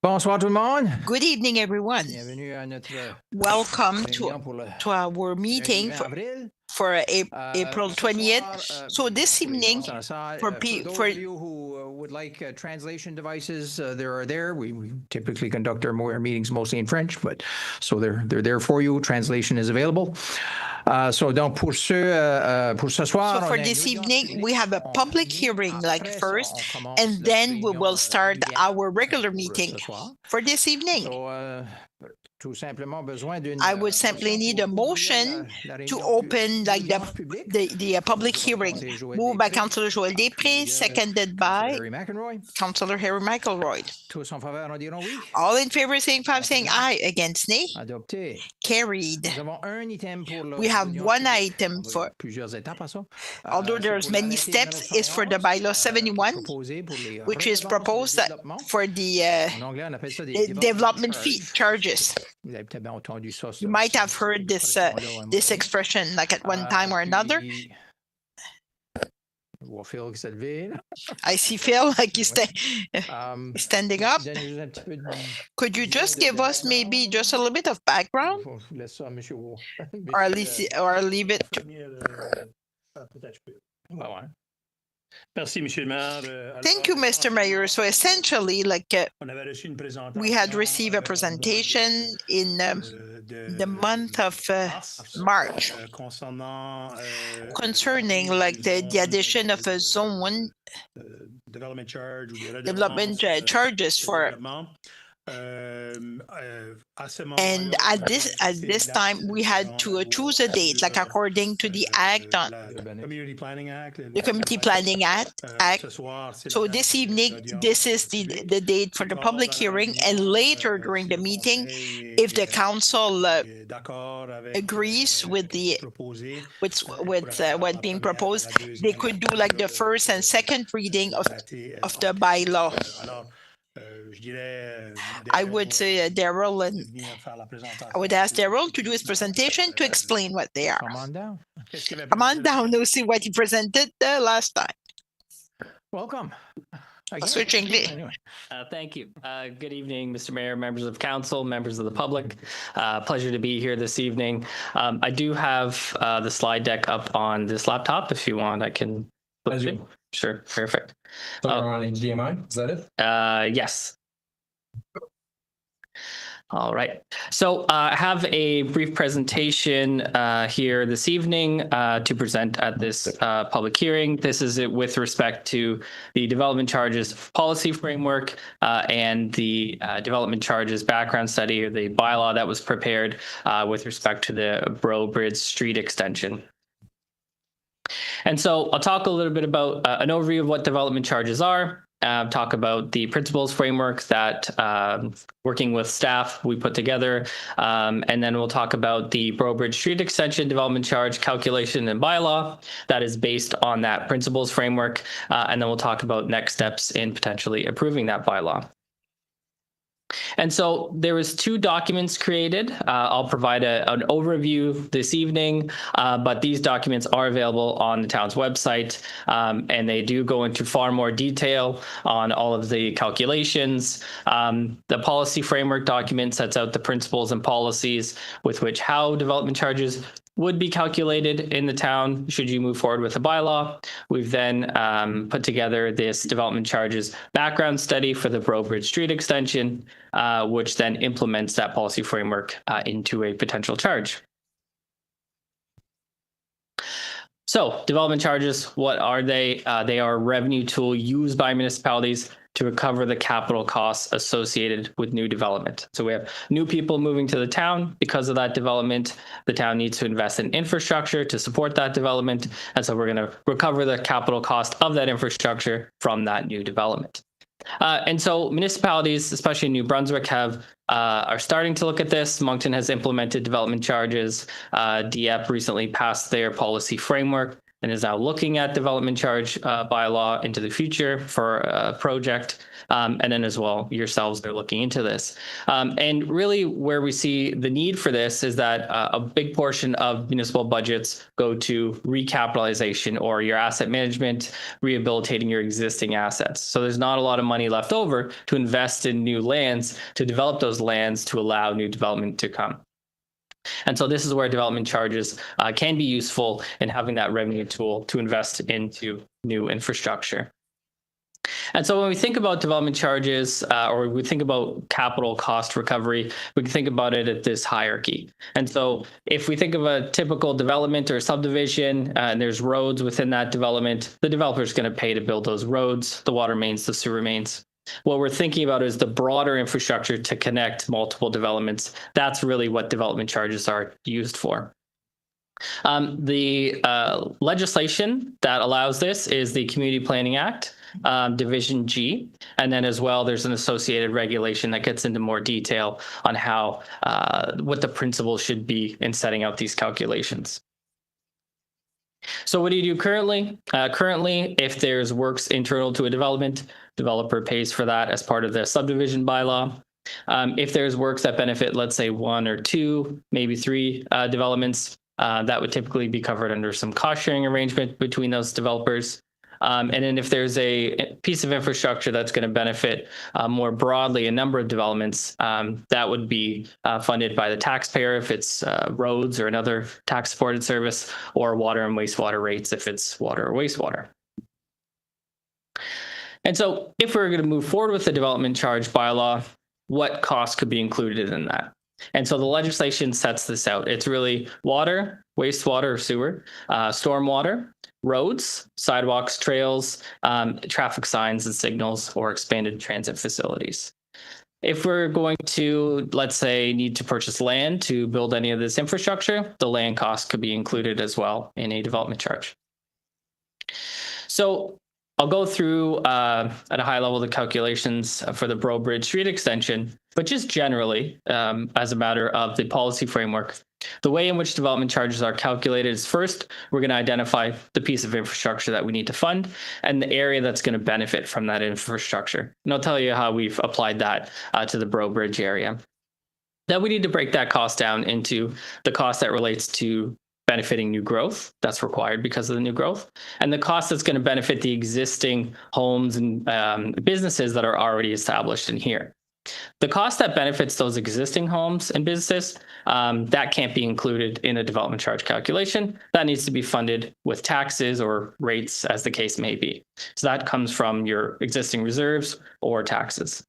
Bonsoir tout le monde. Good evening, everyone. Bienvenue à notre Welcome réunion pour le to our meeting 20 avril. for April Ce 20th. soir, So this pour les evening, gens dans la salle, for those of you who would like translation devices, they're there. We typically conduct our meetings mostly in French, but so they're there for you. Translation is available. So donc pour ce soir, so for this evening, we have a public hearing like first, and then we will start our regular meeting for this evening. So, tout simplement besoin d'une I would simply need a motion to open like the public hearing. Moved by Councillor Joël Després, seconded by Harry McEnroy. Councillor Harry McElroy. Tous en faveur en diront oui. All in favor saying aye, against nay. Adopté. Carried. Nous avons un item pour We have one item for, plusieurs étapes à ça. although there's many steps, is for the bylaw 71, which is proposed for the En anglais, on appelle ça des development fee charges. Vous avez peut-être bien entendu ça. You might have heard this expression like at one time or another. Je vois Phil qui s'est levé, là. I see Phil like he's standing up. Donnez-nous un petit peu de- Could you just give us maybe just a little bit of background, Je laisse ça à monsieur Roux. or at least or leave it? Ouais, ouais. Merci, Monsieur le Maire. Thank you, Mr. Mayor. So essentially, like On avait reçu une présentation. we had received a presentation in the month of March Concernant concerning like the addition of a zone development charge ou des development charges for. développement. And at this time, we had to choose a date, like according to the act on Community Planning Act. the Community Planning Act. Ce soir, c'est So la- this evening, l'audience. this is the date for the public hearing, and later during the meeting, if the council d'accord avec agrees with the proposé, with what being proposed, they could do like the first and second reading of the bylaw. Alors, je dirais, I would say Daryl, and venir faire la présentation. I would ask Daryl to do his presentation to explain what they are. Come on down. Qu'est-ce qu'il avait Come on présenté? down, we'll see what he presented last time. Welcome. I'll switch English. Anyway. Thank you. Good evening, Mr. Mayor, members of council, members of the public. Pleasure to be here this evening. I do have the slide deck up on this laptop. If you want, I can. flip As you- it. Sure, perfect. So we're on HDMI, is that it? Yes. All right. So I have a brief presentation here this evening to present at this public hearing. This is it with respect to the development charges policy framework and the development charges background study, or the bylaw that was prepared with respect to the Bro Bridge Street extension. And so I'll talk a little bit about an overview of what development charges are, talk about the principles framework that working with staff we put together, and then we'll talk about the Bro Bridge Street extension development charge calculation and bylaw that is based on that principles framework, and then we'll talk about next steps in potentially approving that bylaw. And so there was 2 documents created. I'll provide an overview this evening, but these documents are available on the town's website, and they do go into far more detail on all of the calculations. The policy framework document sets out the principles and policies with which how development charges would be calculated in the town should you move forward with a bylaw. We've then put together this development charges background study for the Bro Bridge Street extension, which then implements that policy framework into a potential charge. So development charges, what are they? They are a revenue tool used by municipalities to recover the capital costs associated with new development. So we have new people moving to the town. Because of that development, the town needs to invest in infrastructure to support that development. And so we're going to recover the capital cost of that infrastructure from that new development. And so municipalities, especially New Brunswick, are starting to look at this. Moncton has implemented development charges. Dieppe recently passed their policy framework and is now looking at development charge bylaw into the future for a project. And then as well, yourselves, they're looking into this. And really where we see the need for this is that a big portion of municipal budgets go to recapitalization or your asset management, rehabilitating your existing assets. So there's not a lot of money left over to invest in new lands, to develop those lands to allow new development to come. And so this is where development charges can be useful in having that revenue tool to invest into new infrastructure. And so when we think about development charges or we think about capital cost recovery, we can think about it at this hierarchy. And so if we think of a typical development or subdivision and there's roads within that development, the developer is going to pay to build those roads, the water mains, the sewer mains. What we're thinking about is the broader infrastructure to connect multiple developments. That's really what development charges are used for. The legislation that allows this is the Community Planning Act, Division G. And then as well, there's an associated regulation that gets into more detail on how what the principles should be in setting out these calculations. So what do you do currently? Currently, if there's works internal to a development, developer pays for that as part of the subdivision bylaw. If there's works that benefit, let's say 1 or 2, maybe 3 developments, that would typically be covered under some cost sharing arrangement between those developers. And then if there's a piece of infrastructure that's going to benefit more broadly a number of developments, that would be funded by the taxpayer if it's roads or another tax supported service, or water and wastewater rates if it's water or wastewater. And so if we're going to move forward with the development charge bylaw, what costs could be included in that? And so the legislation sets this out. It's really water, wastewater or sewer, stormwater, roads, sidewalks, trails, traffic signs and signals, or expanded transit facilities. If we're going to, let's say, need to purchase land to build any of this infrastructure, the land cost could be included as well in a development charge. So I'll go through at a high level the calculations for the Breaux Bridge Street extension, but just generally, as a matter of the policy framework, the way in which development charges are calculated is first, we're going to identify the piece of infrastructure that we need to fund and the area that's going to benefit from that infrastructure. And I'll tell you how we've applied that to the Breaux Bridge area. Then we need to break that cost down into the cost that relates to benefiting new growth that's required because of the new growth, and the cost that's going to benefit the existing homes and businesses that are already established in here. The cost that benefits those existing homes and businesses, that can't be included in a development charge calculation. That needs to be funded with taxes or rates as the case may be. So that comes from your existing reserves or taxes.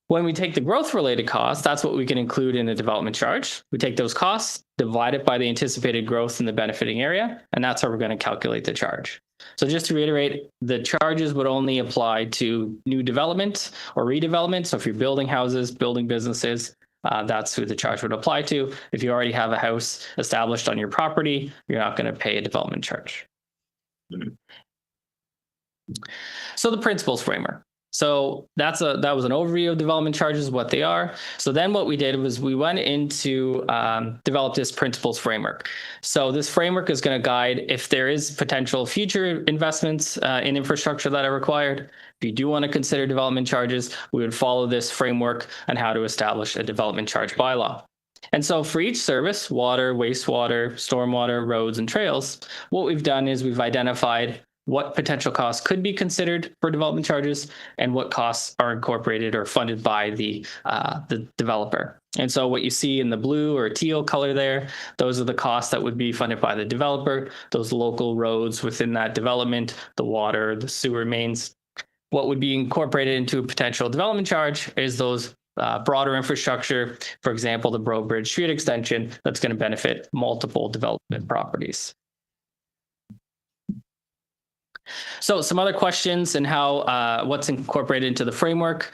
When we take the growth-related costs, that's what we can include in a development charge. We take those costs, divide it by the anticipated growth in the benefiting area, and that's how we're going to calculate the charge. So just to reiterate, the charges would only apply to new development or redevelopment. So if you're building houses, building businesses, that's who the charge would apply to. If you already have a house established on your property, you're not going to pay a development charge. So the principles framework. So that was an overview of development charges, what they are. So then what we did was we went into develop this principles framework. So this framework is going to guide if there is potential future investments in infrastructure that are required. If you do want to consider development charges, we would follow this framework on how to establish a development charge bylaw. And so for each service, water, wastewater, stormwater, roads, and trails, what we've done is we've identified what potential costs could be considered for development charges and what costs are incorporated or funded by the developer. And so what you see in the blue or teal color there, those are the costs that would be funded by the developer, those local roads within that development, the water, the sewer mains. What would be incorporated into a potential development charge is those broader infrastructure, for example, the Breaux Bridge Street extension that's going to benefit multiple development properties. So some other questions and how what's incorporated into the framework.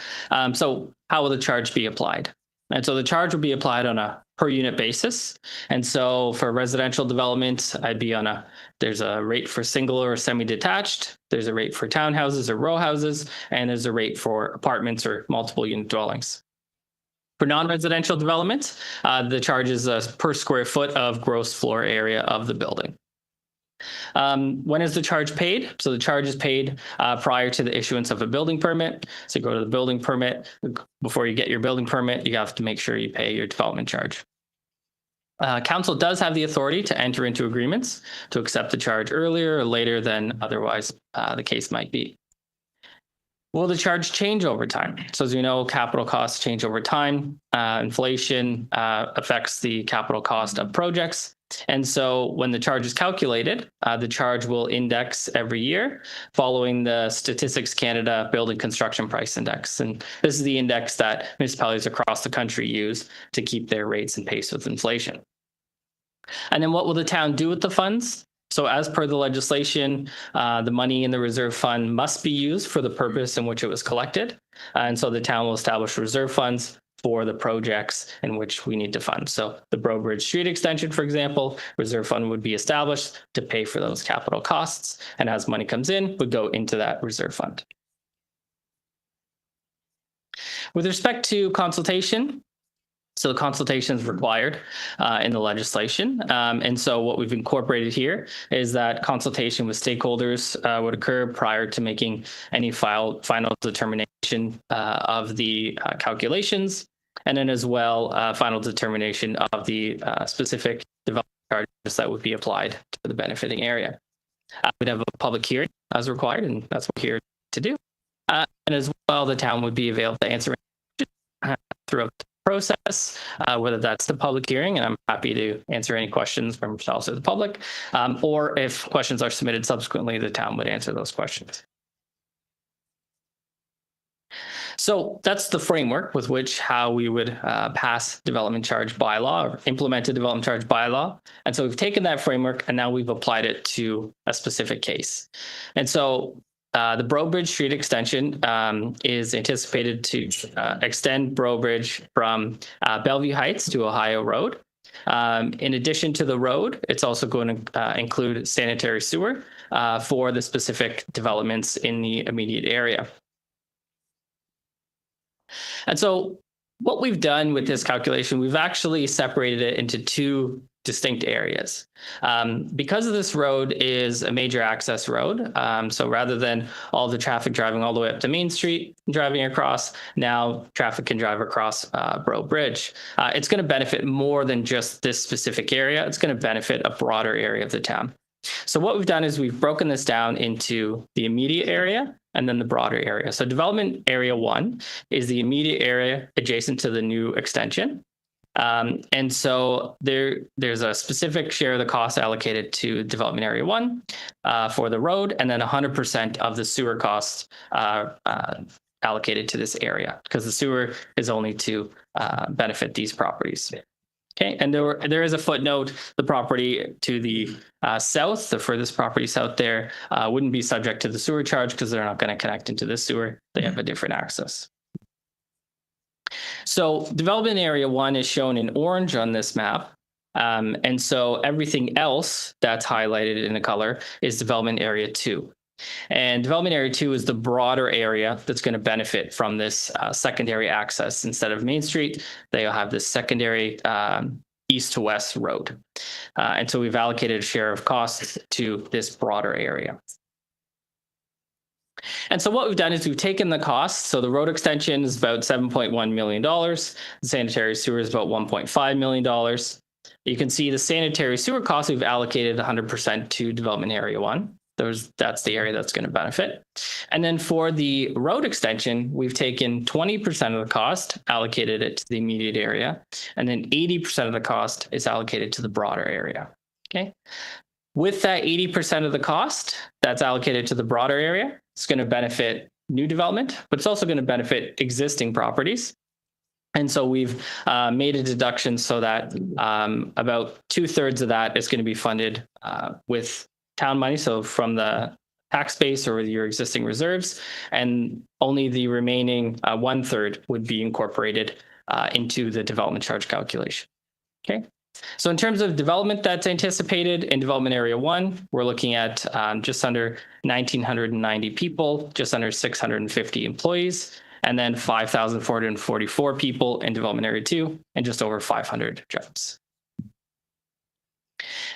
So how will the charge be applied? And so the charge will be applied on a per unit basis. And so for residential development, there's a rate for single or semi-detached. There's a rate for townhouses or row houses, and there's a rate for apartments or multiple unit dwellings. For non-residential development, the charge is per square foot of gross floor area of the building. When is the charge paid? So the charge is paid prior to the issuance of a building permit. So you go to the building permit. Before you get your building permit, you have to make sure you pay your development charge. Council does have the authority to enter into agreements to accept the charge earlier or later than otherwise the case might be. Will the charge change over time? So as you know, capital costs change over time. Inflation affects the capital cost of projects. And so when the charge is calculated, the charge will index every year following the Statistics Canada Building Construction Price Index. And this is the index that municipalities across the country use to keep their rates in pace with inflation. And then what will the town do with the funds? So as per the legislation, the money in the reserve fund must be used for the purpose in which it was collected. And so the town will establish reserve funds for the projects in which we need to fund. So the Breau Bridge Street extension, for example, reserve fund would be established to pay for those capital costs. And as money comes in, would go into that reserve fund. With respect to consultation, so the consultation is required in the legislation. And so what we've incorporated here is that consultation with stakeholders would occur prior to making any final determination of the calculations, and then as well, final determination of the specific development charges that would be applied to the benefiting area. We'd have a public hearing as required, and that's what we're here to do. And as well, the town would be available to answer throughout the process, whether that's the public hearing, and I'm happy to answer any questions from yourselves or the public, or if questions are submitted subsequently, the town would answer those questions. So that's the framework with which how we would pass development charge bylaw or implement a development charge bylaw. And so we've taken that framework and now we've applied it to a specific case. And so the Breau Bridge Street extension is anticipated to extend Breau Bridge from Bellevue Heights to Ohio Road. In addition to the road, it's also going to include sanitary sewer for the specific developments in the immediate area. And so what we've done with this calculation, we've actually separated it into two distinct areas. Because of this road is a major access road, so rather than all the traffic driving all the way up to Main Street, driving across, now traffic can drive across Breau Bridge. It's going to benefit more than just this specific area. It's going to benefit a broader area of the town. So what we've done is we've broken this down into the immediate area and then the broader area. So development area 1 is the immediate area adjacent to the new extension. And so there's a specific share of the cost allocated to development area 1 for the road, and then 100% of the sewer costs allocated to this area, because the sewer is only to benefit these properties. Okay, and there is a footnote. The property to the south, the furthest property south there, wouldn't be subject to the sewer charge because they're not going to connect into this sewer. They have a different access. So development area 1 is shown in orange on this map. And so everything else that's highlighted in the color is development area 2. And development area 2 is the broader area that's going to benefit from this secondary access. Instead of Main Street, they'll have this secondary east to west road. And so we've allocated a share of costs to this broader area. And so what we've done is we've taken the costs. So the road extension is about $7.1 million. The sanitary sewer is about $1.5 million. You can see the sanitary sewer costs we've allocated 100% to development area 1. That's the area that's going to benefit. And then for the road extension, we've taken 20% of the cost, allocated it to the immediate area, and then 80% of the cost is allocated to the broader area. Okay. With that 80% of the cost that's allocated to the broader area, it's going to benefit new development, but it's also going to benefit existing properties. And so we've made a deduction so that about 2/3 of that is going to be funded with town money, so from the tax base or your existing reserves, and only the remaining 1/3 would be incorporated into the development charge calculation. Okay. So in terms of development that's anticipated in development area 1, we're looking at just under 1,990 people, just under 650 employees, and then 5,444 people in development area 2, and just over 500 jobs.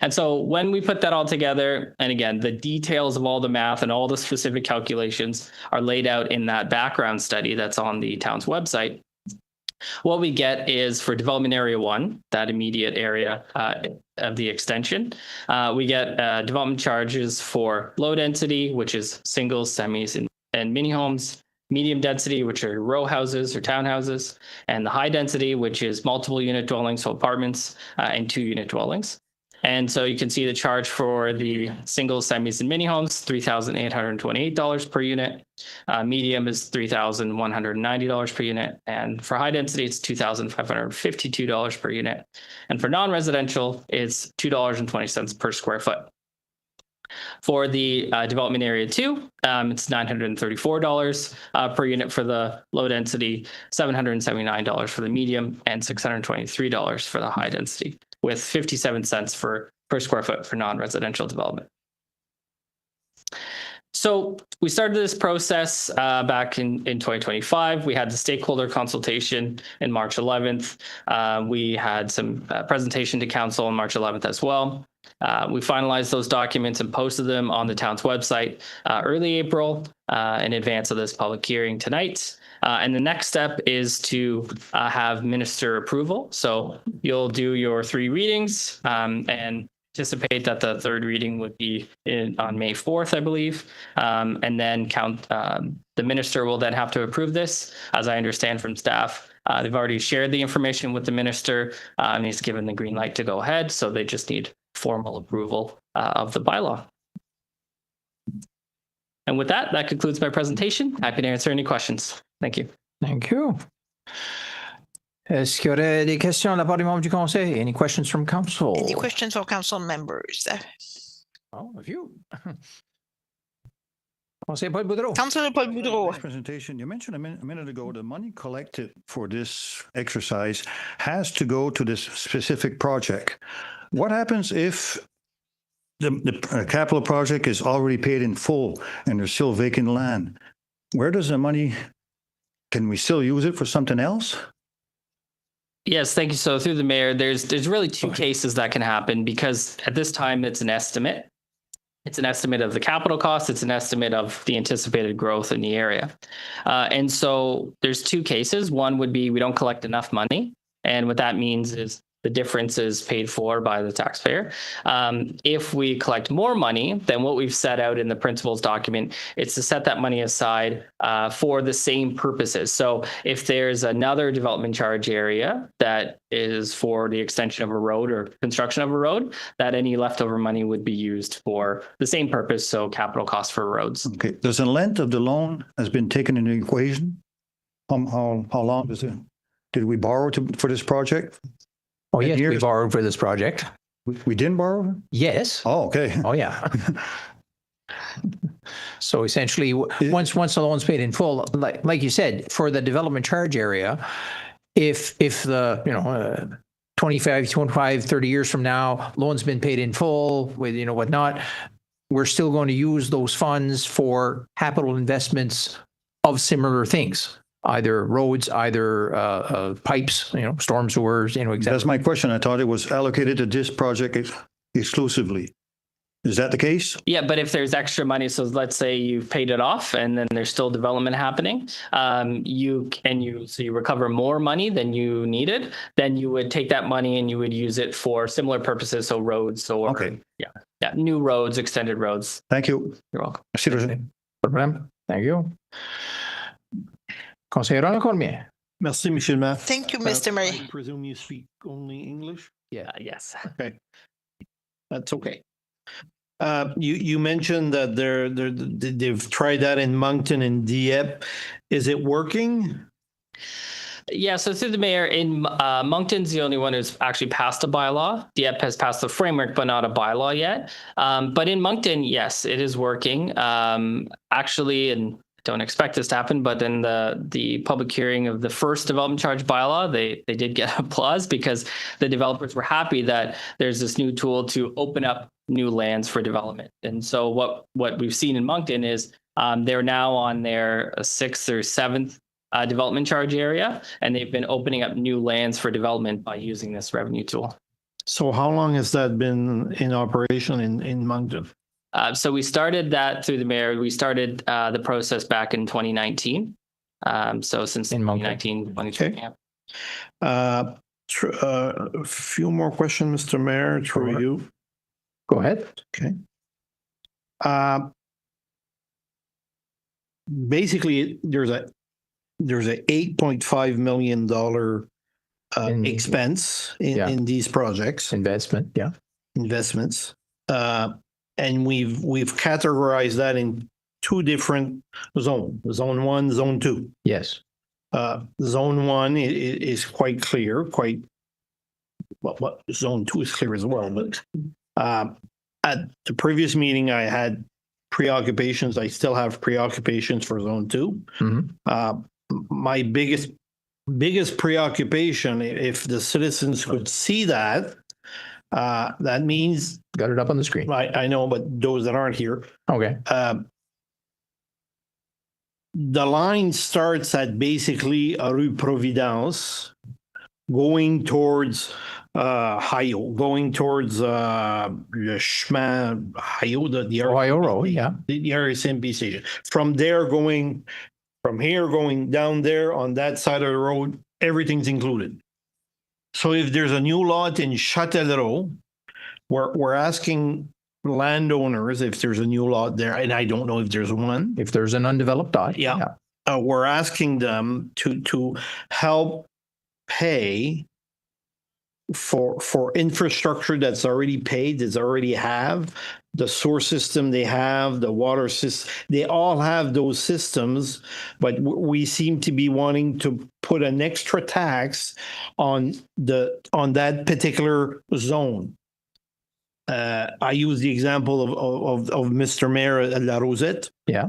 And so when we put that all together, and again, the details of all the math and all the specific calculations are laid out in that background study that's on the town's website. What we get is for development area 1, that immediate area of the extension, we get development charges for low density, which is singles, semis, and mini homes, medium density, which are row houses or townhouses, and the high density, which is multiple unit dwellings, so apartments and 2-unit dwellings. And so you can see the charge for the singles, semis, and mini homes, $3,828 per unit. Medium is $3,190 per unit. And for high density, it's $2,552 per unit. And for non-residential, it's $2.20 per square foot. For the development area 2, it's $934 per unit for the low density, $779 for the medium, and $623 for the high density, with 57 cents per square foot for non-residential development. So we started this process back in 2025. We had the stakeholder consultation in March 11th. We had some presentation to council on March 11th as well. We finalized those documents and posted them on the town's website early April in advance of this public hearing tonight. And the next step is to have minister approval. So you'll do your 3 readings and anticipate that the 3rd reading would be on May 4th, I believe. And then the minister will then have to approve this. As I understand from staff, they've already shared the information with the minister and he's given the green light to go ahead. So they just need formal approval of the bylaw. And with that, that concludes my presentation. Happy to answer any questions. Thank you. Thank you. Est-ce qu'il y aurait des questions de la part des membres du conseil? Any questions from council? Any questions for council members? Oh, a few. Conseiller Paul Boudreau. Councilor Paul Boudreau. Nice presentation. You mentioned a minute ago the money collected for this exercise has to go to this specific project. What happens if the capital project is already paid in full and there's still vacant land? Where does the money, can we still use it for something else? Yes, thank you. So through the mayor, there's really 2 cases that can happen because at this time it's an estimate. It's an estimate of the capital cost. It's an estimate of the anticipated growth in the area. And so there's 2 cases. One would be we don't collect enough money. And what that means is the difference is paid for by the taxpayer. If we collect more money than what we've set out in the principles document, it's to set that money aside for the same purposes. So if there's another development charge area that is for the extension of a road or construction of a road, that any leftover money would be used for the same purpose, so capital costs for roads. Okay. Does the length of the loan has been taken into the equation? How long is it? Did we borrow for this project? Oh, yes, we years. borrowed for this project. We didn't borrow? Yes. Oh, okay. Oh, yeah. So essentially, once the loan's paid in full, like you said, for the development charge area, if the 25, 30 years from now, loan's been paid in full with whatnot, we're still going to use those funds for capital investments of similar things. Either roads, either pipes, storm sewers, exactly. That's my question. I thought it was allocated to this project exclusively. Is that the case? Yeah, but if there's extra money, so let's say you've paid it off and then there's still development happening, you recover more money than you needed, then you would take that money and you would use it for similar purposes, so roads or new roads, extended roads. Thank you. You're welcome. Thank you. Conseiller Roland Cormier. Merci, Monsieur le Maire. Thank you, Mr. Mayor. I presume you speak only English? Yes. Okay. That's okay. You mentioned that they've tried that in Moncton and Dieppe. Is it working? Yeah, so through the mayor, in Moncton's the only one who's actually passed a bylaw. Dieppe has passed the framework, but not a bylaw yet. But in Moncton, yes, it is working. Actually, and don't expect this to happen, but in the public hearing of the first development charge bylaw, they did get applause because the developers were happy that there's this new tool to open up new lands for development. And so what we've seen in Moncton is they're now on their 6th or 7th development charge area, and they've been opening up new lands for development by using this revenue tool. So how long has that been in operation in Moncton? So we started that through the mayor. We started the process back in 2019. So since In Moncton. 2019, 2020. Okay. Yeah. A few more questions, Mr. Mayor, through Sure. you. Go ahead. Okay. Basically, there's a $8.5 million In- expense Yeah. in these projects, Investment, yeah. investments. And we've categorized that in two different zones, Zone 1, Zone 2. Yes. Zone 1 is quite clear, well, Zone 2 is clear as well, but at the previous meeting, I had preoccupations. I still have preoccupations for Zone 2. Mhm. My biggest preoccupation, if the citizens could see that, that means, Got it up on the screen. I know, but those that aren't here, Okay. the line starts at basically Rue Providence, going towards Hayo, going towards Le Chemin Hayo, the Ohio Road, yeah. the RSMP station. From there, going down there on that side of the road, everything's included. So if there's a new lot in Châtellerault, we're asking landowners if there's a new lot there, and I don't know if there's one. If there's an undeveloped dot. Yeah. We're asking them to help pay for infrastructure that's already paid, that's already have the sewer system they have, the water system, they all have those systems, but we seem to be wanting to put an extra tax on that particular zone. I use the example of Mr. Mayor at La Rosette. Yeah.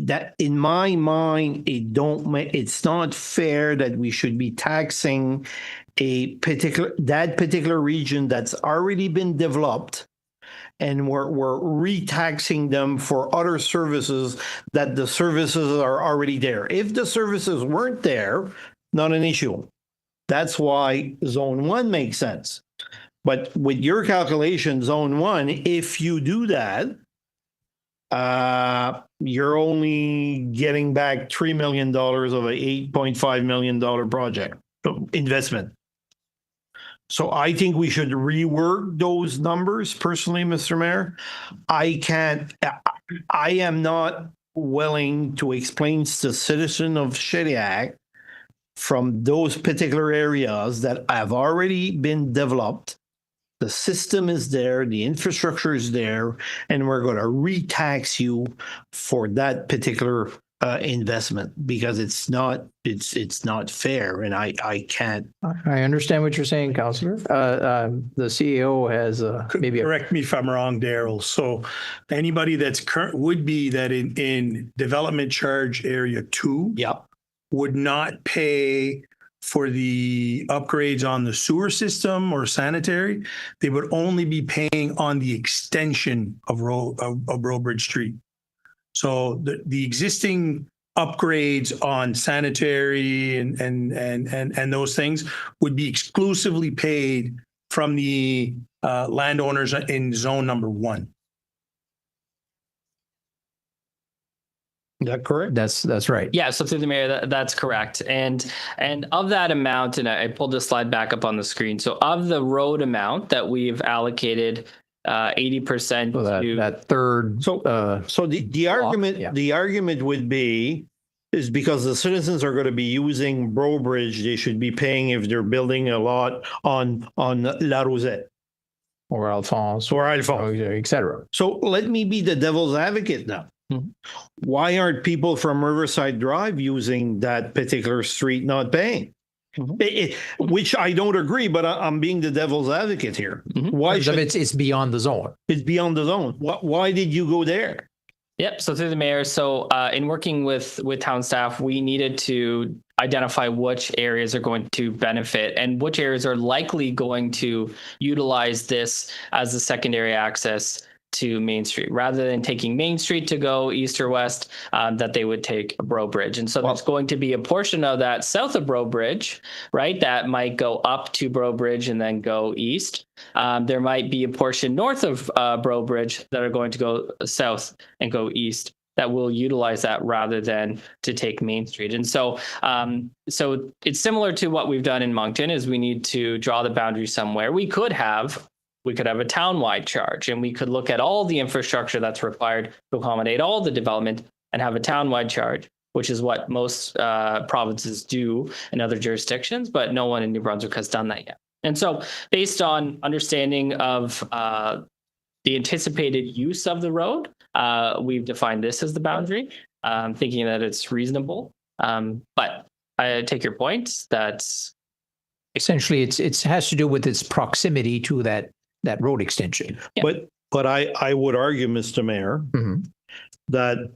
That in my mind, it's not fair that we should be taxing that particular region that's already been developed, and we're retaxing them for other services that the services are already there. If the services weren't there, not an issue. That's why Zone 1 makes sense. But with your calculation, Zone 1, if you do that, you're only getting back $3 million of a $8.5 million project investment. So I think we should rework those numbers personally, Mr. Mayor. I am not willing to explain to the citizen of Shediac from those particular areas that have already been developed. The system is there, the infrastructure is there, and we're going to retax you for that particular investment because it's not fair, and I can't. I understand what you're saying, Councillor. The CEO has maybe Correct me if I'm wrong, Daryl. So anybody that's would be that in development charge area 2 would not pay for the upgrades on the sewer system or sanitary. They would only be paying on the extension of Robridge Street. So the existing upgrades on sanitary and those things would be exclusively paid from the landowners in zone number 1. Is that correct? That's right. Yeah, so through the mayor, that's correct. And of that amount, and I pulled the slide back up on the screen. So of the road amount that we've allocated 80% So to that third. So the argument yeah. the argument would be is because the citizens are going to be using Brobridge, they should be paying if they're building a lot on La Rosette Or Alphonse. or Alphonse. Et cetera. So let me be the devil's advocate now. Mhm. Why aren't people from Riverside Drive using that particular street not paying? Which I don't agree, but I'm being the devil's advocate here. Mhm. Why should It's beyond the zone. it's beyond the zone? Why did you go there? Yep. So through the mayor, so in working with town staff, we needed to identify which areas are going to benefit and which areas are likely going to utilize this as a secondary access to Main Street, rather than taking Main Street to go east or west, that they would take Bro Bridge. And so there's going to be a portion of that south of Bro Bridge, right, that might go up to Bro Bridge and then go east. There might be a portion north of Bro Bridge that are going to go south and go east that will utilize that rather than to take Main Street. And so so it's similar to what we've done in Moncton, is we need to draw the boundary somewhere. We could have a town-wide charge, and we could look at all the infrastructure that's required to accommodate all the development and have a town-wide charge, which is what most provinces do in other jurisdictions, but no one in New Brunswick has done that yet. And so based on understanding of the anticipated use of the road, we've defined this as the boundary, thinking that it's reasonable. But I take your point that Essentially, it has to do with its proximity to that road extension. Yeah. But I would argue, Mr. Mayor, that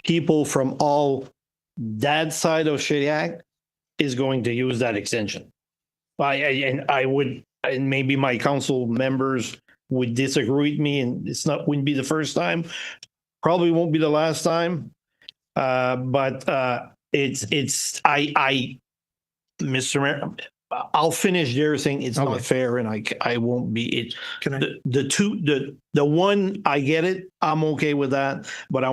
people from all that side of Shediac is going to use that extension. And maybe my council members would disagree with me, and wouldn't be the first time, probably won't be the last time. But Mr. Mayor, I'll finish there saying it's not fair, and I won't be it. The one, I get it, I'm okay with that, but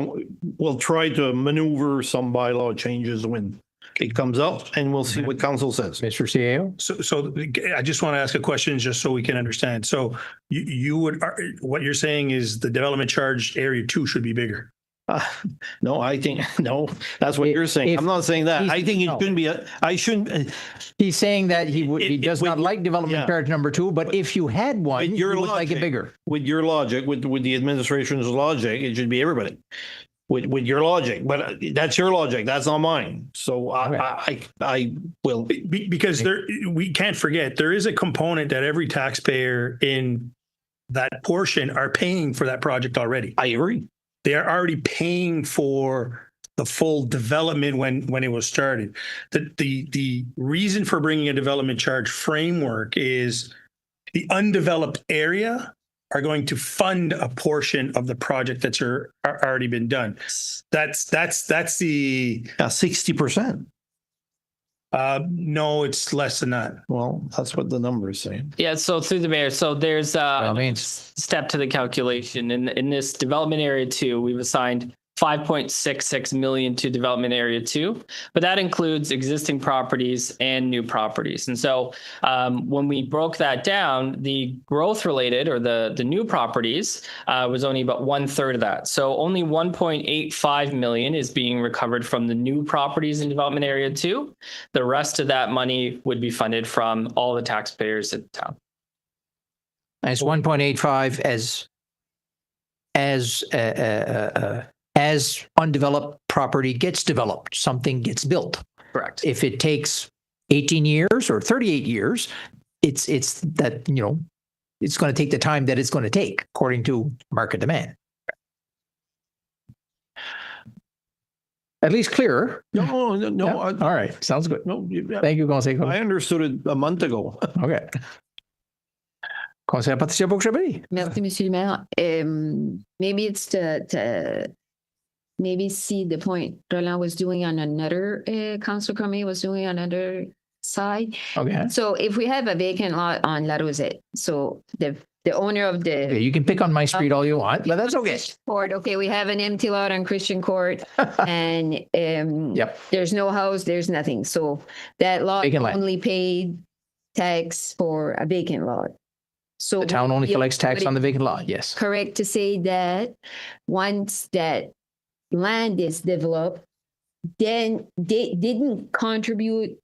we'll try to maneuver some bylaw changes when it comes up, and we'll see what council says. Mr. CAO? So I just want to ask a question just so we can understand. So you would, what you're saying is the development charge area 2 should be bigger. No, that's what you're saying. I'm not saying that. I think it shouldn't be I shouldn't. He's saying that he does not like development charge number 2, but if you had one, you would like it bigger. With your logic, with the administration's logic, it should be everybody. With your logic, but that's your logic. That's not mine. So I will. Because we can't forget, there is a component that every taxpayer in that portion are paying for that project already. I agree. They are already paying for the full development when it was started. The reason for bringing a development charge framework is the undeveloped area are going to fund a portion of the project that's already been done. That's the 60%. No, it's less than that. Well, that's what the number is saying. Yeah, so through the mayor, so there's a step to the calculation. In this development area 2, we've assigned 5.66 million to development area 2, but that includes existing properties and new properties. And so when we broke that down, the growth related, or the new properties, was only about 1/3 of that. So only 1.85 million is being recovered from the new properties in development area 2. The rest of that money would be funded from all the taxpayers in the town. It's 1.85 as undeveloped property gets developed, something gets built. Correct. If it takes 18 years or 38 years, it's that, it's going to take the time that it's going to take according to market demand. At least clearer. No. Yeah. All right. Sounds good. No, Thank you, Conseil. I understood it a month ago. Okay. Conseil Patricia Beauchevalier. Merci, Monsieur le Maire. Maybe it's to maybe see the point Roland was doing on another, Council Cormier was doing on another side. Okay. So if we have a vacant lot on La Rosette, so the owner of the. Okay, you can pick on my street all you want, but that's okay. Court, okay, we have an empty lot on Christian Court and Yep. there's no house, there's nothing. So that lot Vacant lot. only paid tax for a vacant lot. So The town only collects tax on the vacant lot, yes. correct to say that once that land is developed, then they didn't contribute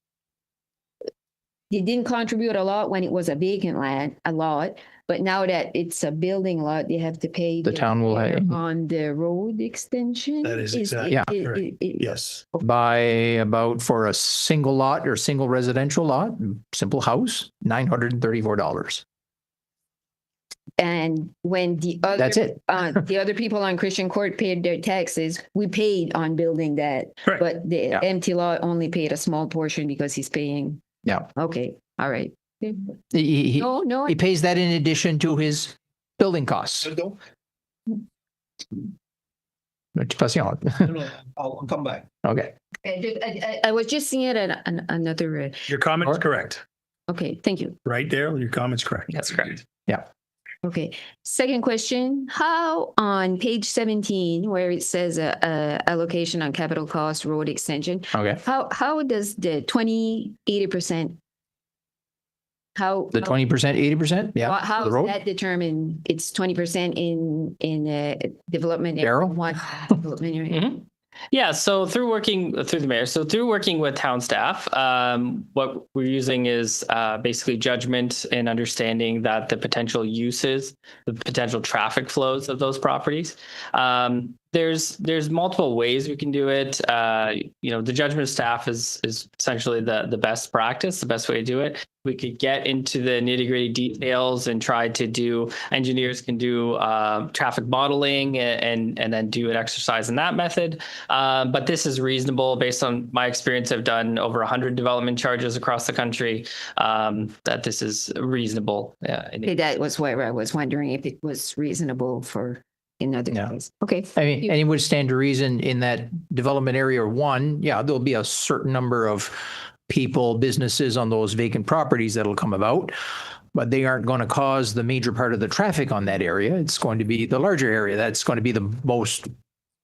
a lot when it was a vacant land, a lot, but now that it's a building lot, they have to pay. The town will on the road extension. That is exactly Yeah. correct. Yes. By about, for a single lot or single residential lot, simple house, $934. And when the other, That's it. The other people on Christian Court paid their taxes, we paid on building that. Right. But the Yeah. empty lot only paid a small portion because he's paying. Yeah. Okay, all right. He No, pays that in addition to his building costs. Tu patient. I'll come back. Okay. I was just seeing it at another, Your comment is Or- correct, okay, thank you. right, Daryl? Your comment's correct. That's correct. Okay, second question, how on page 17, where it says allocation on capital cost road extension, Okay. how does the 80%, how? The 20%, 80%? Yeah. How the is road? that determined? It's 20% in development. area Daryl? one, development area. Mhm. Yeah, so through the mayor, so through working with town staff, what we're using is basically judgment and understanding that the potential uses, the potential traffic flows of those properties. There's multiple ways we can do it. The judgment staff is essentially the best practice, the best way to do it. We could get into the nitty-gritty details and try to do, engineers can do traffic modeling and then do an exercise in that method. But this is reasonable based on my experience. I've done over 100 development charges across the country, that this is reasonable. Okay, that was where I was wondering if it was reasonable for in other Yeah. place. Okay. I mean, and it would stand to reason in that development area one, yeah, there'll be a certain number of people, businesses on those vacant properties that'll come about, but they aren't going to cause the major part of the traffic on that area. It's going to be the larger area that's going to be the most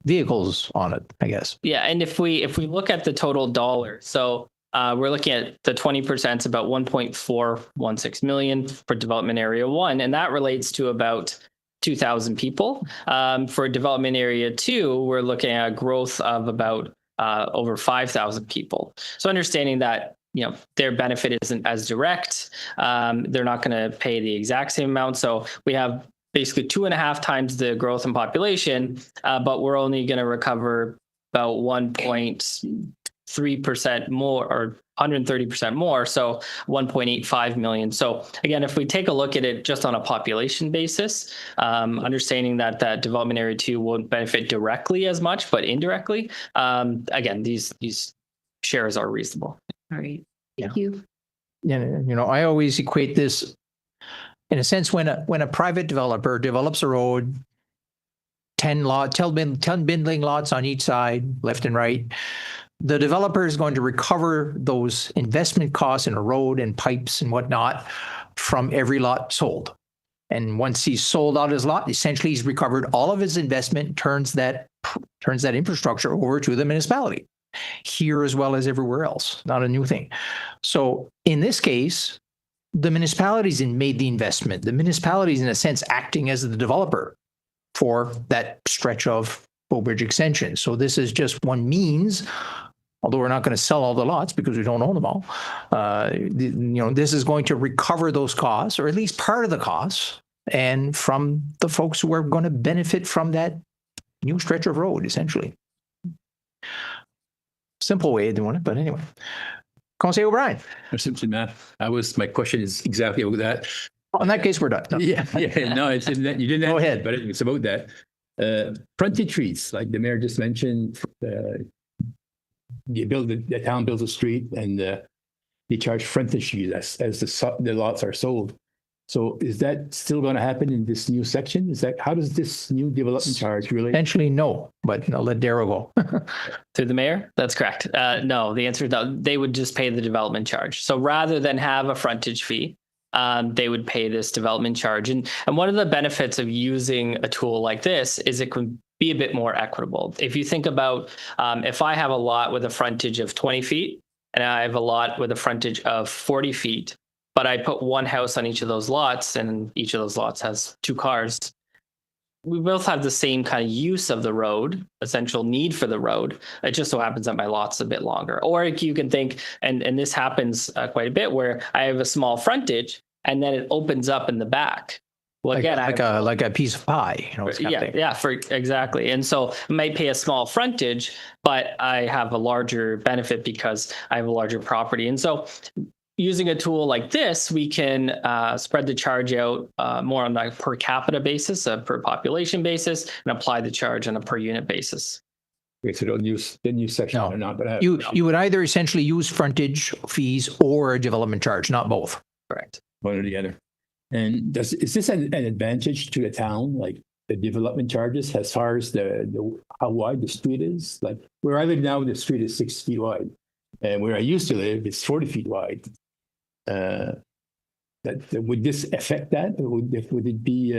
vehicles on it, I guess. Yeah, and if we look at the total dollar, so we're looking at the 20%, about 1.416 million for development area one, and that relates to about 2,000 people. For development area two, we're looking at a growth of about over 5,000 people. So understanding that, their benefit isn't as direct, they're not going to pay the exact same amount. So we have basically 2.5 times the growth in population, but we're only going to recover about 1.3% more or 130% more, so 1.85 million. So again, if we take a look at it just on a population basis, understanding that development area two won't benefit directly as much, but indirectly, again, these shares are reasonable. All right. Thank you. And, I always equate this in a sense when a private developer develops a road, 10 bindling lots on each side, left and right, the developer is going to recover those investment costs in a road and pipes and whatnot from every lot sold. And once he's sold out his lot, essentially he's recovered all of his investment, turns that infrastructure over to the municipality, here as well as everywhere else. Not a new thing. So in this case, the municipalities made the investment. The municipalities, in a sense, acting as the developer for that stretch of Bow Bridge extension. So this is just one means, although we're not going to sell all the lots because we don't own them all. This is going to recover those costs, or at least part of the costs, and from the folks who are going to benefit from that new stretch of road, essentially. Simple way of doing it, but anyway. Conseil O'Brien. Simply, Matt. My question is exactly about that. In that case, we're done. No. Yeah. No, it's in that you didn't. Go ahead. But it's about that. Frontage streets, like the mayor just mentioned. The town builds a street and they charge frontage fees as the lots are sold. So is that still going to happen in this new section? How does this new development charge relate? Essentially, no, but I'll let Daryl go. Through the mayor? That's correct. No, the answer is no. They would just pay the development charge. So rather than have a frontage fee, they would pay this development charge. And one of the benefits of using a tool like this is it can be a bit more equitable. If you think about if I have a lot with a frontage of 20 feet and I have a lot with a frontage of 40 feet, but I put one house on each of those lots and each of those lots has 2 cars, we both have the same kind of use of the road, essential need for the road. It just so happens that my lot's a bit longer. Or you can think, and this happens quite a bit, where I have a small frontage and then it opens up in the back. Well, again, like a piece of pie. Exactly. And so I might pay a small frontage, but I have a larger benefit because I have a larger property. And so using a tool like this, we can spread the charge out more on a per capita basis, a per population basis, and apply the charge on a per unit basis. Okay, so the new section No. or not, but You would either essentially use frontage fees or a development charge, not both. Correct. one or the other. And is this an advantage to the town? Like the development charges as far as the how wide the street is? Like where I live now, the street is 6 feet wide, and where I used to live, it's 40 feet wide. Would this affect that? Or would it be?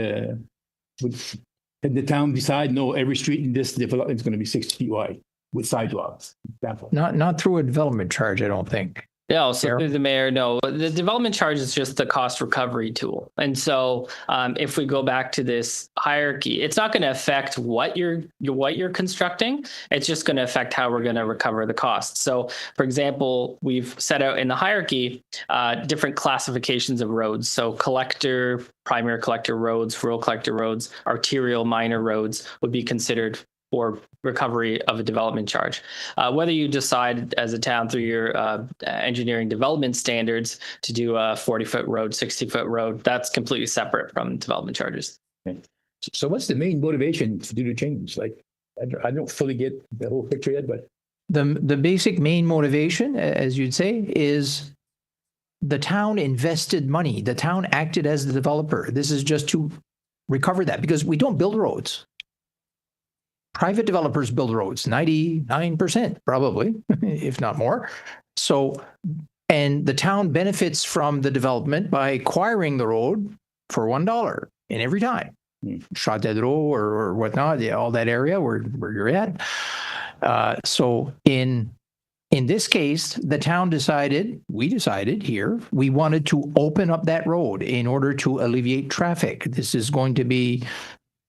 Can the town decide no, every street in this development is going to be 6 feet wide with sidewalks? Example. Not through a development charge, I don't think. Yeah, so Sarah? through the mayor, no, the development charge is just the cost recovery tool. And so if we go back to this hierarchy, it's not going to affect what you're constructing. It's just going to affect how we're going to recover the costs. So for example, we've set out in the hierarchy different classifications of roads. So collector, primary collector roads, rural collector roads, arterial minor roads would be considered for recovery of a development charge. Whether you decide as a town through your engineering development standards to do a 40-foot road, 60-foot road, that's completely separate from development charges. Okay. So what's the main motivation to do the change? Like, I don't fully get the whole picture yet, but. The basic main motivation, as you'd say, is the town invested money. The town acted as the developer. This is just to recover that because we don't build roads. Private developers build roads, 99% probably, if not more. So, and the town benefits from the development by acquiring the road for $1 in every time. Châteauroux or whatnot, yeah, all that area where you're at. So in this case, the town we decided here, we wanted to open up that road in order to alleviate traffic. This is going to be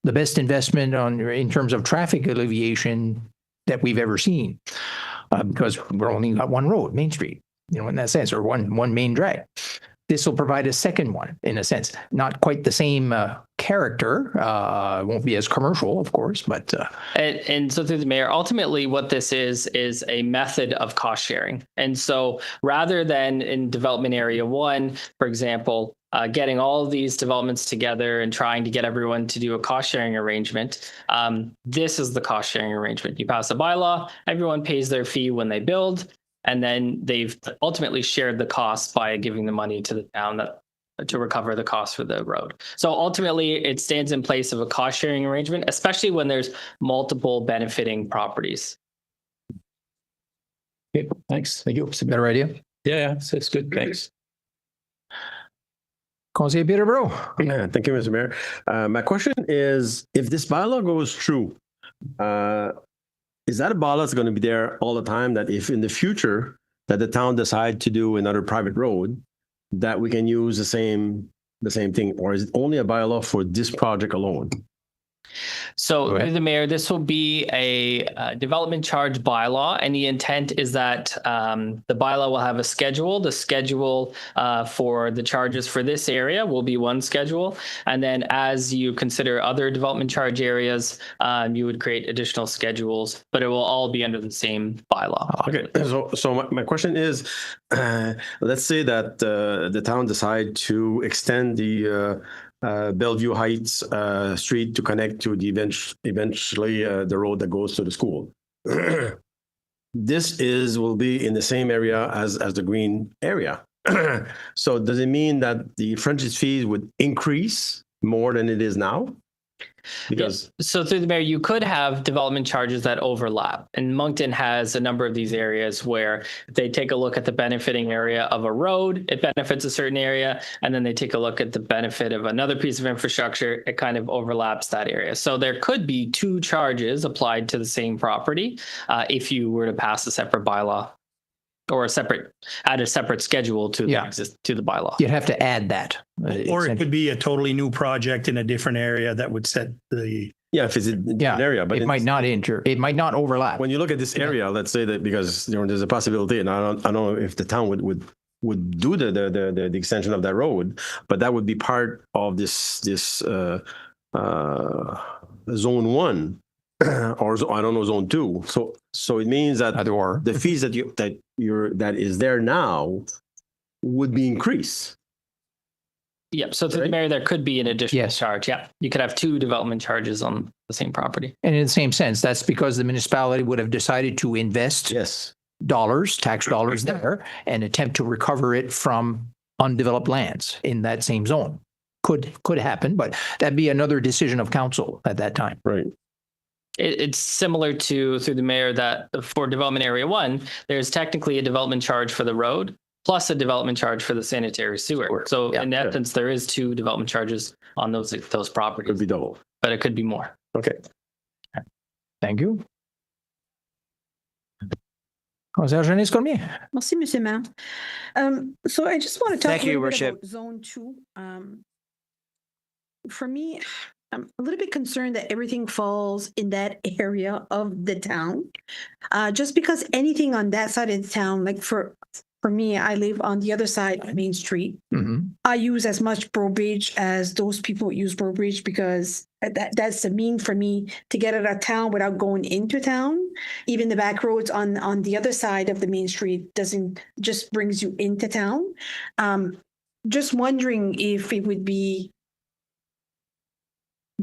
the best investment in terms of traffic alleviation that we've ever seen, because we're only got one road, Main Street, in that sense, or one main drag. This will provide a second one, in a sense, not quite the same character. Won't be as commercial, of course, but. And so through the mayor, ultimately what this is a method of cost sharing. And so rather than in development area 1, for example, getting all of these developments together and trying to get everyone to do a cost sharing arrangement, this is the cost sharing arrangement. You pass a bylaw, everyone pays their fee when they build, and then they've ultimately shared the costs by giving the money to the town to recover the cost for the road. So ultimately, it stands in place of a cost sharing arrangement, especially when there's multiple benefiting properties. Okay, thanks. Thank you. It's a better idea. Yeah, so it's good. Thanks. Conseiller Peterborough. Yeah, thank you, Mr. Mayor. My question is, if this bylaw goes through, is that a bylaw that's going to be there all the time, that if in the future that the town decide to do another private road, that we can use the same thing, or is it only a bylaw for this project alone? So through the mayor, this will be a development charge bylaw, and the intent is that the bylaw will have a schedule. The schedule for the charges for this area will be one schedule, and then as you consider other development charge areas, you would create additional schedules, but it will all be under the same bylaw. Okay, so my question is, let's say that the town decide to extend the Bellevue Heights Street to connect to the eventually the road that goes to the school. This will be in the same area as the green area. So does it mean that the franchise fees would increase more than it is now? Because so through the mayor, you could have development charges that overlap, and Moncton has a number of these areas where they take a look at the benefiting area of a road, it benefits a certain area, and then they take a look at the benefit of another piece of infrastructure, it kind of overlaps that area. So there could be two charges applied to the same property if you were to pass a separate bylaw or add a separate schedule to the bylaw. You'd have to add that. Or it could be a totally new project in a different area that would set the. Yeah, if it's in an area, but it might not not overlap. When you look at this area, let's say that because there's a possibility, and I don't know if the town would do the extension of that road, but that would be part of this zone 1. Or I don't know, zone 2. So it means that the fees that is there now would be increased. Yep. So through the mayor, there could be an additional charge. Yeah, you could have two development charges on the same property. And in the same sense, that's because the municipality would have decided to invest tax dollars there, and attempt to recover it from undeveloped lands in that same zone. could happen, but that'd be another decision of council at that time. Right. It's similar to, through the mayor, that for development area 1, there's technically a development charge for the road plus a development charge for the sanitary sewer. So in essence, there is 2 development charges on those properties. Could be double. But it could be more. Okay. Thank you. Conseillère Janice Cormier. Merci, Monsieur Mayor. So I just want to talk Thank you, a little bit Worship. about Zone 2. For me, I'm a little bit concerned that everything falls in that area of the town. Just because anything on that side of the town, like for me, I live on the other side of Main Street. I use as much Burbridge as those people use Burbridge because that's the mean for me to get out of town without going into town. Even the back roads on the other side of the Main Street just brings you into town. Just wondering if it would be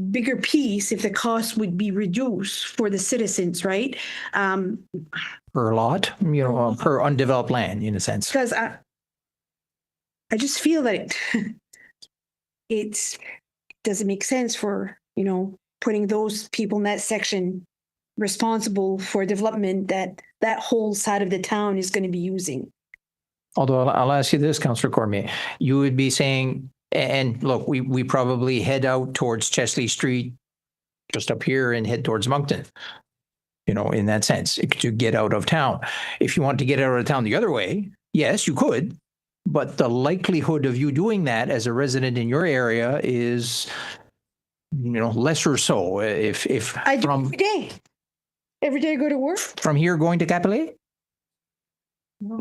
bigger piece if the cost would be reduced for the citizens, right? Per lot, per undeveloped land, in a sense. Because I just feel that it doesn't make sense for, putting those people in that section responsible for development that whole side of the town is going to be using. Although I'll ask you this, Councillor Cormier, you would be saying, and look, we probably head out towards Chesley Street, just up here, and head towards Moncton. In that sense, to get out of town. If you want to get out of town the other way, yes, you could, but the likelihood of you doing that as a resident in your area is, lesser so. If I do every day I go to work. From here going to Capillet?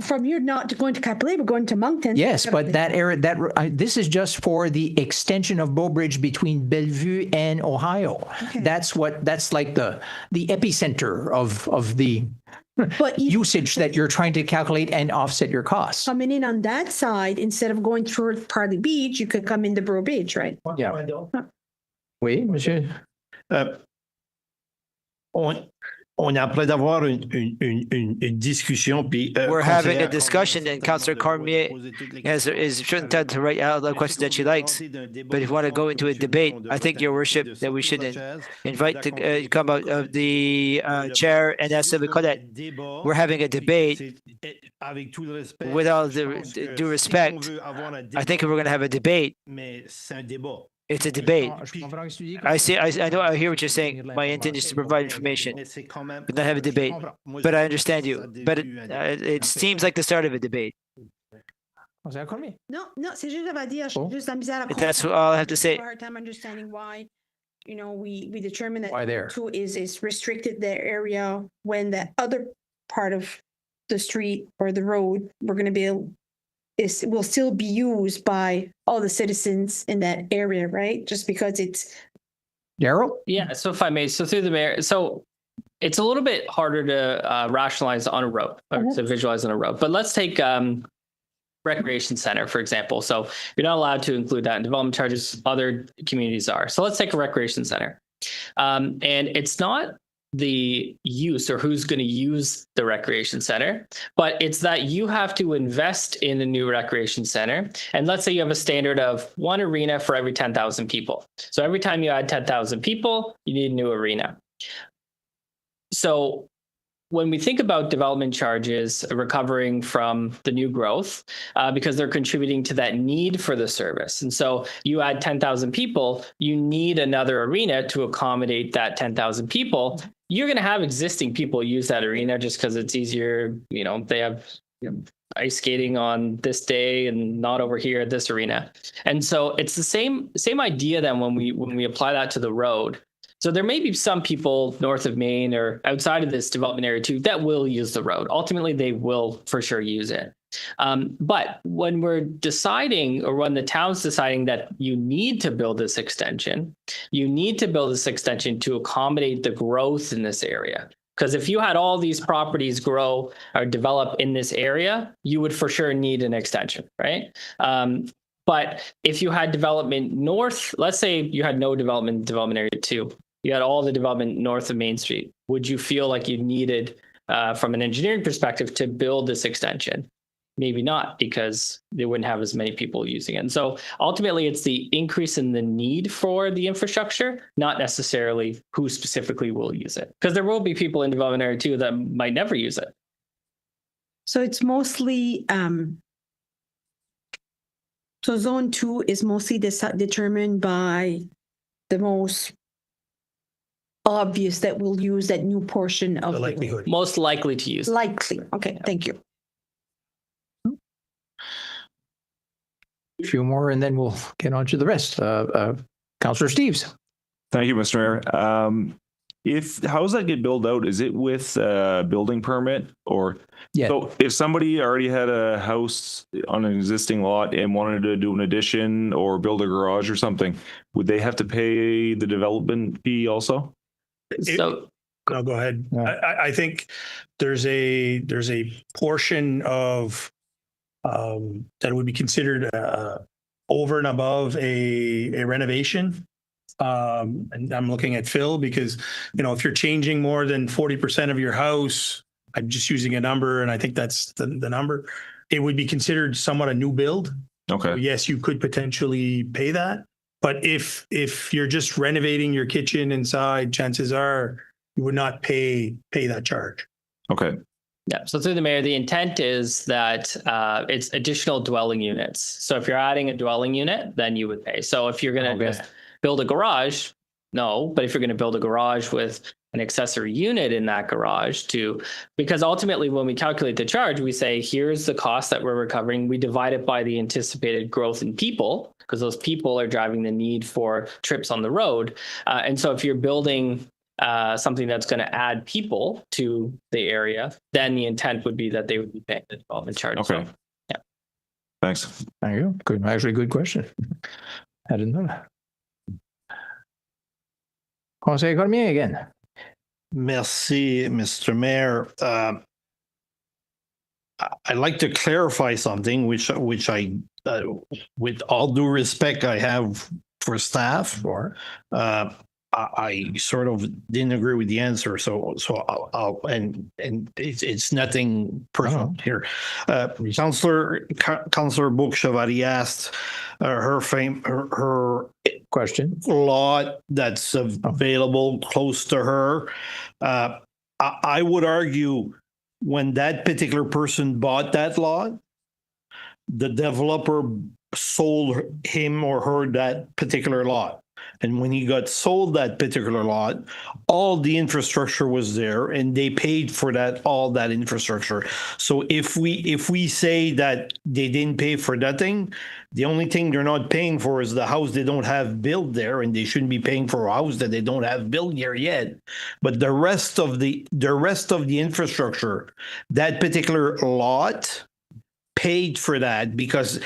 From here, not going to Capillet, but going to Moncton. Yes, but that area, this is just for the extension of Bow Bridge between Bellevue and Ohio. Okay. That's like the epicenter of the usage that you're trying to calculate and offset your costs. Coming in on that side, instead of going through Parley Beach, you could come into Breaux Beach, right? Yeah. Oui, monsieur. On est en train d'avoir une discussion. Puis, we're having a discussion, and Councillor Cormier is entitled to write out the question that she likes. But if you want to go into a debate, I think, Your Worship, that we should invite to come out of the chair and ask Sylvie Colette. We're having a debate. With all the due respect, I think we're going to have a debate. It's a debate. I know, I hear what you're saying. My intent is to provide information, but not have a debate. But I understand you. But it seems like the start of a debate. No, c'est juste à dire, j'ai juste la misère à That's all I have to say. hard time understanding why, we determine that Why there? 2 is restricted their area when the other part of the street or the road we're going to build will still be used by all the citizens in that area, right? Just because it's. Daryl? Yeah, so if I may, so through the mayor, so it's a little bit harder to rationalize on a road or to visualize on a road, but let's take recreation center, for example. So you're not allowed to include that in development charges. Other communities are. So let's take a recreation center. And it's not the use or who's going to use the recreation center, but it's that you have to invest in a new recreation center. And let's say you have a standard of 1 arena for every 10,000 people. So every time you add 10,000 people, you need a new arena. So when we think about development charges recovering from the new growth, because they're contributing to that need for the service. And so you add 10,000 people, you need another arena to accommodate that 10,000 people. You're going to have existing people use that arena just because it's easier. They have ice skating on this day and not over here at this arena. And so it's the same idea then when we apply that to the road. So there may be some people north of Maine or outside of this development area too that will use the road. Ultimately, they will for sure use it. But when we're deciding, or when the town's deciding that you need to build this extension, to accommodate the growth in this area. Because if you had all these properties grow or develop in this area, you would for sure need an extension, right? But if you had development north, let's say you had no development area 2, you had all the development north of Main Street, would you feel like you needed, from an engineering perspective, to build this extension? maybe not, because they wouldn't have as many people using it. And so ultimately, it's the increase in the need for the infrastructure, not necessarily who specifically will use it. Because there will be people in development area 2 that might never use it. So it's mostly, so zone 2 is mostly determined by the most obvious that we'll use that new portion of The likelihood. Most likely to use it. Likely. Okay, thank you. A few more, and then we'll get on to the rest. Councillor Steves. Thank you, Mr. Mayor. How does that get billed out? Is it with a building permit or? Yeah. So if somebody already had a house on an existing lot and wanted to do an addition or build a garage or something, would they have to pay the development fee also? So No, go ahead. Yeah. I think there's a portion of that would be considered over and above a renovation. And I'm looking at Phil because, if you're changing more than 40% of your house, I'm just using a number, and I think that's the number, it would be considered somewhat a new build. Okay. Yes, you could potentially pay that. But if you're just renovating your kitchen inside, chances are you would not pay that charge. Okay. Yeah. So through the mayor, the intent is that it's additional dwelling units. So if you're adding a dwelling unit, then you would pay. So if you're going to just build a garage, no. But if you're going to build a garage with an accessory unit in that garage because ultimately when we calculate the charge, we say, here's the cost that we're recovering. We divide it by the anticipated growth in people, because those people are driving the need for trips on the road. And so if you're building something that's going to add people to the area, then the intent would be that they would be paying the development charge. Okay. So, yeah. Thanks. There you go. Good. Actually, good question. I didn't know that. Conseil Cormier again. Merci, Mr. Mayor. I'd like to clarify something, which I, with all due respect I have for staff, I sort of didn't agree with the answer, so I'll and it's nothing personal here. Councillor Book Chevalier asked her question lot that's available close to her. I would argue when that particular person bought that lot, the developer sold him or her that particular lot. And when he got sold that particular lot, all the infrastructure was there and they paid for all that infrastructure. So if we say that they didn't pay for nothing, the only thing they're not paying for is the house they don't have built there, and they shouldn't be paying for a house that they don't have built here yet. But the rest of the infrastructure, that particular lot paid for that, because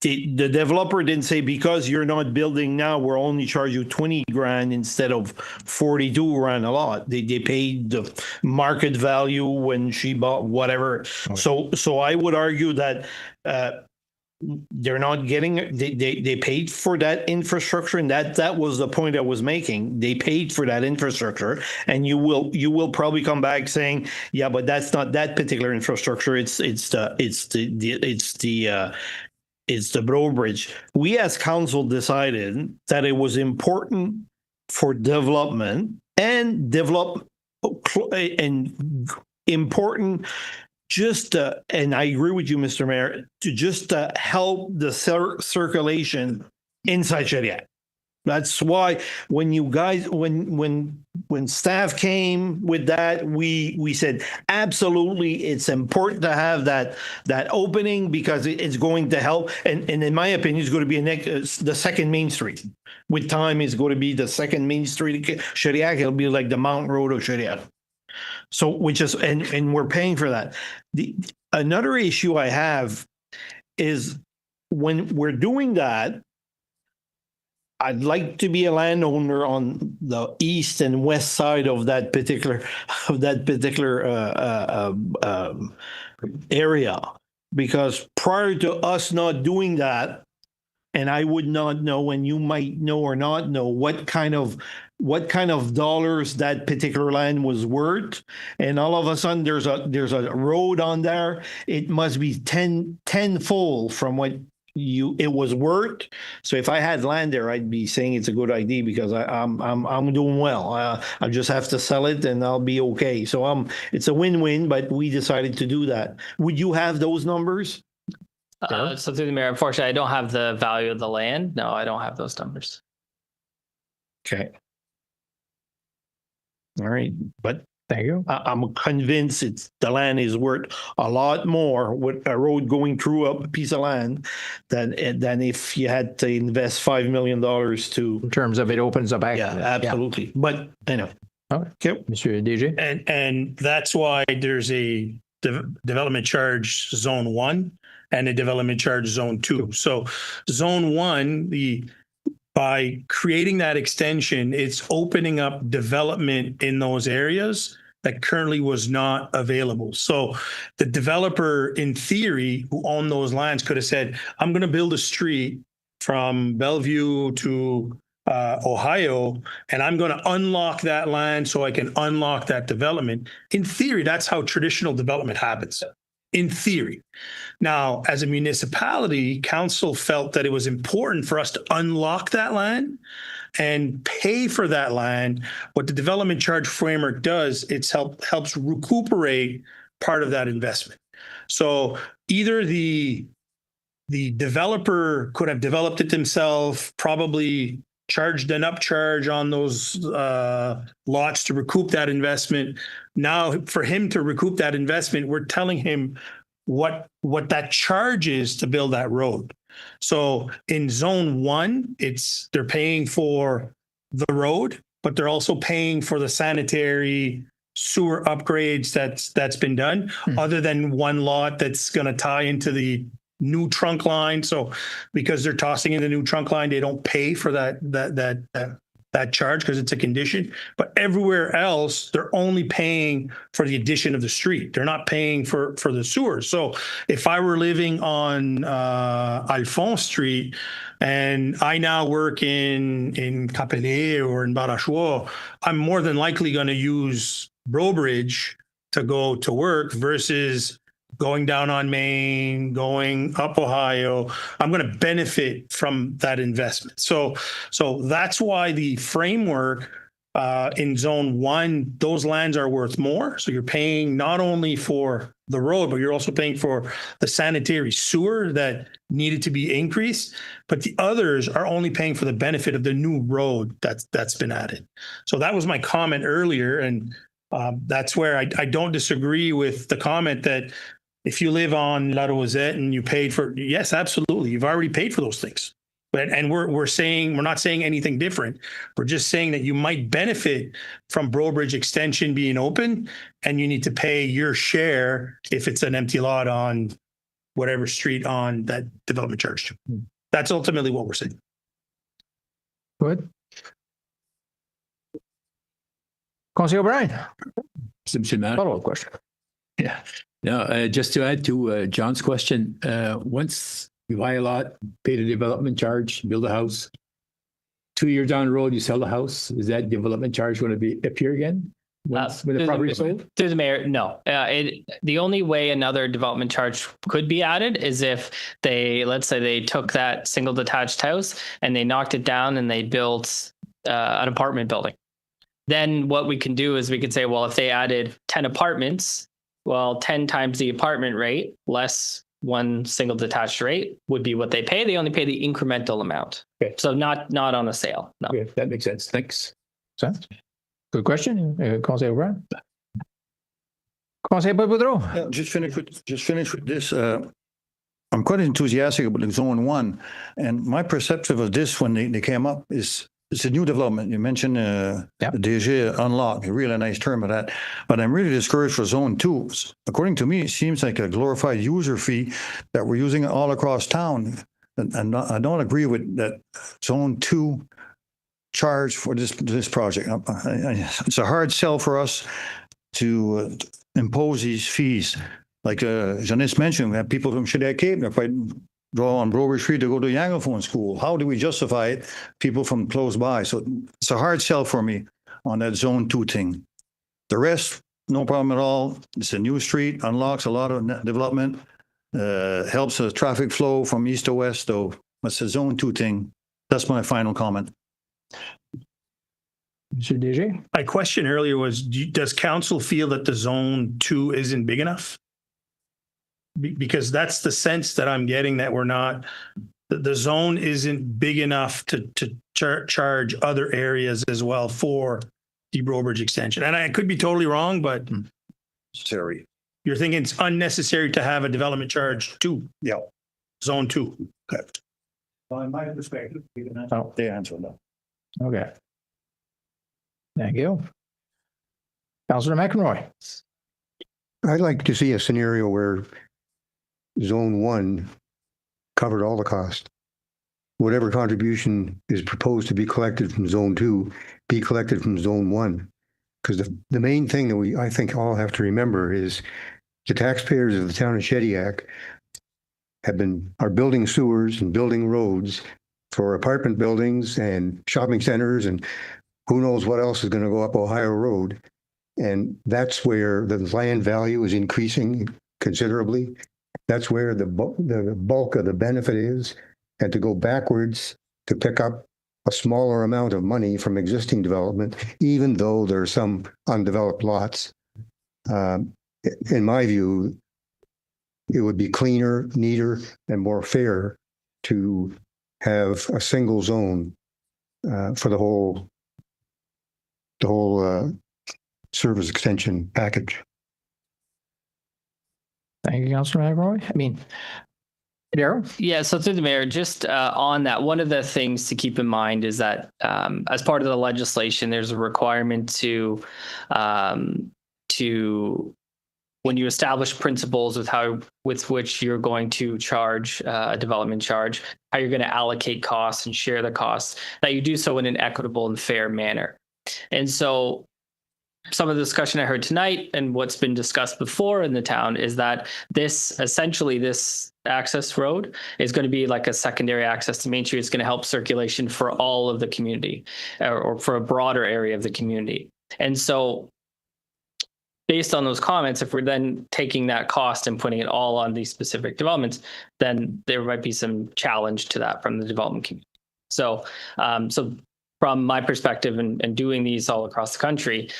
the developer didn't say, because you're not building now, we'll only charge you 20 grand instead of 42 grand a lot. They paid the market value when she bought whatever. Okay. So I would argue that they're not getting, they paid for that infrastructure, and that was the point I was making. They paid for that infrastructure, and you will probably come back saying, yeah, but that's not that particular infrastructure. It's the Broad Bridge. We as council decided that it was important for development and important just and I agree with you, Mr. Mayor, to just help the circulation inside Shediac. That's why when you guys, when staff came with that, we said absolutely it's important to have that opening, because it's going to help, and in my opinion, it's going to be the second Main Street. With time, it's going to be the second Main Street. Shediac, it'll be like the Mountain Road of Shediac. So, which is, and we're paying for that. Another issue I have is when we're doing that, I'd like to be a landowner on the east and west side of that particular area, because prior to us not doing that, and I would not know, and you might know or not know, what kind of what kind of dollars that particular land was worth. And all of a sudden there's a road on there. It must be tenfold from what it was worth. So if I had land there, I'd be saying it's a good idea because I'm doing well. I just have to sell it and I'll be okay. So it's a win-win, but we decided to do that. Would you have those numbers? So through the mayor, unfortunately, I don't have the value of the land. No, I don't have those numbers. Okay. All right, but Thank you. I'm convinced the land is worth a lot more with a road going through a piece of land than if you had to invest $5 million to. In terms of it opens up access. Yeah, absolutely. But anyway. Okay, Monsieur DG. And that's why there's a development charge zone 1 and a development charge zone 2. So zone 1, by creating that extension, it's opening up development in those areas that currently was not available. So the developer, in theory, who owned those lands could have said, I'm going to build a street from Bellevue to Ohio, and I'm going to unlock that land so I can unlock that development. In theory, that's how traditional development happens. In theory. Now, as a municipality, council felt that it was important for us to unlock that land and pay for that land. What the development charge framework does, it helps recuperate part of that investment. So either the developer could have developed it themselves, probably charged an upcharge on those lots to recoup that investment. Now, for him to recoup that investment, we're telling him what that charge is to build that road. So in zone 1, they're paying for the road, but they're also paying for the sanitary sewer upgrades that's been done, other than one lot that's going to tie into the new trunk line. So because they're tossing in the new trunk line, they don't pay for that charge because it's a condition. But everywhere else, they're only paying for the addition of the street. They're not paying for the sewer. So if I were living on Alphonse Street and I now work in Capelé or in Barachois, I'm more than likely going to use Brobridge to go to work versus going down on Main, going up Ohio. I'm going to benefit from that investment. So that's why the framework in zone 1, those lands are worth more. So you're paying not only for the road, but you're also paying for the sanitary sewer that needed to be increased. But the others are only paying for the benefit of the new road that's been added. So that was my comment earlier. And that's where I don't disagree with the comment that if you live on La Rosette and you paid for, yes, absolutely. You've already paid for those things. And we're not saying anything different. We're just saying that you might benefit from Brobridge extension being open, and you need to pay your share if it's an empty lot on whatever street on that development charge. That's ultimately what we're saying. Good. Councilor O'Brien. Follow-up question. Yeah. No, just to add to John's question, once you buy a lot, pay the development charge, build a house, 2 years down the road, you sell the house, is that development charge going to appear again when the property is sold? Through the mayor, no. The only way another development charge could be added is if let's say they took that single detached house and they knocked it down and they built an apartment building. Then what we can do is we could say, well, if they added 10 apartments, well, 10 times the apartment rate less one single detached rate would be what they pay. They only pay the incremental amount. Okay. So not on a sale. No. Okay, that makes sense. Thanks. Sense. Good question, Councilor O'Brien. Councilor Boudreau. Yeah, just finish with this. I'm quite enthusiastic about zone 1, and my perception of this when they came up is it's a new development. You mentioned the DG unlock, a really nice term of that. But I'm really discouraged for zone 2. According to me, it seems like a glorified user fee that we're using all across town. And I don't agree with that zone 2 charge for this project. It's a hard sell for us to impose these fees. Like Janice mentioned, we have people from Shediac Cape, they're quite draw on Broadway Street to go to Yangophone School. How do we justify it? People from close by. So it's a hard sell for me on that zone 2 thing. The rest, no problem at all. It's a new street, unlocks a lot of development, helps the traffic flow from east to west. So it's a zone 2 thing. That's my final comment. Mr. DG? My question earlier was, does council feel that the zone 2 isn't big enough? Because that's the sense that I'm getting, that we're not, the zone isn't big enough to charge other areas as well for the Brobridge extension. And I could be totally wrong, but Sorry. you're thinking it's unnecessary to have a development charge 2. Yeah. Zone 2. Okay. Well, in my perspective, Oh. they answer that. Okay. Thank you. Councillor McEnroy? I'd like to see a scenario where Zone 1 covered all the cost. Whatever contribution is proposed to be collected from Zone 2, be collected from Zone 1. Because the main thing that I think all have to remember is the taxpayers of the town of Shediac are building sewers and building roads for apartment buildings and shopping centers and who knows what else is going to go up Ohio Road. And that's where the land value is increasing considerably. That's where the bulk of the benefit is. And to go backwards to pick up a smaller amount of money from existing development, even though there are some undeveloped lots, in my view, it would be cleaner, neater, and more fair to have a single zone for the whole service extension package. Thank you, Councillor McEnroy. I mean, Darryl? Yeah, so through the mayor, just on that, one of the things to keep in mind is that as part of the legislation, there's a requirement to when you establish principles with which you're going to charge a development charge, how you're going to allocate costs and share the costs, that you do so in an equitable and fair manner. And so some of the discussion I heard tonight and what's been discussed before in the town is that this access road is going to be like a secondary access to Main Street. It's going to help circulation for all of the community or for a broader area of the community. And so based on those comments, if we're then taking that cost and putting it all on these specific developments, then there might be some challenge to that from the development community. So from my perspective and doing these all across the country,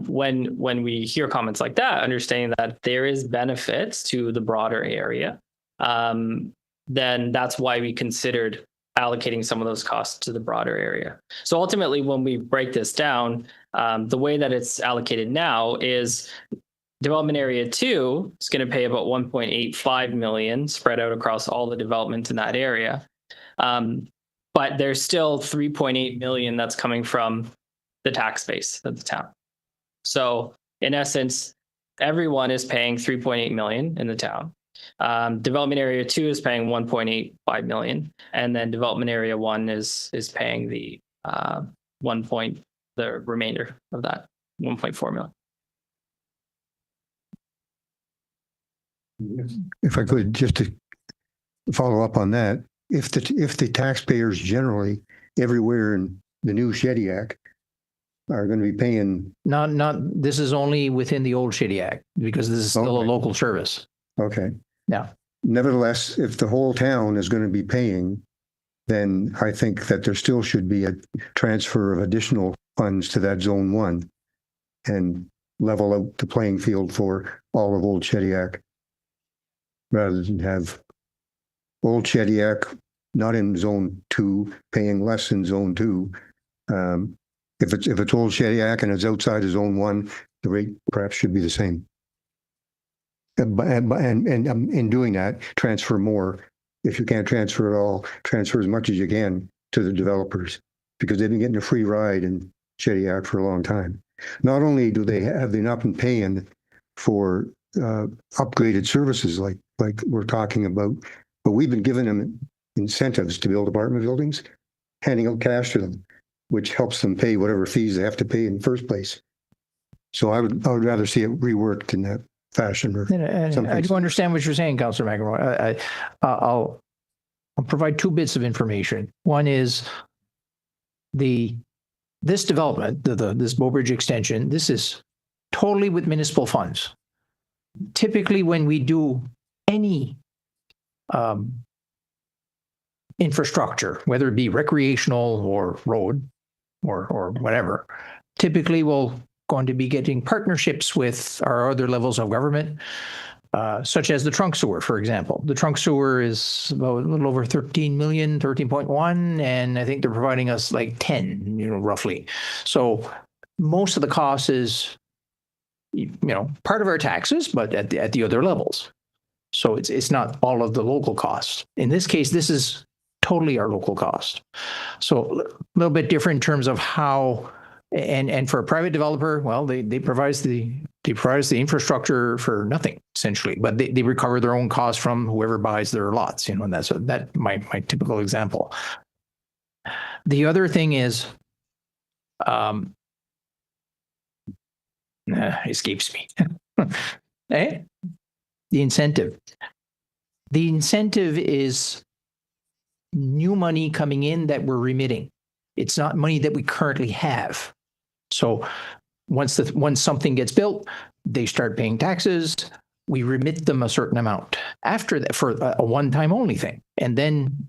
when we hear comments like that, understanding that there is benefits to the broader area, then that's why we considered allocating some of those costs to the broader area. So ultimately, when we break this down, the way that it's allocated now is Development Area 2 is going to pay about 1.85 million spread out across all the development in that area. But there's still 3.8 million that's coming from the tax base of the town. So in essence, everyone is paying 3.8 million in the town. Development Area 2 is paying 1.85 million, and then Development Area 1 is paying the the remainder of that 1.4 million. If I could, just to follow up on that, if the taxpayers generally everywhere in the new Shediac are going to be paying. This is only within the old Shediac because this is still a local service. Okay. Yeah. Nevertheless, if the whole town is going to be paying, then I think that there still should be a transfer of additional funds to that Zone 1 and level out the playing field for all of Old Shediac, rather than have Old Shediac not in Zone 2 paying less in Zone 2. If it's Old Shediac and it's outside of Zone 1, the rate perhaps should be the same. And in doing that, transfer more. If you can't transfer at all, transfer as much as you can to the developers, because they've been getting a free ride in Shediac for a long time. Not only do have they not been paying for upgraded services like we're talking about, but we've been giving them incentives to build apartment buildings, handing out cash to them, which helps them pay whatever fees they have to pay in the first place. So I would rather see it reworked in that fashion. I do understand what you're saying, Councillor McEnroy. I'll provide two bits of information. One is this development, this Bow Bridge extension, this is totally with municipal funds. Typically, when we do any infrastructure, whether it be recreational or road or whatever, typically we're going to be getting partnerships with our other levels of government, such as the trunk sewer, for example. The trunk sewer is about a little over 13 million, 13.1, and I think they're providing us like 10, roughly. So most of the cost is, part of our taxes, but at the other levels. So it's not all of the local costs. In this case, this is totally our local cost. So a little bit different in terms of how, and for a private developer, well, they provide the infrastructure for nothing essentially, but they recover their own costs from whoever buys their lots. And that's my typical example. The other thing is, escapes me. The incentive. The incentive is new money coming in that we're remitting. It's not money that we currently have. So once something gets built, they start paying taxes. We remit them a certain amount after that for a one-time only thing, and then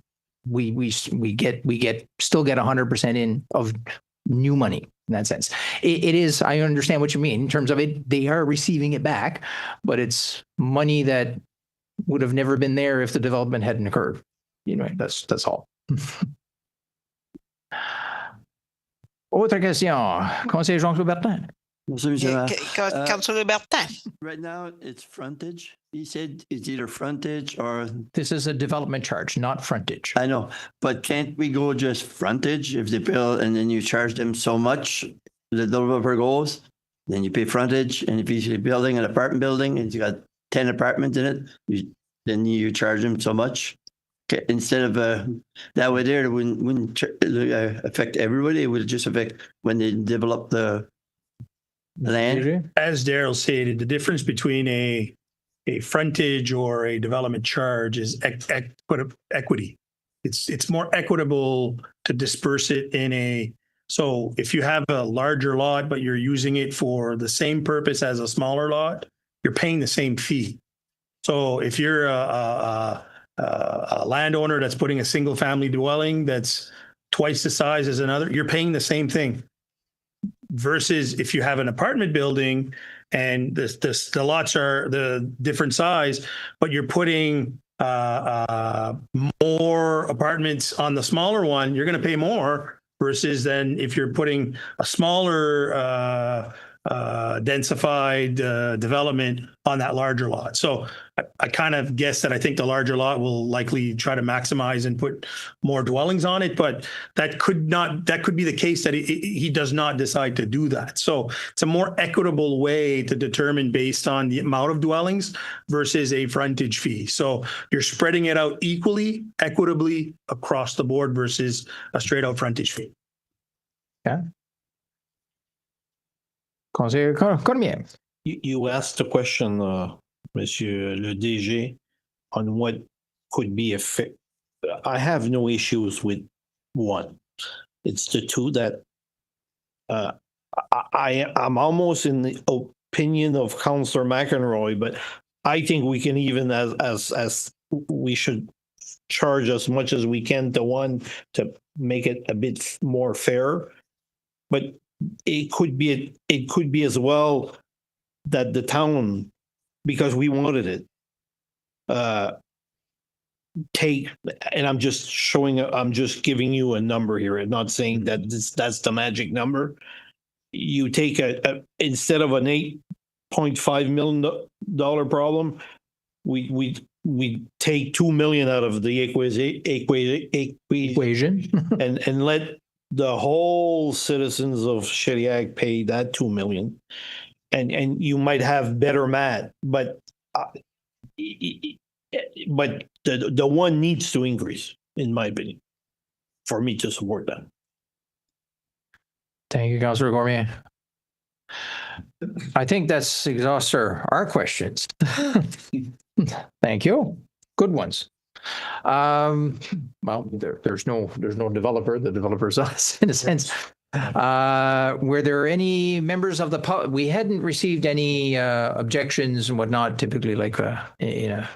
we still get 100% in of new money in that sense. It is. I understand what you mean in terms of it. They are receiving it back, but it's money that would have never been there if the development hadn't occurred. That's all. Autre question, Conseiller Jean-Claude Bertin. Councilor Bertin. Right now, it's frontage. He said it's either frontage or. This is a development charge, not frontage. I know, but can't we go just frontage if they build and then you charge them so much, the developer goes, then you pay frontage, and if he's building an apartment building and he's got 10 apartments in it, then you charge them so much. Okay, instead of that way there, it wouldn't affect everybody. It would just affect when they develop the land. As Daryl stated, the difference between a frontage or a development charge is equity. It's more equitable to disperse it so if you have a larger lot, but you're using it for the same purpose as a smaller lot, you're paying the same fee. So if you're a landowner that's putting a single family dwelling that's twice the size as another, you're paying the same thing. Versus if you have an apartment building and the lots are the different size, but you're putting more apartments on the smaller one, you're going to pay more versus than if you're putting a smaller densified development on that larger lot. So I kind of guess that I think the larger lot will likely try to maximize and put more dwellings on it, but that could be the case that he does not decide to do that. So it's a more equitable way to determine based on the amount of dwellings versus a frontage fee. So you're spreading it out equitably across the board versus a straight out frontage fee. Yeah. Conseiller Cormier. You asked the question, Monsieur le DG, on what could be a fit. I have no issues with one. It's the two that I'm almost in the opinion of Councillor McEnroy, but I think we can even as we should charge as much as we can to one to make it a bit more fair. But it could be as well that the town, because we wanted it, I'm just giving you a number here. I'm not saying that that's the magic number. You take instead of an $8.5 million problem, we take $2 million out of the equation and let the whole citizens of Shediac pay that $2 million, and you might have better math, but the one needs to increase, in my opinion, for me to support that. Thank you, Councillor Cormier. I think that's exhausts our questions. Thank you. Good ones. Well, there's no developer. The developer's us in a sense. Were there any members of the public? We hadn't received any objections and whatnot, typically like in a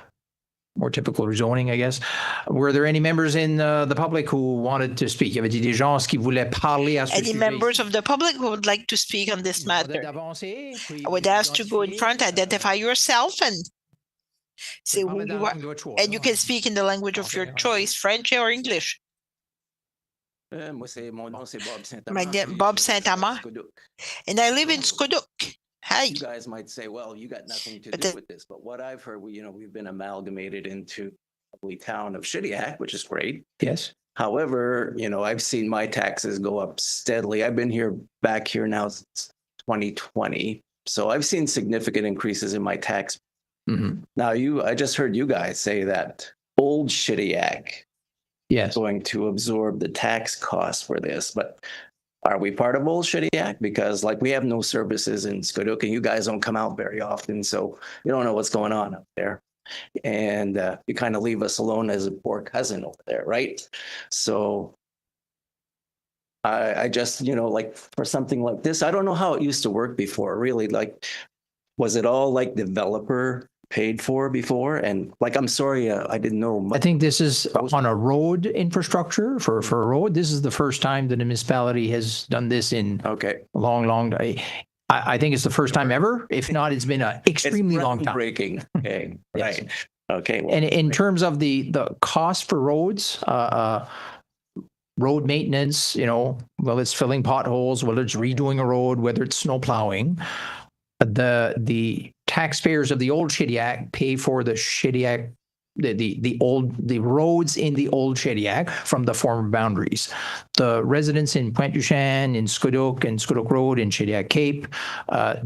more typical rezoning, I guess. Were there any members in the public who wanted to speak? Y avait-il des gens qui voulaient parler à ce Any sujet? members of the public who would like to speak on this matter? I would ask to go in front, identify yourself, and say who you are. And you can speak in the language of your choice, French or English. My name Bob Saint-Amand, and I live in Scodoc. Hi. You guys might say, well, you got nothing to But do with this, but what I've heard, we've been amalgamated into the town of Shediac, which is great. Yes. However, I've seen my taxes go up steadily. I've been back here now since 2020. So I've seen significant increases in my tax. Mm-hmm. Now I just heard you guys say that old Shediac is going to absorb the tax costs for this, but are we part of Old Shediac? Because we have no services in Scodoc, and you guys don't come out very often, so you don't know what's going on up there. And you kind of leave us alone as a poor cousin over there, right? So I just, for something like this, I don't know how it used to work before, really. Was it all developer paid for before? And I'm sorry, I didn't know much. I think this is on a road infrastructure for a road. This is the first time that a municipality has done this in a long time. I think it's the first time ever. If not, it's been an extremely long time. Breaking. Okay. Right. Okay. Well, and in terms of the cost for roads, road maintenance, whether it's filling potholes, whether it's redoing a road, whether it's snow plowing, the taxpayers of the old Shediac pay for the Shediac, the roads in the old Shediac from the former boundaries. The residents in Pointe du Chêne, in Scodoc and Scodoc Road, in Shediac Cape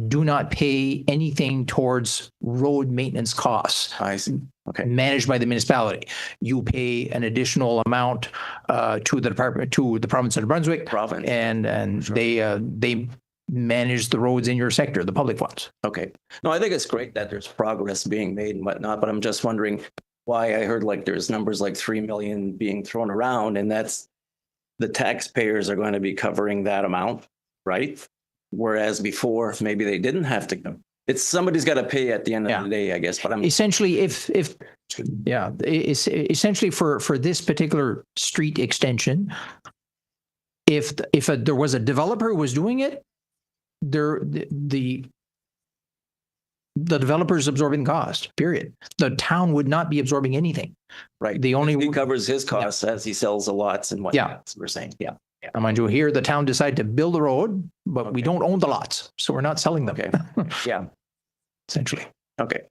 do not pay anything towards road maintenance costs. I see. Okay. Managed by the municipality. You pay an additional amount to the department, to the province of New Brunswick, and they manage the roads in your sector, the public ones. Okay. No, I think it's great that there's progress being made and whatnot, but I'm just wondering why I heard there's numbers like 3 million being thrown around, and that's the taxpayers are going to be covering that amount, right? Whereas before, maybe they didn't have to. It's somebody's got to pay at the end of the day, I guess. But I'm essentially, essentially for this particular street extension, if there was a developer who was doing it, the developer is absorbing cost, period. The town would not be absorbing anything. Right. He covers his costs as he sells the lots and whatnot. Yeah. We're saying, yeah. Now, mind you, here the town decided to build the road, but we don't own the lots, so we're not selling them. Okay. Yeah. Essentially. Okay.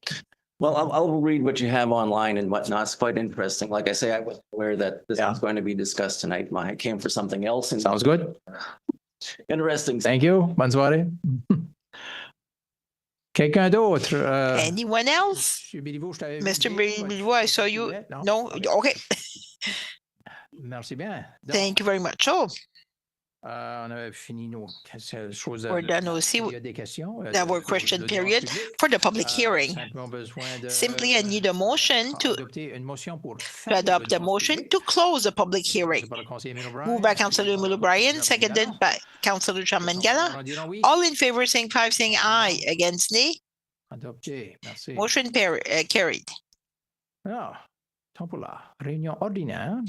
Well, I'll read what you have online and whatnot. It's quite interesting. Like I say, I wasn't aware that this was going to be discussed tonight. I came for something else. And sounds good. Interesting. Thank you. Bonne soirée. Quelqu'un d'autre? Anyone else? Mr. Béliveau, I saw you. No? Okay. Merci bien. Thank you very much. Oh. On a fini nos choses. We're done aussi. That were question period for the public hearing. Simply, I need a motion to adopt a motion to close the public hearing. Moved by Councillor Emile O'Brien, seconded by Councillor Jean Mangala. All in favor, saying aye. Against nay. Motion carried. Temps pour la réunion ordinaire.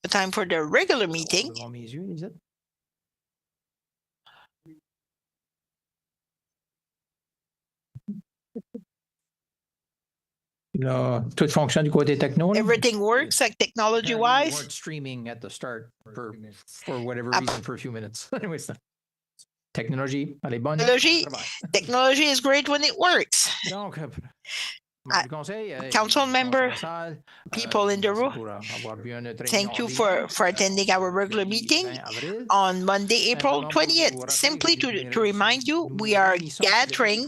Time for the regular meeting. Tout fonctionne du côté techno. Everything works like technology-wise. We weren't streaming at the start for whatever reason for a few minutes. Anyways, technology, elle est bonne. Technology is great when it works. Donc, council member, people in the room, thank you for attending our regular meeting on Monday, April 20th. Simply to remind you, we are gathering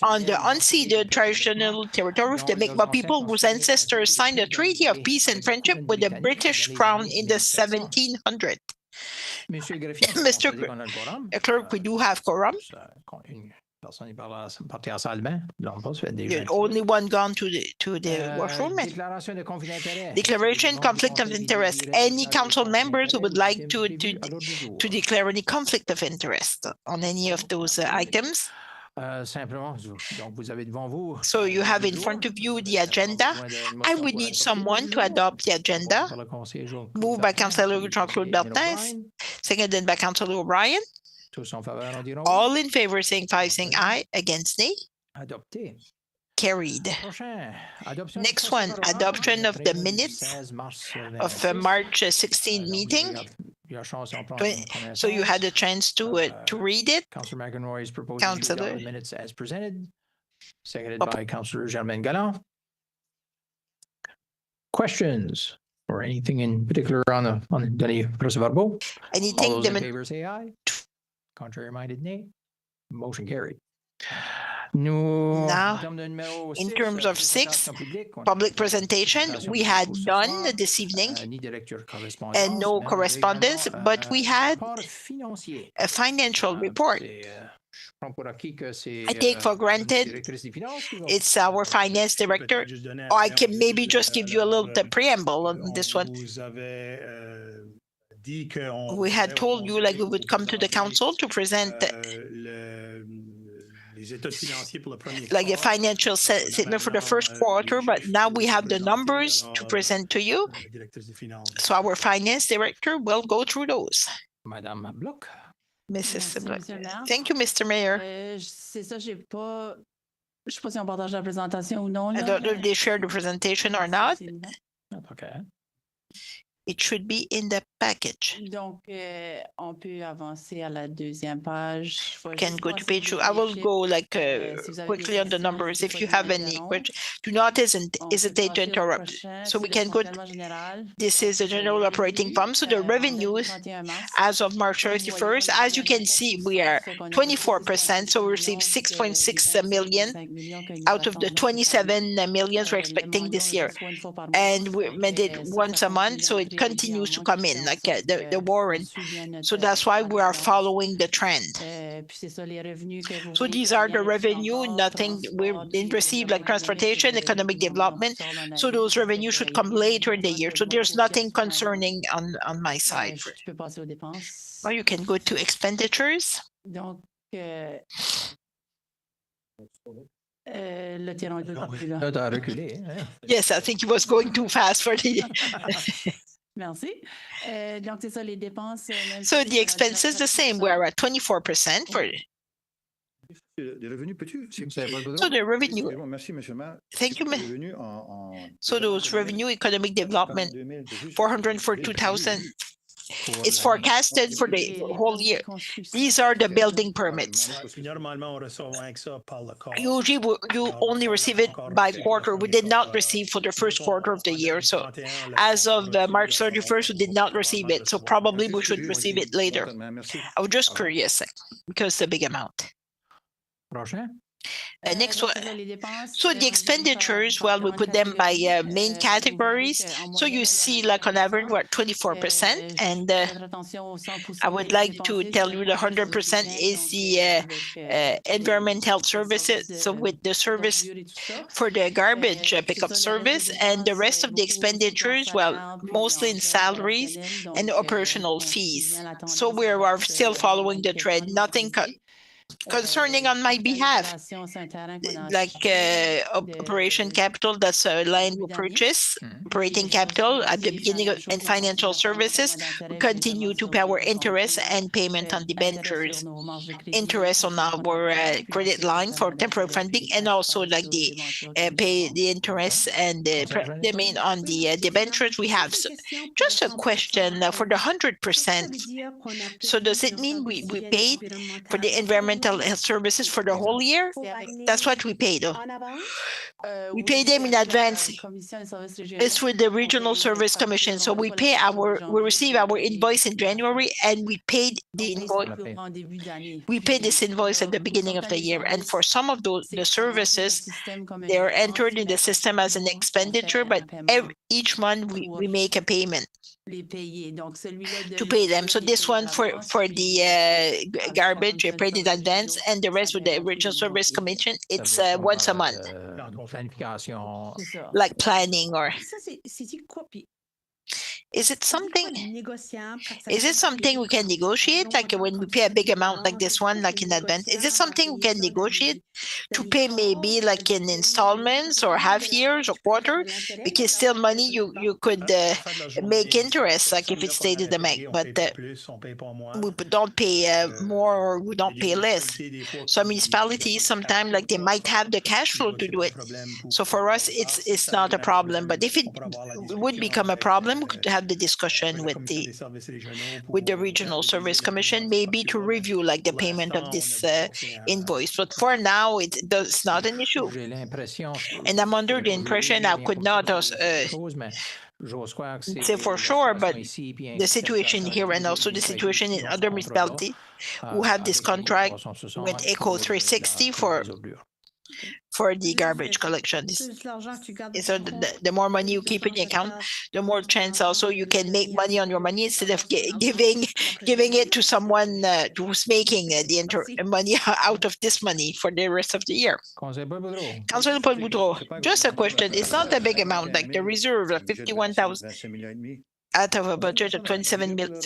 on the unceded traditional territory of the Mi'kmaq people whose ancestors signed a treaty of peace and friendship with the British Crown in the 1700s. Mr. Clerk, we do have quorum. Personne n'est parti en salle de bain. Non, pas, ça fait des You're gens. only one gone to the washroom. Déclaration de conflit d'intérêt. Declaration, conflict of interest. Any council members who would like to declare any conflict of interest on any of those items. Simplement, donc vous avez devant vous. So you have in front of you the agenda. I would need someone to adopt the agenda. Moved by Councillor Jean-Claude Bertin, seconded by Councillor O'Brien. Tous en faveur, on dira oui. All in favor, saying aye, against nay. Adopté. Carried. Prochain. Adoption Next one, adoption of the minutes of March 16 meeting. Il y a chance d'en prendre une première So you chance. had a chance to read it. Councillor McEnroy is proposing Councillor. to adopt the minutes as presented, seconded by Councillor Germaine Galland. Questions or anything in particular on the procès-verbaux? All Anything those in dem- favor say aye. Contrary minded, nay. Motion carried. Nous, Now, en termes de numéro in 6, terms of présentation 6, publique, on a public pas de presentation, présentation we publique had pour ce none soir, this evening ni de lecture correspondance, and no mais correspondence, également, but we had rapport financier. a financial report. Je prends pour acquis que c'est, I take for granted directrice des finances qui va- it's our finance director. Or I can maybe just give you a little preamble on this one. Vous avez dit qu'on We had told you like we would come to the council to present les états financiers pour le premier like a quart. financial statement for the first quarter, but now we have the numbers to present to you. Directrice des finances. So our finance director will go through those. Madame Bloch. Mrs. Bloch. Monsieur le Maire. Thank you, Mr. Mayor. C'est ça, je sais pas si on partage la présentation ou non. I don't know if they share the presentation or not. Okay. It should be in the package. Donc, on peut avancer à la deuxième page. Can go to page 2. I will go like quickly on the numbers. If you have any questions, do not hesitate to interrupt. So we can go. This is the general operating fund. So the revenues as of March 31st, as you can see, we are 24%. So we received 6.6 million out of the 27 millions we're expecting this year. And we made it once a month. So it continues to come in like the warrant. So that's why we are following the trend. So these are the revenue, nothing we didn't receive like transportation, economic development. So those revenues should come later in the year. So there's nothing concerning on my side. Or you can go to expenditures. Donc, le tirant est plus là. Là, t'as reculé, hein? Yes, I think he was going too fast for the. Merci. Donc, c'est ça, les dépenses. So the expenses the same. We're at 24% for. Des revenus, peux-tu? So the revenue. Merci, Monsieur le Maire. Thank you, Des revenus en So those revenue economic development, 442,000. It's forecasted for the whole year. These are the building permits. Normalement, on reçoit moins que ça par le corps. Usually you only receive it by quarter. We did not receive for the first quarter of the year. So as of March 31st, we did not receive it. So probably we should receive it later. I was just curious because the big amount. Prochain. Next one. So the expenditures, well, we put them by main categories. So you see, like on average, we're at 24%. And I would like to tell you the 100% is the environmental services. So with the service for the garbage pickup service, and the rest of the expenditures, well, mostly in salaries and operational fees. So we are still following the trend. Nothing concerning on my behalf, like operation capital, that's a line we purchase, operating capital at the beginning of, and financial services, we continue to pay our interest and payment on debentures, interest on our credit line for temporary funding, and also like the pay the interest and the main on the debentures we have. So just a question for the 100%. So does it mean we paid for the environmental health services for the whole year? That's what we paid. We pay them in advance. It's with the Regional Service Commission. So we receive our invoice in January, and we paid the invoice. We paid this invoice at the beginning of the year. And for some of the services, they are entered in the system as an expenditure, but each month we make a payment. to pay them. So this one for the garbage, you paid in advance, and the rest with the Regional Service Commission, it's once a month, like planning or. Is it something we can negotiate, like when we pay a big amount like this one, like in advance? Is it something we can negotiate to pay maybe like in installments or half years or quarter? Because still money you could make interest, like if it stayed in the bank, but we don't pay more or we don't pay less. So municipalities sometimes like they might have the cash flow to do it. So for us, it's not a problem. But if it would become a problem, we could have the discussion with the Regional Service Commission, maybe to review like the payment of this invoice. But for now, it's not an issue. And I'm under the impression I could not say for sure, but the situation here and also the situation in other municipalities who have this contract with Eco 360 for the garbage collection. So the more money you keep in the account, the more chance also you can make money on your money instead of giving it to someone who's making the money out of this money for the rest of the year. Councilor Paul Boudreau, just a question. It's not a big amount, like the reserve of 51,000 out of a budget of 27 million.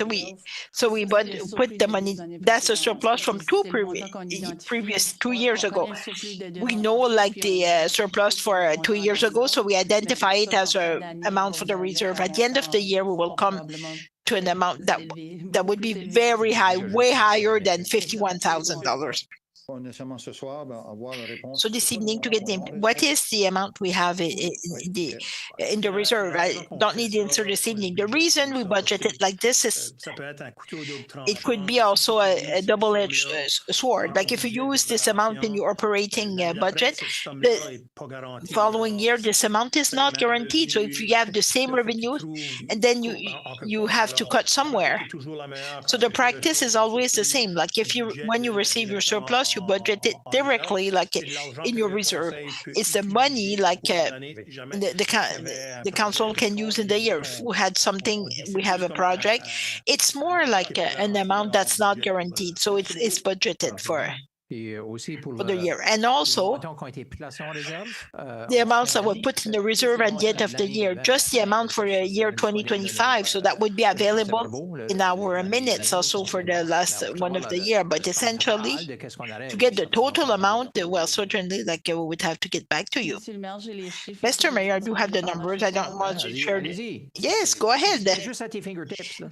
So we put the money, that's a surplus from previous 2 years ago. We know like the surplus for 2 years ago, so we identify it as an amount for the reserve. At the end of the year, we will come to an amount that would be very high, way higher than $51,000. So this evening to get what is the amount we have in the reserve? I don't need the answer this evening. The reason we budget it like this is it could be also a double-edged sword. Like if you use this amount in your operating budget, the following year this amount is not guaranteed. So if you have the same revenues and then you have to cut somewhere. So the practice is always the same. Like when you receive your surplus, you budget it directly like in your reserve. It's the money like the council can use in the year. If we had something, we have a project, it's more like an amount that's not guaranteed. So it's budgeted for the year. And also, the amounts that were put in the reserve at the end of the year, just the amount for the year 2025. So that would be available in our minutes also for the last one of the year. But essentially, to get the total amount, well, certainly, like we would have to get back to you. Mr. Mayor, I do have the numbers. I don't want to share it. Yes, go ahead.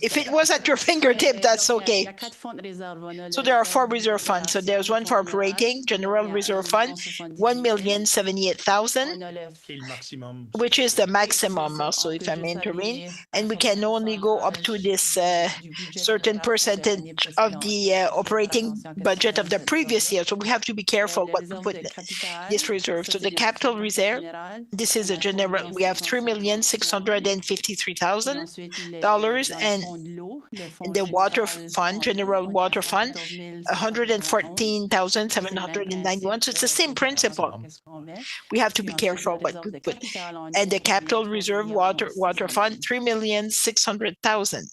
If it was at your fingertip, that's okay. So there are 4 reserve funds. So there's one for operating, general reserve fund, 1,078,000, which is the maximum also, if I may intervene. And we can only go up to this certain percentage of the operating budget of the previous year. So we have to be careful what we put in this reserve. So the capital reserve, this is a general, we have $3,653,000, and the water fund, general water fund, 114,791. So it's the same principle. We have to be careful what we put. And the capital reserve water fund, 3,600,000.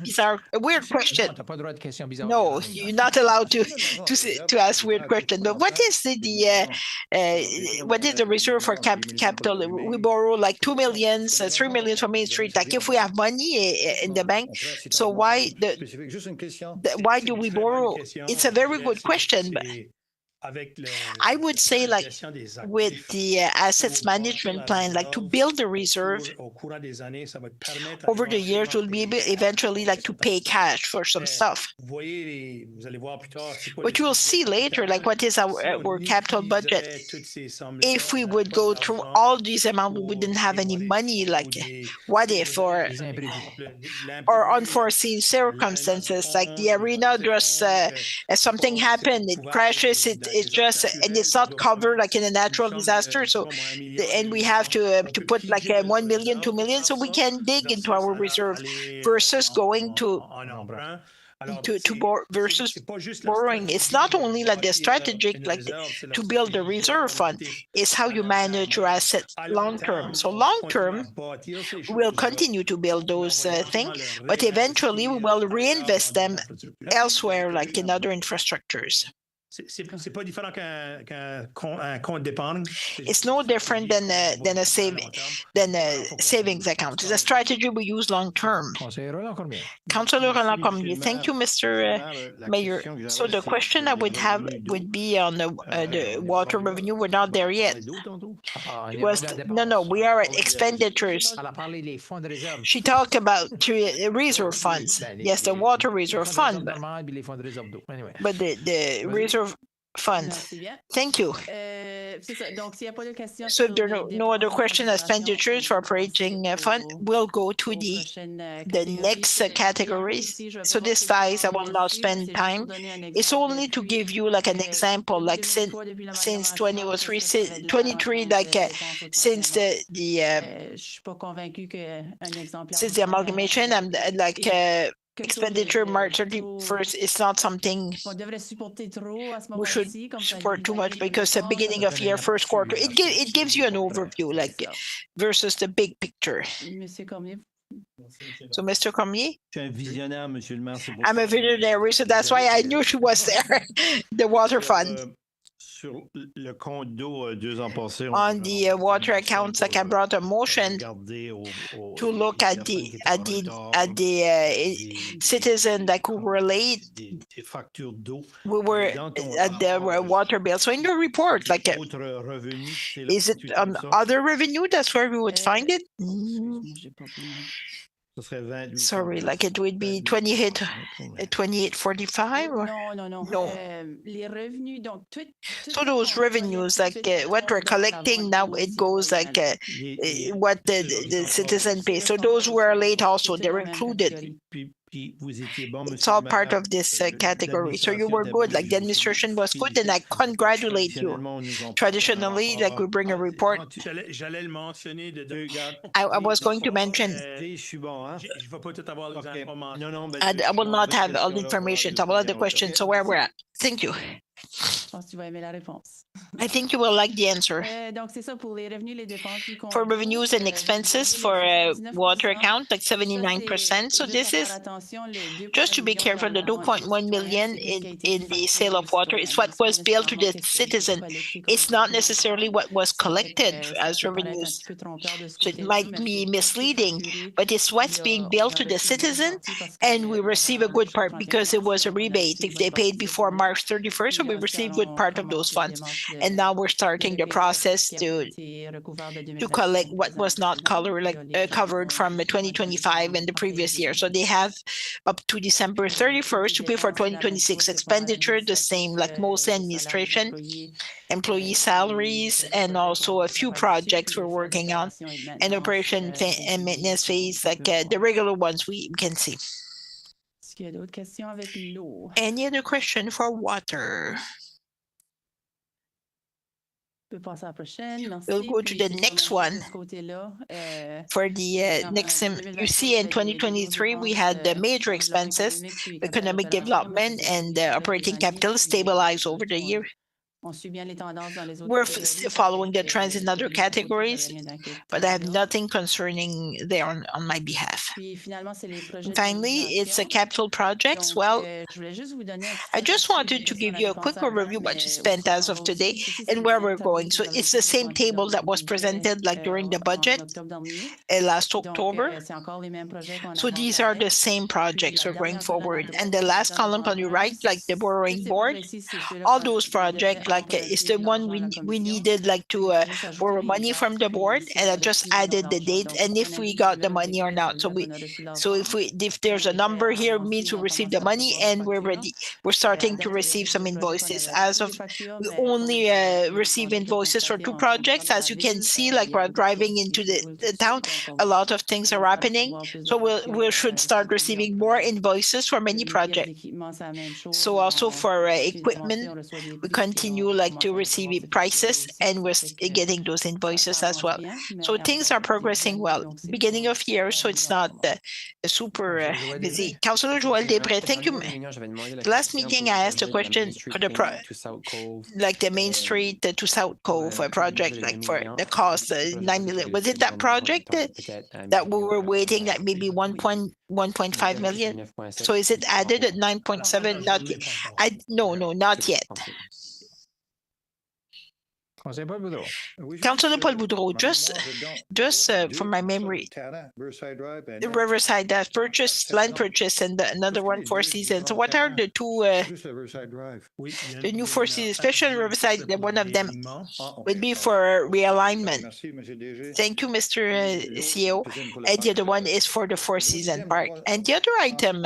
Bizarre, a weird question. No, you're not allowed to ask weird questions. But what is what is the reserve for capital? We borrow like 2 million, 3 million from Main Street. Like if we have money in the bank, so why do we borrow? It's a very good question. But I would say like with the assets management plan, like to build a reserve over the years will be able eventually like to pay cash for some stuff. But you will see later like what is our capital budget. If we would go through all these amounts, we wouldn't have any money, like what if or unforeseen circumstances like the arena just something happened, it crashes, it's just, and it's not covered like in a natural disaster. So, and we have to put like 1 million, 2 million, so we can dig into our reserve versus going to versus borrowing. It's not only like the strategic, like to build a reserve fund, it's how you manage your assets long term. So long term, we'll continue to build those things, but eventually we will reinvest them elsewhere, like in other infrastructures. C'est pas différent qu'un compte d'épargne. It's no different than a savings account. It's a strategy we use long term. Councillor Roland Cormier. Thank you, Mr. Mayor. So the question I would have would be on the water revenue. We're not there yet. No, we are at expenditures. She talked about reserve funds. Yes, the water reserve fund, but the reserve fund. Thank you. So if there are no other question, expenditures for operating fund will go to the next categories. So this size, I will not spend time. It's only to give you like an example, like since 2023, like since the amalgamation, I'm like expenditure March 31st is not something we should support too much, because the beginning of year, first quarter, it gives you an overview, like versus the big picture. So, Mr. Cormier? I'm a visionary, so that's why I knew she was there. The water fund. On the water accounts, like I brought a motion to look at the citizen that who were late. We were at the water bill. So in the report, like, is it other revenue? That's where we would find it. Sorry, like it would be 2845 or no. So those revenues, like what we're collecting now, it goes like what the citizen pays. So those who are late also, they're included. It's all part of this category. So you were good, like the administration was good, and I congratulate you. Traditionally, like we bring a report. I was going to mention, I will not have all the information, so I will have the questions, so where we're at. Thank you. I think you will like the answer. For revenues and expenses for water account, like 79%. So this is just to be careful, the 2.1 million in the sale of water is what was billed to the citizen. It's not necessarily what was collected as revenues. So it might be misleading, but it's what's being billed to the citizen, and we receive a good part because it was a rebate. If they paid before March 31st, so we received good part of those funds. And now we're starting the process to collect what was not covered from 2025 and the previous year. So they have up to December 31st to pay for 2026 expenditure, the same like most administration, employee salaries, and also a few projects we're working on, and operation and maintenance fees, like the regular ones we can see. Any other question for water? We'll go to the next one. For the next, you see in 2023, we had the major expenses, economic development and operating capital stabilized over the year. We're following the trends in other categories, but I have nothing concerning there on my behalf. And finally, it's a capital projects. Well, I just wanted to give you a quick overview of what you spent as of today and where we're going. So it's the same table that was presented like during the budget last October. So these are the same projects we're going forward. And the last column on your right, like the borrowing board, all those projects, like it's the one we needed like to borrow money from the board, and I just added the date and if we got the money or not. So if there's a number here, it means we received the money and we're ready. We're starting to receive some invoices. As of we only receive invoices for 2 projects. As you can see, like we're driving into the town, a lot of things are happening. So we should start receiving more invoices for many projects. So also for equipment, we continue continue like to receive prices, and we're getting those invoices as well. So things are progressing well. Beginning of year, so it's not super busy. Councillor Joël Després, thank you. The last meeting, I asked a question for the like the Main Street to South Cove project, like for the cost, 9 million. Was it that project that we were waiting, like maybe 1.5 million? So is it added at 9.7? Not yet. No, not yet. Councillor Paul Boudreau, just from my memory, the Riverside that purchase, land purchase, and another one, Four Seasons. So what are the two, the new Four Seasons, especially Riverside, one of them would be for realignment. Thank you, Mr. CEO. And the other one is for the Four Seasons Park. And the other item,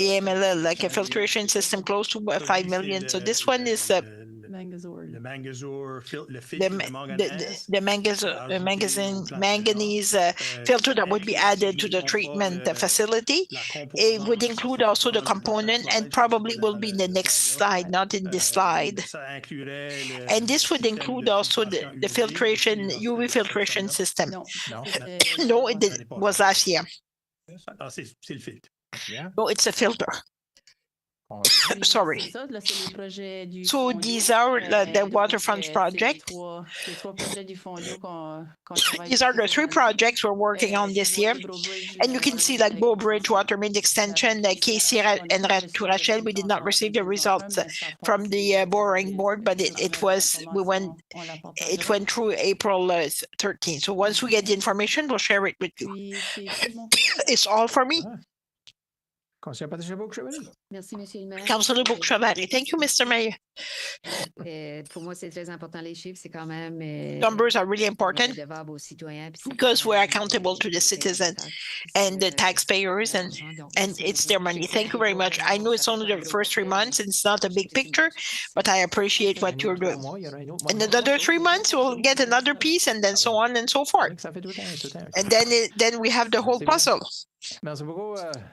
EMLL, like a filtration system close to 5 million. So this one is manganese filter that would be added to the treatment facility. It would include also the component, and probably will be in the next slide, not in this slide. And this would include also the filtration, UV filtration system. No, it was last year. No, it's a filter. Sorry. So these are the waterfront project. These are the 3 projects we're working on this year. And you can see like Bow Bridge Water Main Extension, KC and Rachel. We did not receive the results from the boring board, but it went through April 13th. So once we get the information, we'll share it with you. It's all for me. Merci, Monsieur le Maire. Councillor Bourque-Chavarri. Thank you, Mr. Mayor. Pour moi, c'est très important, les chiffres, c'est quand même... Numbers are really important because we're accountable to the citizens and the taxpayers, and it's their money. Thank you very much. I know it's only the first 3 months and it's not a big picture, but I appreciate what you're doing. In another 3 months, we'll get another piece, and then so on and so forth. And then we have the whole puzzle.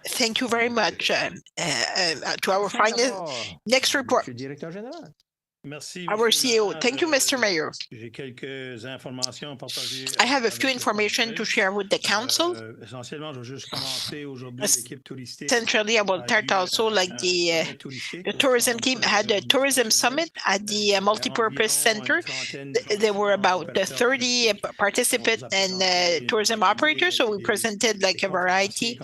Thank you very much. To our final next report. Our CEO. Thank you, Mr. Mayor. I have a few information to share with the council. Essentially, I will start also like the tourism team had a tourism summit at the multipurpose center. There were about 30 participants and tourism operators. So we presented like a variety.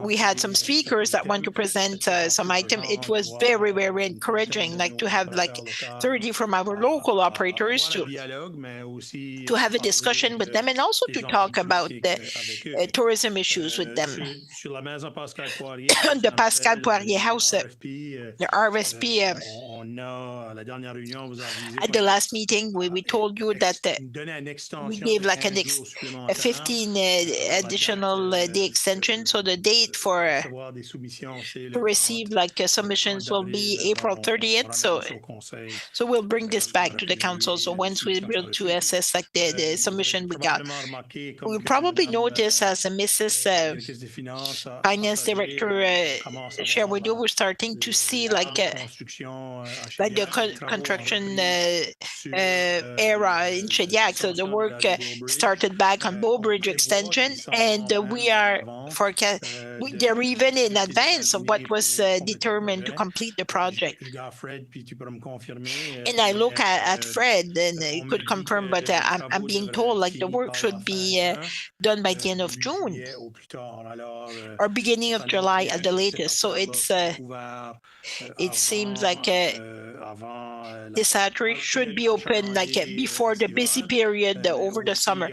We had some speakers that want to present some item. It was very, very encouraging, like to have like 30 from our local operators to have a discussion with them, and also to talk about the tourism issues with them. The Pascal Poirier House, the RSP, at the last meeting, we told you that we gave like a 15 additional day extension. So the date for to receive like submissions will be April 30th. So we'll bring this back to the council. So once we're able to assess like the submission we got, we'll probably notice as a Mrs. Finance Director share with you, we're starting to see like the construction era in Shediac. So the work started back on Bow Bridge extension, and we are they're even in advance of what was determined to complete the project. And I look at Fred, and he could confirm, but I'm being told like the work should be done by the end of June or beginning of July at the latest. So it seems like this hatchery should be open like before the busy period over the summer,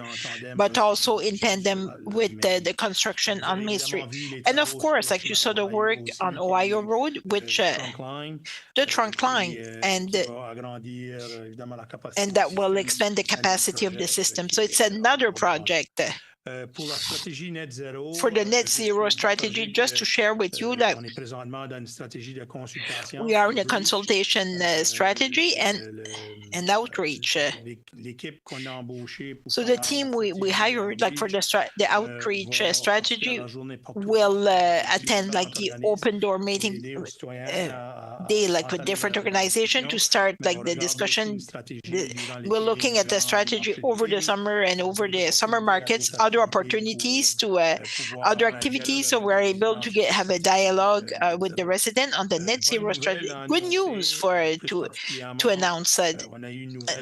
but also in tandem with the construction on Main Street. And of course, like you saw the work on Ohio Road, which the trunk line, and that will expand the capacity of the system. So it's another project For the net zero strategy, just to share with you that we are in a consultation strategy and outreach. So the team we hired, like for the outreach strategy, will attend like the open door meeting day, like with different organizations to start like the discussion. We're looking at the strategy over the summer and over the summer markets, other opportunities to other activities. So we're able to have a dialogue with the resident on the net zero strategy. Good news to announce.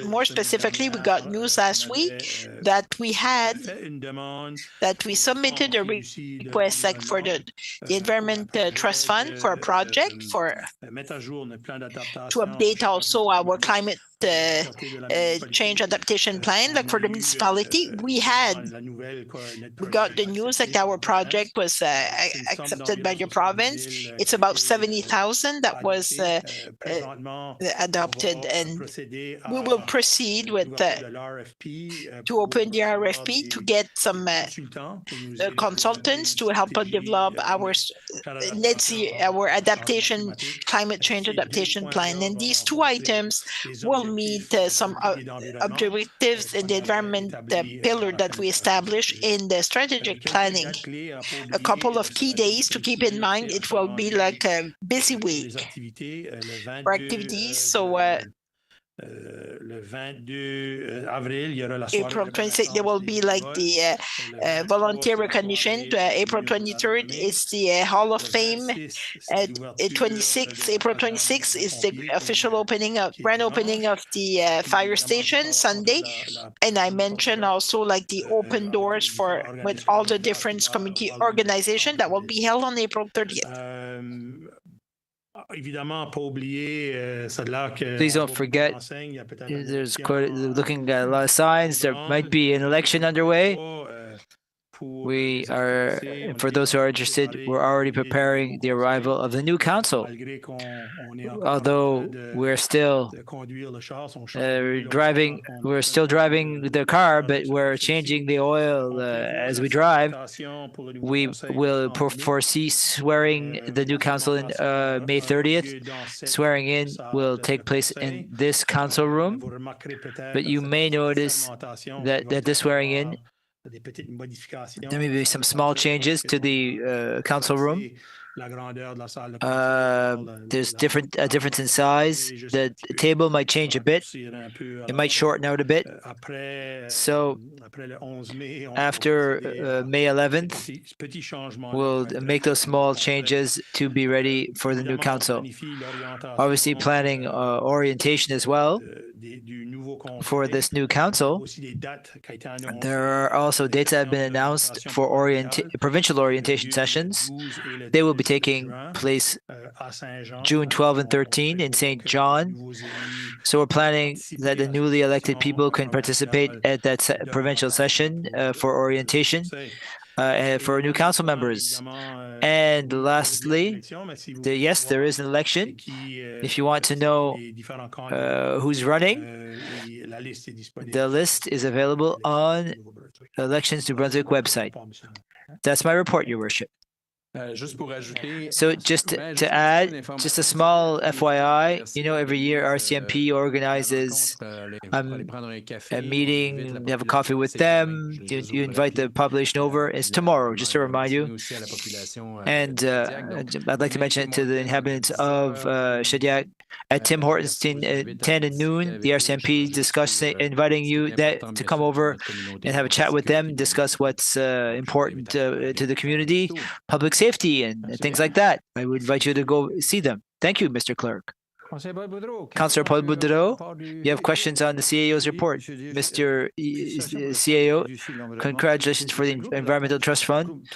More specifically, we got news last week that we submitted a request like for the Environment Trust Fund for a project to update also our climate change adaptation plan. Like for the municipality, we got the news that our project was accepted by the province. It's about 70,000 that was adopted, and we will proceed with to open the RFP to get some consultants to help us develop our adaptation, climate change adaptation plan. And these two items will meet some objectives in the environment pillar that we established in the strategic planning. A couple of key days to keep in mind. It will be like a busy week for activities. So April 26th, there will be like the volunteer recognition. April 23rd is the Hall of Fame. April 26th is the official grand opening of the fire station Sunday. And I mentioned also like the open doors with all the different community organizations that will be held on April 30th. Please don't forget, there's looking at a lot of signs. There might be an election underway. We are, for those who are interested, we're already preparing the arrival of the new council. Although we're still driving the car, but we're changing the oil as we drive. We will foresee swearing the new council in May 30th. Swearing in will take place in this council room, but you may notice that this swearing in, there may be some small changes to the council room. There's a difference in size. The table might change a bit. It might shorten out a bit. So after May 11th, we'll make those small changes to be ready for the new council. Obviously, planning orientation as well for this new council. There are also dates that have been announced for provincial orientation sessions. They will be taking place June 12 and 13 in St. John. So we're planning that the newly elected people can participate at that provincial session for orientation for new council members. And lastly, yes, there is an election. If you want to know who's running, the list is available on Elections New Brunswick website. That's my report, Your Worship. So just to add, just a small FYI, every year RCMP organizes a meeting, you have a coffee with them, you invite the population over. It's tomorrow, just to remind you. And I'd like to mention it to the inhabitants of Shediac. At Tim Hortons 10 and noon, the RCMP inviting you to come over and have a chat with them, discuss what's important to the community, public safety and things like that. I would invite you to go see them. Thank you, Mr. Clerk. Councillor Paul Boudreau, you have questions on the CAO's report. Mr. CAO, congratulations for the Environmental Trust Fund.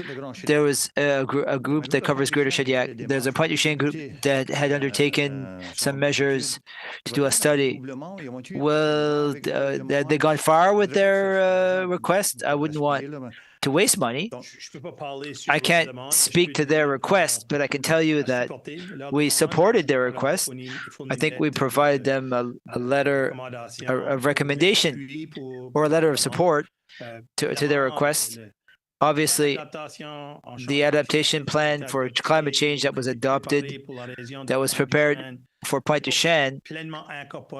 There was a group that covers Greater Shediac. There's a Pointe-du-Chien group that had undertaken some measures to do a study. Well, have they gone far with their request? I wouldn't want to waste money. I can't speak to their request, but I can tell you that we supported their request. I think we provided them a letter of recommendation or a letter of support to their request. Obviously, the adaptation plan for climate change that was adopted, that was prepared for Pointe-du-Chêne,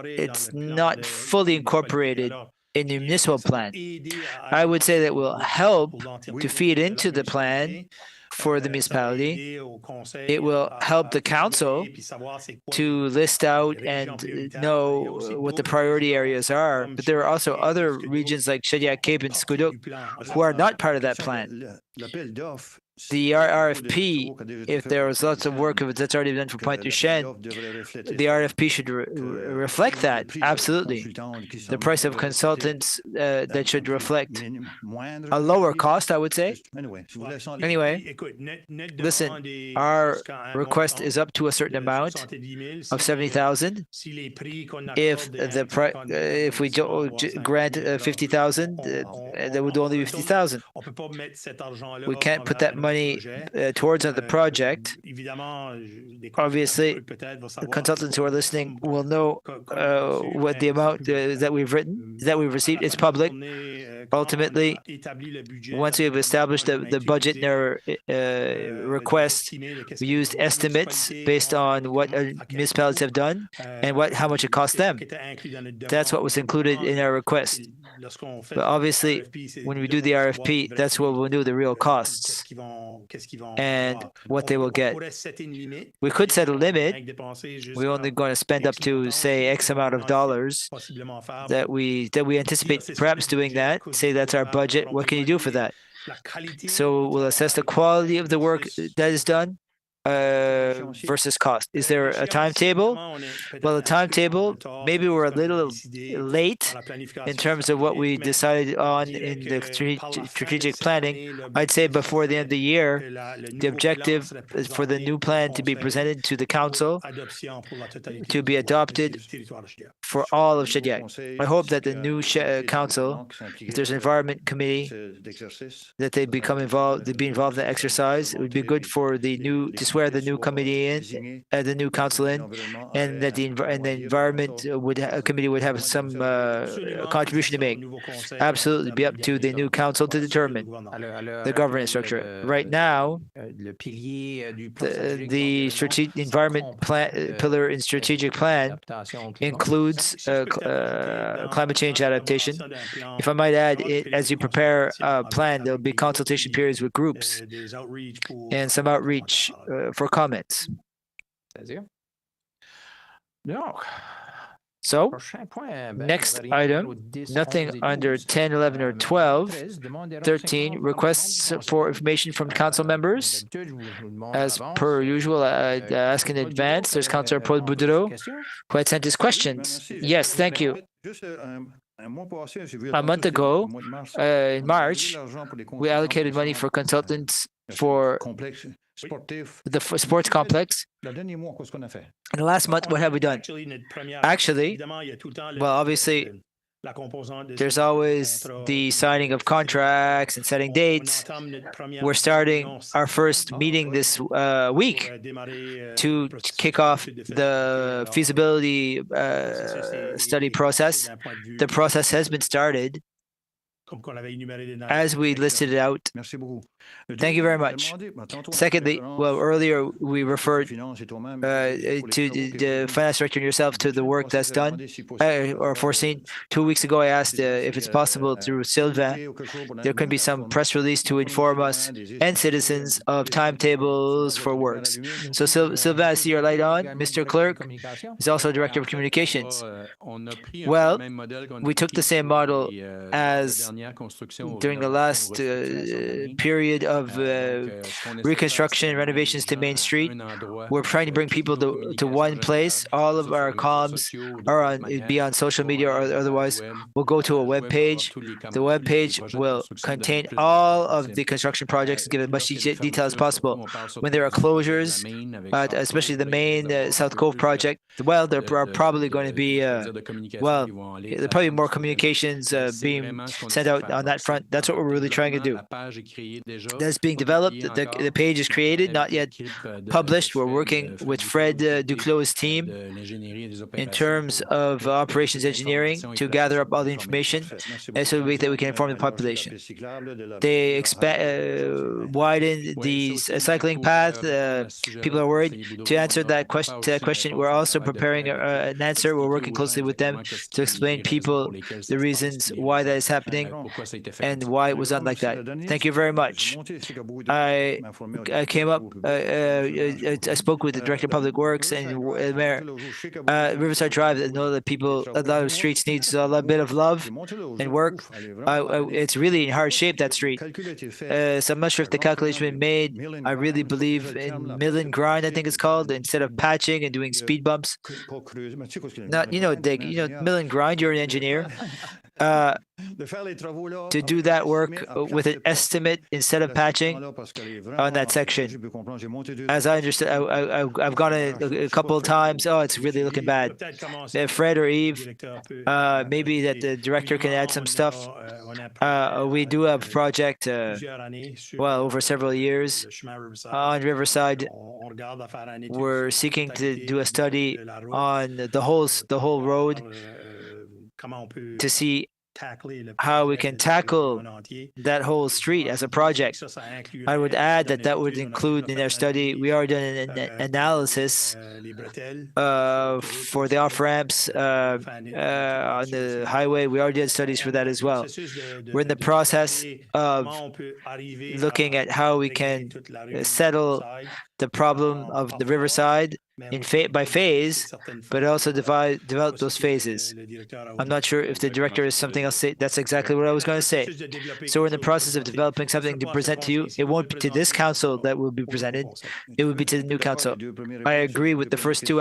it's not fully incorporated in the municipal plan. I would say that will help to feed into the plan for the municipality. It will help the council to list out and know what the priority areas are. But there are also other regions like Shediac, Cape, and Scoudouc who are not part of that plan. The RFP, if there was lots of work that's already done for Pointe-du-Chêne, the RFP should reflect that, absolutely. The price of consultants that should reflect a lower cost, I would say. Anyway, listen, our request is up to a certain amount of 70,000. If we grant 50,000, there would only be 50,000. We can't put that money towards the project. Obviously, the consultants who are listening will know what the amount that we've received. It's public. Ultimately, once we have established the budget in our request, we used estimates based on what municipalities have done and how much it cost them. That's what was included in our request. But obviously, when we do the RFP, that's where we'll know the real costs and what they will get. We could set a limit. We're only going to spend up to, say, X amount of dollars that we anticipate perhaps doing that. Say that's our budget. What can you do for that? So we'll assess the quality of the work that is done versus cost. Is there a timetable? Well, the timetable, maybe we're a little late in terms of what we decided on in the strategic planning. I'd say before the end of the year, the objective is for the new plan to be presented to the council to be adopted for all of Shediac. I hope that the new council, if there's an environment committee, that they be involved in the exercise. It would be good for the new to swear the new committee in, the new council in, and that the environment committee would have some contribution to make. Absolutely, be up to the new council to determine the governance structure. Right now, the strategic environment pillar in strategic plan includes climate change adaptation. If I might add, as you prepare a plan, there'll be consultation periods with groups and some outreach for comments. So, next item, nothing under 10, 11, or 12. 13, requests for information from council members. As per usual, I ask in advance. There's Councillor Paul Boudreau, who had sent his questions. Yes, thank you. A month ago, in March, we allocated money for consultants for the sports complex. And last month, what have we done? Actually, well, obviously, there's always the signing of contracts and setting dates. We're starting our first meeting this week to kick off the feasibility study process. The process has been started, as we listed it out. Thank you very much. Secondly, well, earlier we referred to the finance director and yourself to the work that's done or foreseen. 2 weeks ago, I asked if it's possible through Sylvain, there can be some press release to inform us and citizens of timetables for works. So Sylvain, I see your light on. Mr. Clerk is also Director of Communications. Well, we took the same model as during the last period of reconstruction and renovations to Main Street. We're trying to bring people to one place. All of our columns are be on social media or otherwise. We'll go to a web page. The web page will contain all of the construction projects and give as much detail as possible. When there are closures, especially the main South Cove project, well, there are probably going to be there'll probably more communications being sent out on that front. That's what we're really trying to do. that's being developed. The page is created, not yet published. We're working with Fred Duclos' team in terms of operations engineering to gather up all the information, and so that we can inform the population. They widen the cycling path. People are worried. To answer that question, we're also preparing an answer. We're working closely with them to explain people the reasons why that is happening and why it was done like that. Thank you very much. I came up, I spoke with the Director of Public Works and Mayor. Riverside Drive, I know that people, a lot of streets needs a little bit of love and work. It's really in hard shape, that street. So I'm not sure if the calculation been made. I really believe in mill and grind, I think it's called, instead of patching and doing speed bumps. Not, mill and grind, you're an engineer. To do that work with an estimate instead of patching on that section. As I understood, I've gone a couple of times. Oh, it's really looking bad. Fred or Eve, maybe that the director can add some stuff. We do have a project, over several years on Riverside. We're seeking to do a study on the whole road to see how we can tackle that whole street as a project. I would add that would include in our study, we already done an analysis for the off-ramps on the highway. We already did studies for that as well. We're in the process of looking at how we can settle the problem of the Riverside by phase, but also develop those phases. I'm not sure if the director has something else to say. That's exactly what I was going to say. So we're in the process of developing something to present to you. It won't be to this council that will be presented. It will be to the new council. I agree with the first two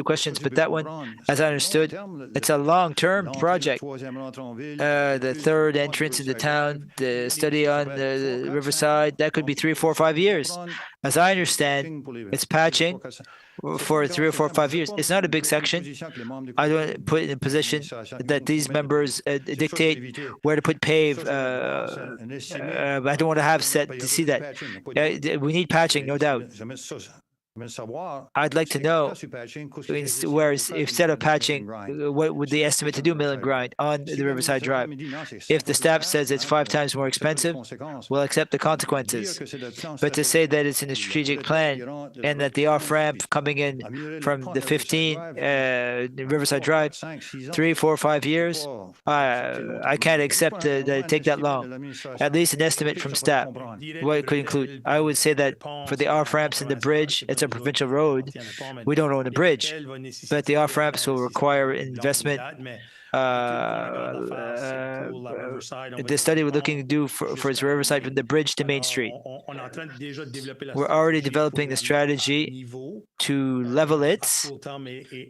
questions, but that one, as I understood, it's a long-term project. The third entrance in the town, the study on the Riverside, that could be 3, 4, 5 years. As I understand, it's patching for 3 or 4 or 5 years. It's not a big section. I don't put it in a position that these members dictate where to put pave. I don't want to have set to see that. We need patching, no doubt. I'd like to know where, instead of patching, what would the estimate to do mill and grind on the Riverside Drive? If the staff says it's 5 times more expensive, we'll accept the consequences. But to say that it's in the strategic plan and that the off-ramp coming in from the 15 Riverside Drive, 3, 4, 5 years, I can't accept that it take that long. At least an estimate from staff, what it could include. I would say that for the off-ramps and the bridge, it's a provincial road. We don't own a bridge, but the off-ramps will require investment. The study we're looking to do for its Riverside from the bridge to Main Street. We're already developing the strategy to level it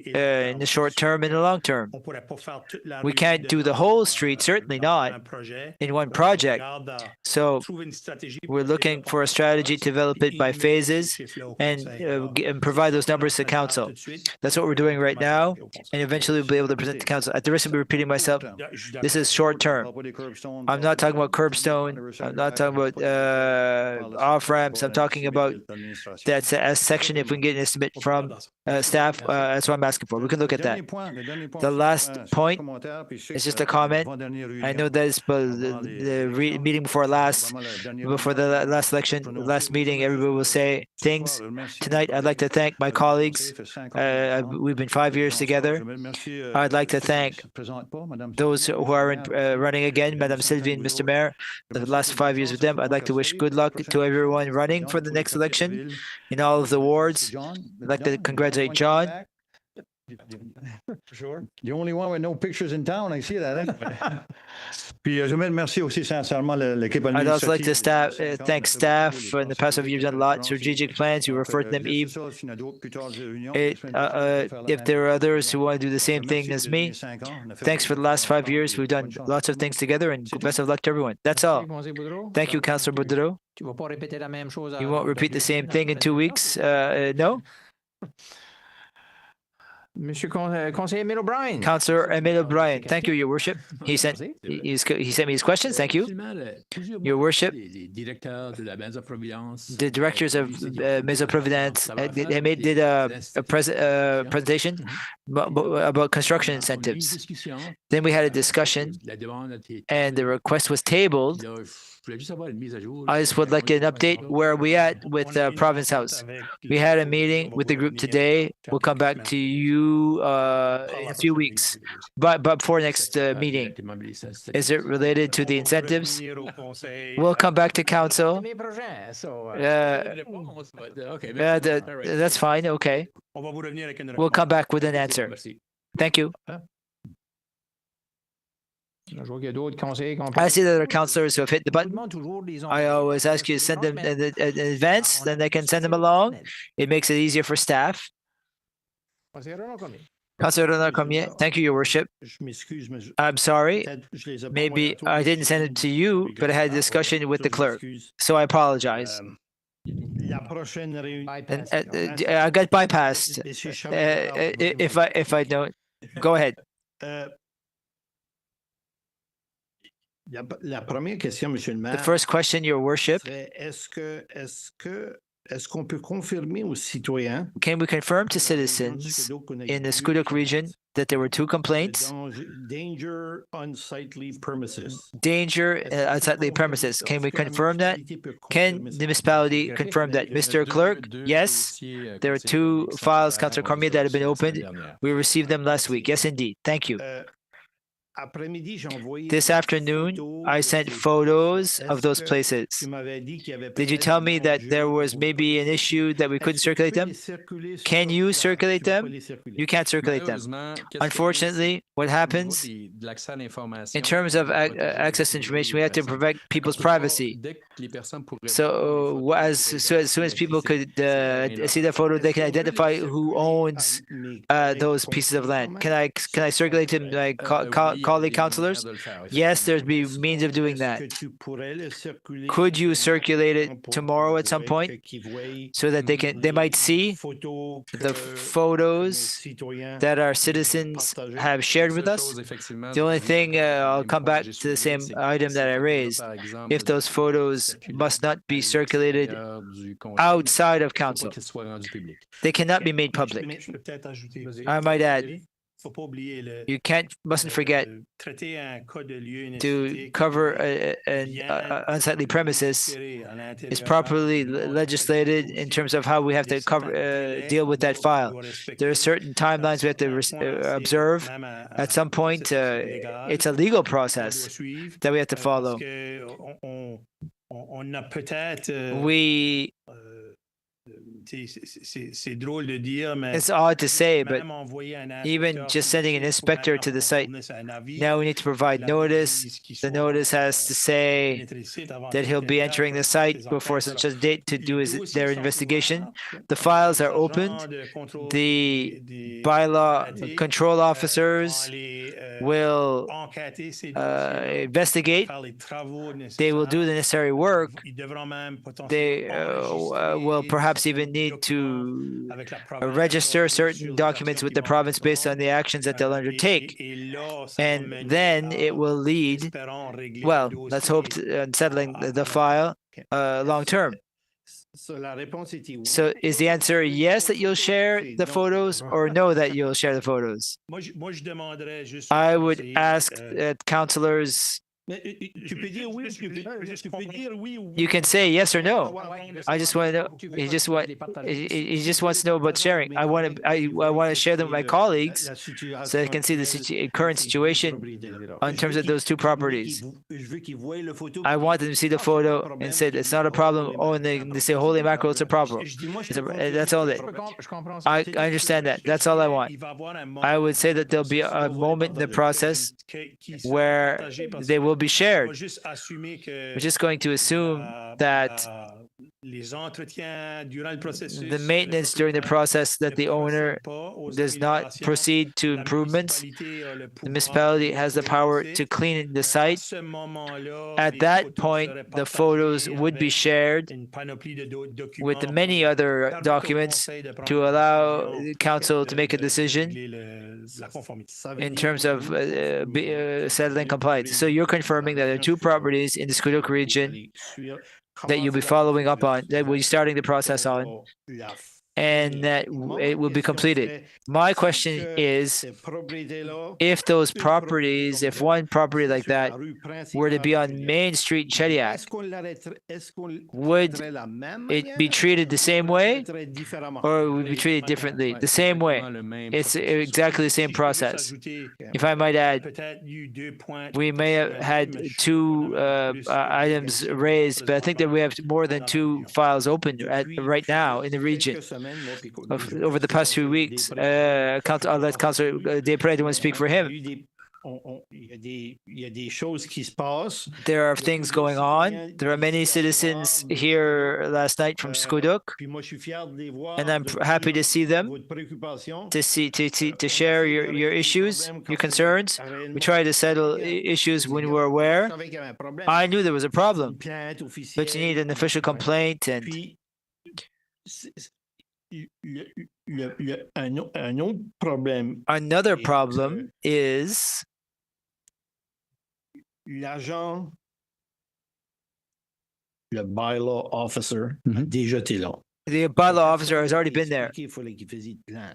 in the short term and the long term. We can't do the whole street, certainly not in one project. So we're looking for a strategy to develop it by phases and provide those numbers to council. That's what we're doing right now, and eventually we'll be able to present to council. At the risk of repeating myself, this is short term. I'm not talking about curbstone. I'm not talking about off ramps. I'm talking about that's a section. If we can get an estimate from staff, that's what I'm asking for. We can look at that. The last point is just a comment. I know that is the meeting before the last election, last meeting, everybody will say things. Tonight, I'd like to thank my colleagues. We've been 5 years together. I'd like to thank those who are running again, Madame Sylvie and Mr. Mayor, the last 5 years with them. I'd like to wish good luck to everyone running for the next election in all of the wards. I'd like to congratulate John. Sure. The only one with no pictures in town, I see that. Puis je remercie aussi sincèrement l'équipe administrative. I'd also like to thank staff. In the past 5 years, you've done a lot. Strategic plans, you refer to them, Yves. If there are others who want to do the same thing as me, thanks for the last 5 years. We've done lots of things together, and best of luck to everyone. That's all. Thank you, Councillor Boudreau. You won't repeat the same thing in 2 weeks? No? Monsieur Conseiller Emile O'Brien. Councillor Emile O'Brien, thank you, Your Worship. He sent me his questions. Thank you, Your Worship. The directors of Maison Providence did a presentation about construction incentives. Then we had a discussion, and the request was tabled. I just would like an update. Where are we at with the Province House? We had a meeting with the group today. We'll come back to you in a few weeks, but before next meeting. Is it related to the incentives? We'll come back to council. That's fine. Okay. We'll come back with an answer. Thank you. I see that there are councillors who have hit the button. I always ask you to send them in advance, then they can send them along. It makes it easier for staff. Councillor Renard Cormier, thank you, Your Worship. I'm sorry. Maybe I didn't send it to you, but I had a discussion with the clerk, so I apologize. I got bypassed. If I don't, go ahead. The first question, Your Worship, can we confirm to citizens in the Squiduk region that there were two complaints? Danger, unsightly premises. Can we confirm that? Can the municipality confirm that? Mr. Clerk, yes, there are two files, Councillor Cormier, that have been opened. We received them last week. Yes, indeed. Thank you. This afternoon, I sent photos of those places. Did you tell me that there was maybe an issue that we couldn't circulate them? Can you circulate them? You can't circulate them. Unfortunately, what happens in terms of access to information, we have to protect people's privacy. So as soon as people could see that photo, they can identify who owns those pieces of land. Can I circulate them like colleague councillors? Yes, there's be means of doing that. Could you circulate it tomorrow at some point so that they might see the photos that our citizens have shared with us? The only thing, I'll come back to the same item that I raised. If those photos must not be circulated outside of council, they cannot be made public. I might add, you mustn't forget to cover an unsightly premises is properly legislated in terms of how we have to deal with that file. There are certain timelines we have to observe. At some point, it's a legal process that we have to follow. It's odd to say, but even just sending an inspector to the site, now we need to provide notice. The notice has to say that he'll be entering the site before such a date to do their investigation. The files are opened. The bylaw control officers will investigate. They will do the necessary work. They will perhaps even need to register certain documents with the province based on the actions that they'll undertake. And then it will lead, well, let's hope to settling the file long term. So is the answer yes that you'll share the photos or no that you'll share the photos? I would ask councillors. You can say yes or no. I just want to know. He just wants to know about sharing. I want to share them with my colleagues so they can see the current situation in terms of those two properties. I want them to see the photo and say it's not a problem. Oh, and they say holy mackerel, it's a problem. That's all. I understand that. That's all I want. I would say that there'll be a moment in the process where they will be shared. We're just going to assume that the maintenance during the process that the owner does not proceed to improvements, the municipality has the power to clean the site. At that point, the photos would be shared with the many other documents to allow the council to make a decision in terms of settling compliance. So you're confirming that there are two properties in the Squiduk region that you'll be following up on, that we're starting the process on, and that it will be completed. My question is, if those properties, if one property like that were to be on Main Street, Chediac, would it be treated the same way, or would it be treated differently? The same way. It's exactly the same process. If I might add, we may have had two items raised, but I think that we have more than two files open right now in the region. Over the past few weeks, I'll let Councillor Després want to speak for him. There are things going on. There are many citizens here last night from Squiduk, and I'm happy to see them, to share your issues, your concerns. We try to settle issues when we're aware. I knew there was a problem, but you need an official complaint and. Another problem is l'agent, le bylaw officer a déjà été là. The bylaw officer has already been there.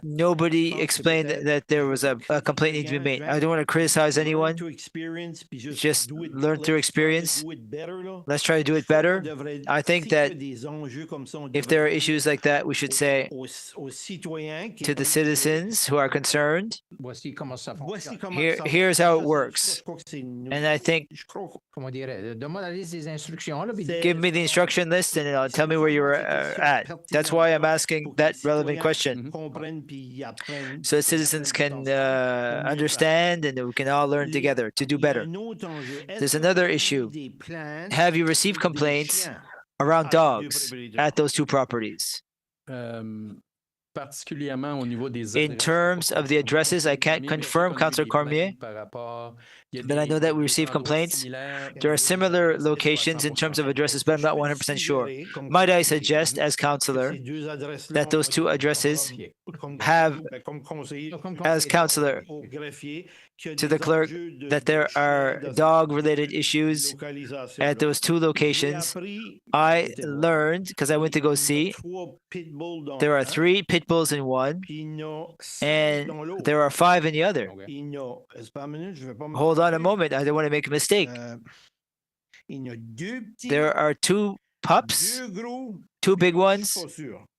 Nobody explained that there was a complaint need to be made. I don't want to criticize anyone. Just learn through experience. Let's try to do it better. I think that if there are issues like that, we should say to the citizens who are concerned, here's how it works. And I think, give me the instruction list and tell me where you're at. That's why I'm asking that relevant question. So citizens can understand and we can all learn together to do better. There's another issue. Have you received complaints around dogs at those two properties? In terms of the addresses, I can't confirm, Councillor Cormier, but I know that we receive complaints. There are similar locations in terms of addresses, but I'm not 100% sure. Might I suggest, as councillor, that those two addresses have, as councillor, to the clerk, that there are dog-related issues at those two locations. I learned, because I went to go see, there are 3 pit bulls in one, and there are 5 in the other. Hold on a moment, I don't want to make a mistake. There are 2 pups, 2 big ones,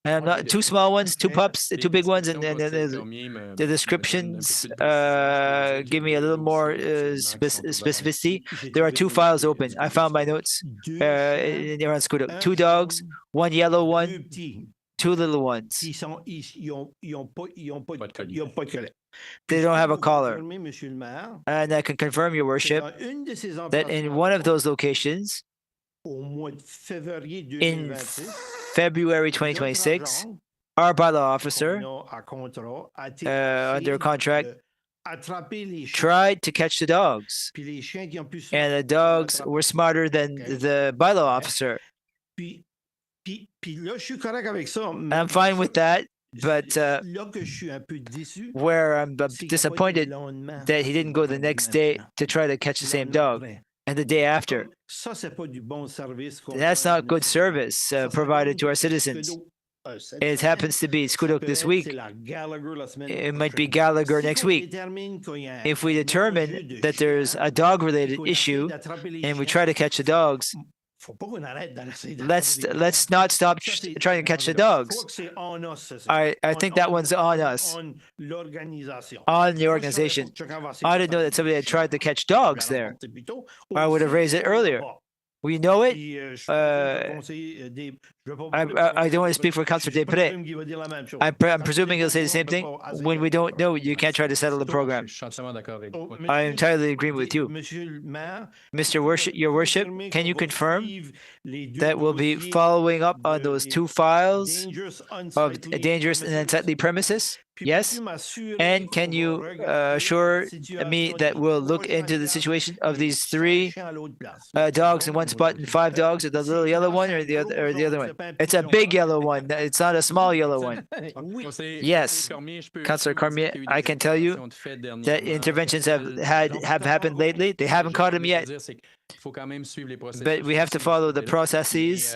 and not 2 small ones, 2 pups, 2 big ones, and the descriptions give me a little more specificity. There are 2 files open. I found my notes around Squiduk. 2 dogs, 1 yellow one, 2 little ones. They don't have a collar. And I can confirm, Your Worship, that in one of those locations, in February 2026, our bylaw officer, under contract, tried to catch the dogs. And the dogs were smarter than the bylaw officer. I'm fine with that, but where I'm disappointed that he didn't go the next day to try to catch the same dog, and the day after. That's not good service provided to our citizens. It happens to be Squiduk this week. It might be Gallagher next week. If we determine that there's a dog-related issue and we try to catch the dogs, let's not stop trying to catch the dogs. I think that one's on us, on the organization. I didn't know that somebody had tried to catch dogs there. I would have raised it earlier. We know it. Puis, je Uh, conseiller des- je veux pas I don't want to speak for Councillor Je Desprez. présume qu'il va dire la même chose. I'm presuming he'll say the same thing. When we don't know, you can't try to settle the program. Je suis entièrement d'accord avec Oh, vous. I am entirely agreeing with you. Monsieur le maire, Mr. Worship, Your Worship, confirmez can you qu'on va confirm suivre les deux that we'll be dossiers following up on de- those des two files dangerous, of unsightly dangerous and premises? unsightly premises? Puis Yes? peux-tu m'assurer And can qu'on you va regarder assure la situation me des that we'll trois look into the chiens situation of et these cinq three chiens à l'autre place? dogs in one spot and 5 dogs, or the little yellow one or the other one? It's a big yellow one. It's not a small yellow one. Yes, Councillor Cormier, I can tell you that interventions have happened lately. They haven't caught him yet, but we have to follow the processes.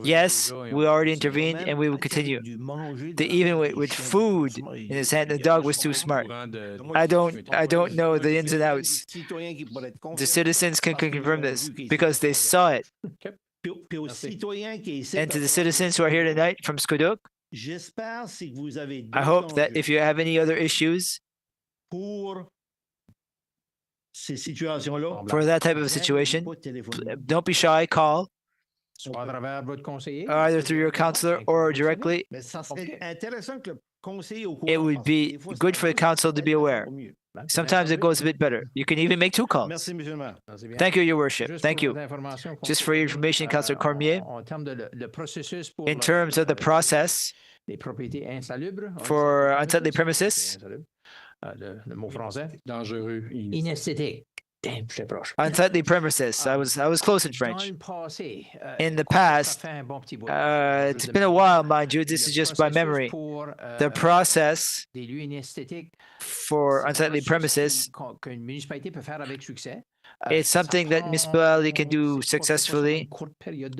Yes, we already intervened and we will continue. Even with food in his hand, the dog was too smart. I don't know the ins and outs. The citizens can confirm this because they saw it. Puis aux citoyens qui essaient And to the d'avoir- citizens who are here tonight from Skoduk, J'espère si vous avez I hope that if you have any other issues pour ces situations-là, for that type of a situation, don't be shy, call Soit à travers votre conseiller. either through your counselor or directly. mais ça serait intéressant que le conseiller au It courant, would parce que be des fois, good ça for the council to be aware. va mieux. Sometimes it goes a bit better. You can even make 2 calls. Merci, monsieur le maire. Thank you, Your Worship. Juste Thank pour you. votre information, Just for your information, Councillor Cormier, En termes de le processus pour in terms of the process les propriétés insalubres. for unsightly premises, Le mot français. Dangereux. Inesthétique. Damn, j'étais proche. unsightly premises, I was close in Dans French. le passé, In the ça past, fait un bon petit bout. it's been a while, mind you, this is just by memory. The process Des lieux inesthétiques for unsightly premises, qu'une municipalité peut faire avec succès. it's something that municipality can do successfully.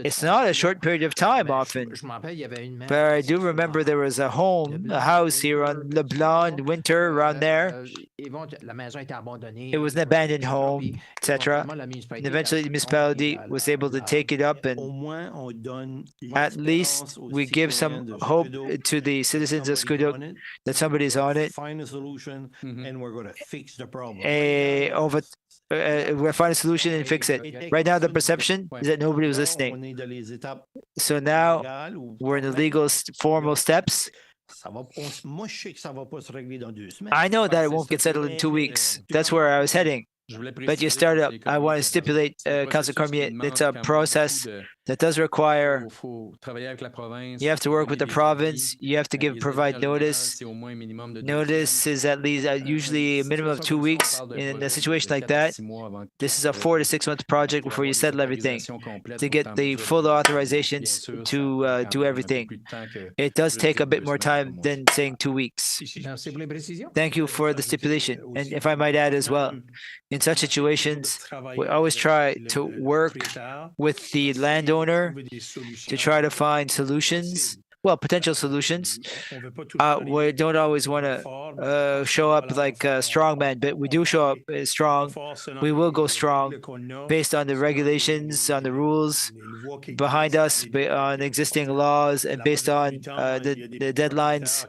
It's not a short period of time often, Je me rappelle, il y avait une but I do remember there was a house here on LeBlanc in winter around there. La maison était abandonnée. It was an abandoned home, etc. Éventuellement, la municipalité And eventually, the municipality was able to take it up, and Au moins, on donne at least l'espérance aux we give citoyens some de hope Skoduk to the citizens of somebody's Skoduk on it, that somebody's on it. find a solution, and we're going to fix the problem. We'll find a solution and fix it. Right now, the perception is that nobody was On listening. est dans les étapes So now légales où we're in the legal formal steps. ça va, moi, je sais que ça va pas se régler dans 2 semaines. I know that it won't get settled in 2 weeks. That's where I was heading. But you start up. I want to stipulate, Councilor Cormier, it's a process that does require you have to work with the province. You have to provide notice. Notice is at least usually a minimum of 2 weeks. In a situation like that, this is a 4 to 6 month project before you settle everything to get the full authorizations to do everything. It does take a bit more time than saying 2 weeks. Merci pour les précisions. Thank you for the stipulation. And if I might add as well, in such situations, we always try to work with the landowner to try to find solutions, well, potential solutions. We don't always want to show up like a strong man, but we do show up strong. We will go strong based on the regulations, on the rules behind us, on existing laws, and based on the deadlines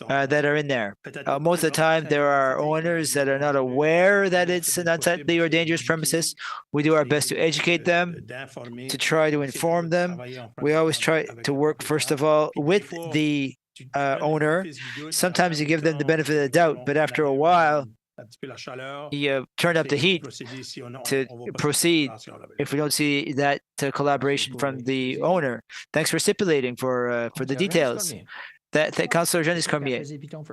that are in there. Most of the time, there are owners that are not aware that it's an unsightly or dangerous premises. We do our best to educate them, to try to inform them. We always try to work, first of all, with the owner. Sometimes you give them the benefit of the doubt, but after a while, you turn up the heat to proceed if we don't see that collaboration from the owner. Thanks for stipulating for the details. Councillor Janice Cormier,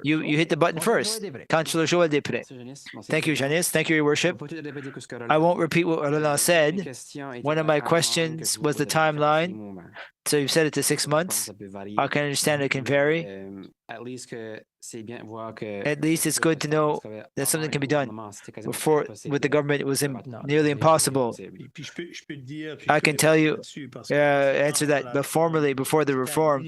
you hit the button first. Councillor Joël Després. Thank you, Janice. Thank you, Your Worship. I won't repeat what Roland said. One of my questions was the timeline. So you've set it to 6 months. I can understand it can vary. At least it's good to know that something can be done. Before, with the government, it was nearly impossible. I can tell you, answer that, but formerly, before the reform,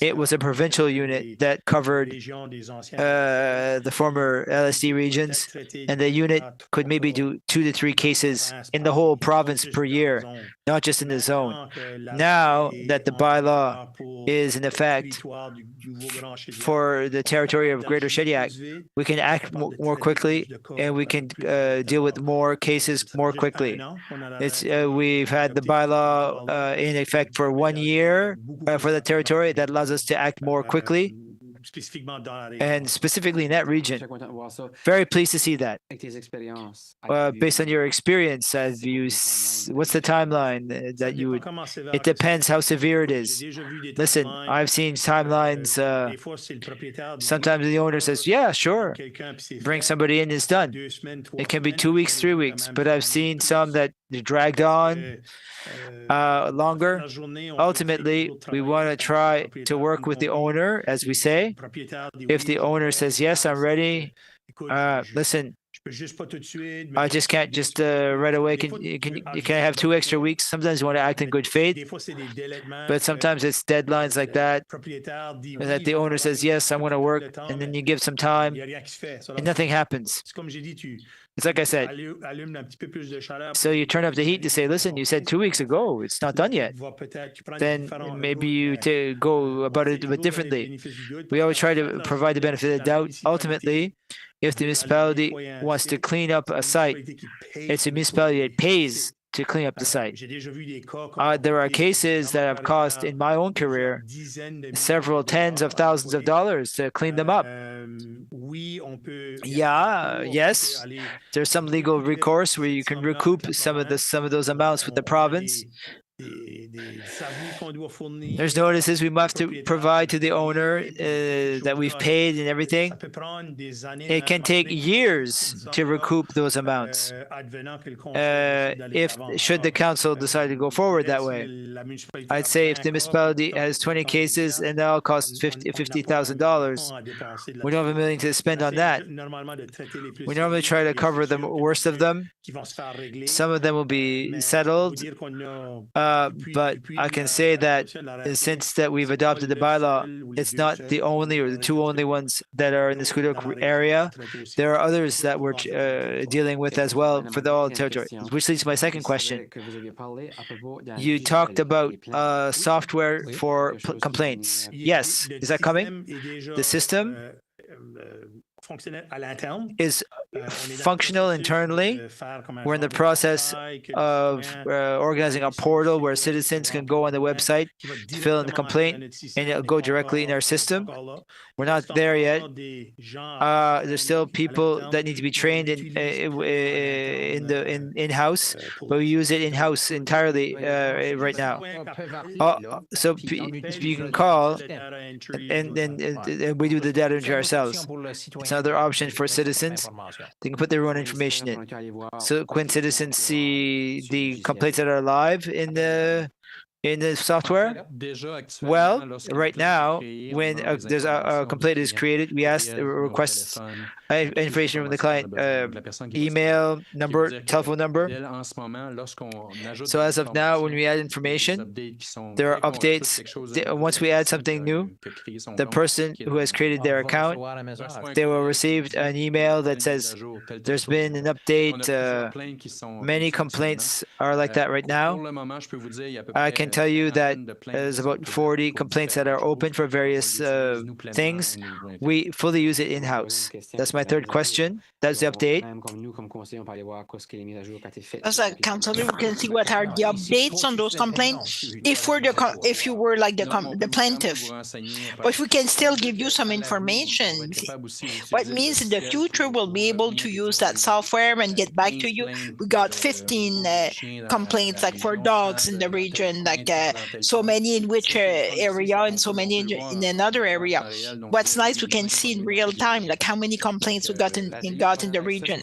it was a provincial unit that covered the former LSD regions, and the unit could maybe do 2 to 3 cases in the whole province per year, not just in the zone. Now, now that the bylaw is in effect for the territory of Greater Shediac, we can act more quickly and we can deal with more cases more quickly. We've had the bylaw in effect for 1 year for the territory that allows us to act more quickly. And specifically in that region. Very pleased to see that. Based on your experience, what's the timeline that you would, it depends how severe it is. Listen, I've seen timelines, sometimes the owner says, yeah, sure, bring somebody in, it's done. It can be 2 weeks, 3 weeks, but I've seen some that dragged on longer. Ultimately, we want to try to work with the owner, as we say. If the owner says, yes, I'm ready, listen, I just can't just right away. Can I have 2 extra weeks? Sometimes you want to act in good faith, but sometimes it's deadlines like that, and that the owner says, yes, I'm going to work, and then you give some time, and nothing happens. It's like I said. So you turn up the heat to say, listen, you said 2 weeks ago, it's not done yet. Then maybe you go about it a bit differently. We always try to provide the benefit of the doubt. Ultimately, if the municipality wants to clean up a site, it's a municipality that pays to clean up the site. There are cases that have cost, in my own career, several tens of thousands of dollars to clean them up. Yes, there's some legal recourse where you can recoup some of those amounts with the province. There's notices we must have to provide to the owner that we've paid and everything. It can take years to recoup those amounts. Should the council decide to go forward that way, I'd say if the municipality has 20 cases and that all costs $50,000, we don't have $1 million to spend on that. We normally try to cover the worst of them. Some of them will be settled. But I can say that since that we've adopted the bylaw, it's not the only or the two only ones that are in the Squamish area. There are others that we're dealing with as well for the all territory. Which leads to my second question. You talked about software for complaints. Yes, is that coming? The system is functional internally. We're in the process of organizing a portal where citizens can go on the website, fill in the complaint, and it'll go directly in our system. We're not there yet. There's still people that need to be trained in-house, but we use it in-house entirely right now. So you can call, and we do the data entry ourselves. It's another option for citizens. They can put their own information in. So when citizens see the complaints that are live in the software? Well, right now, when there's a complaint is created, we request information from the client, email, number, telephone number. So as of now, when we add information, there are updates. Once we add something new, the person who has created their account, they will receive an email that says, there's been an update. Many complaints are like that right now. I can tell you that there's about 40 complaints that are open for various things. We fully use it in-house. That's my third question. That's the update. As a councillor, we can see what are the updates on those complaints. If you were like the plaintiff, but we can still give you some information. What means in the future we'll be able to use that software and get back to you. We got 15 complaints like for dogs in the region, like so many in which area and so many in another area. What's nice, we can see in real time, like how many complaints we got in the region.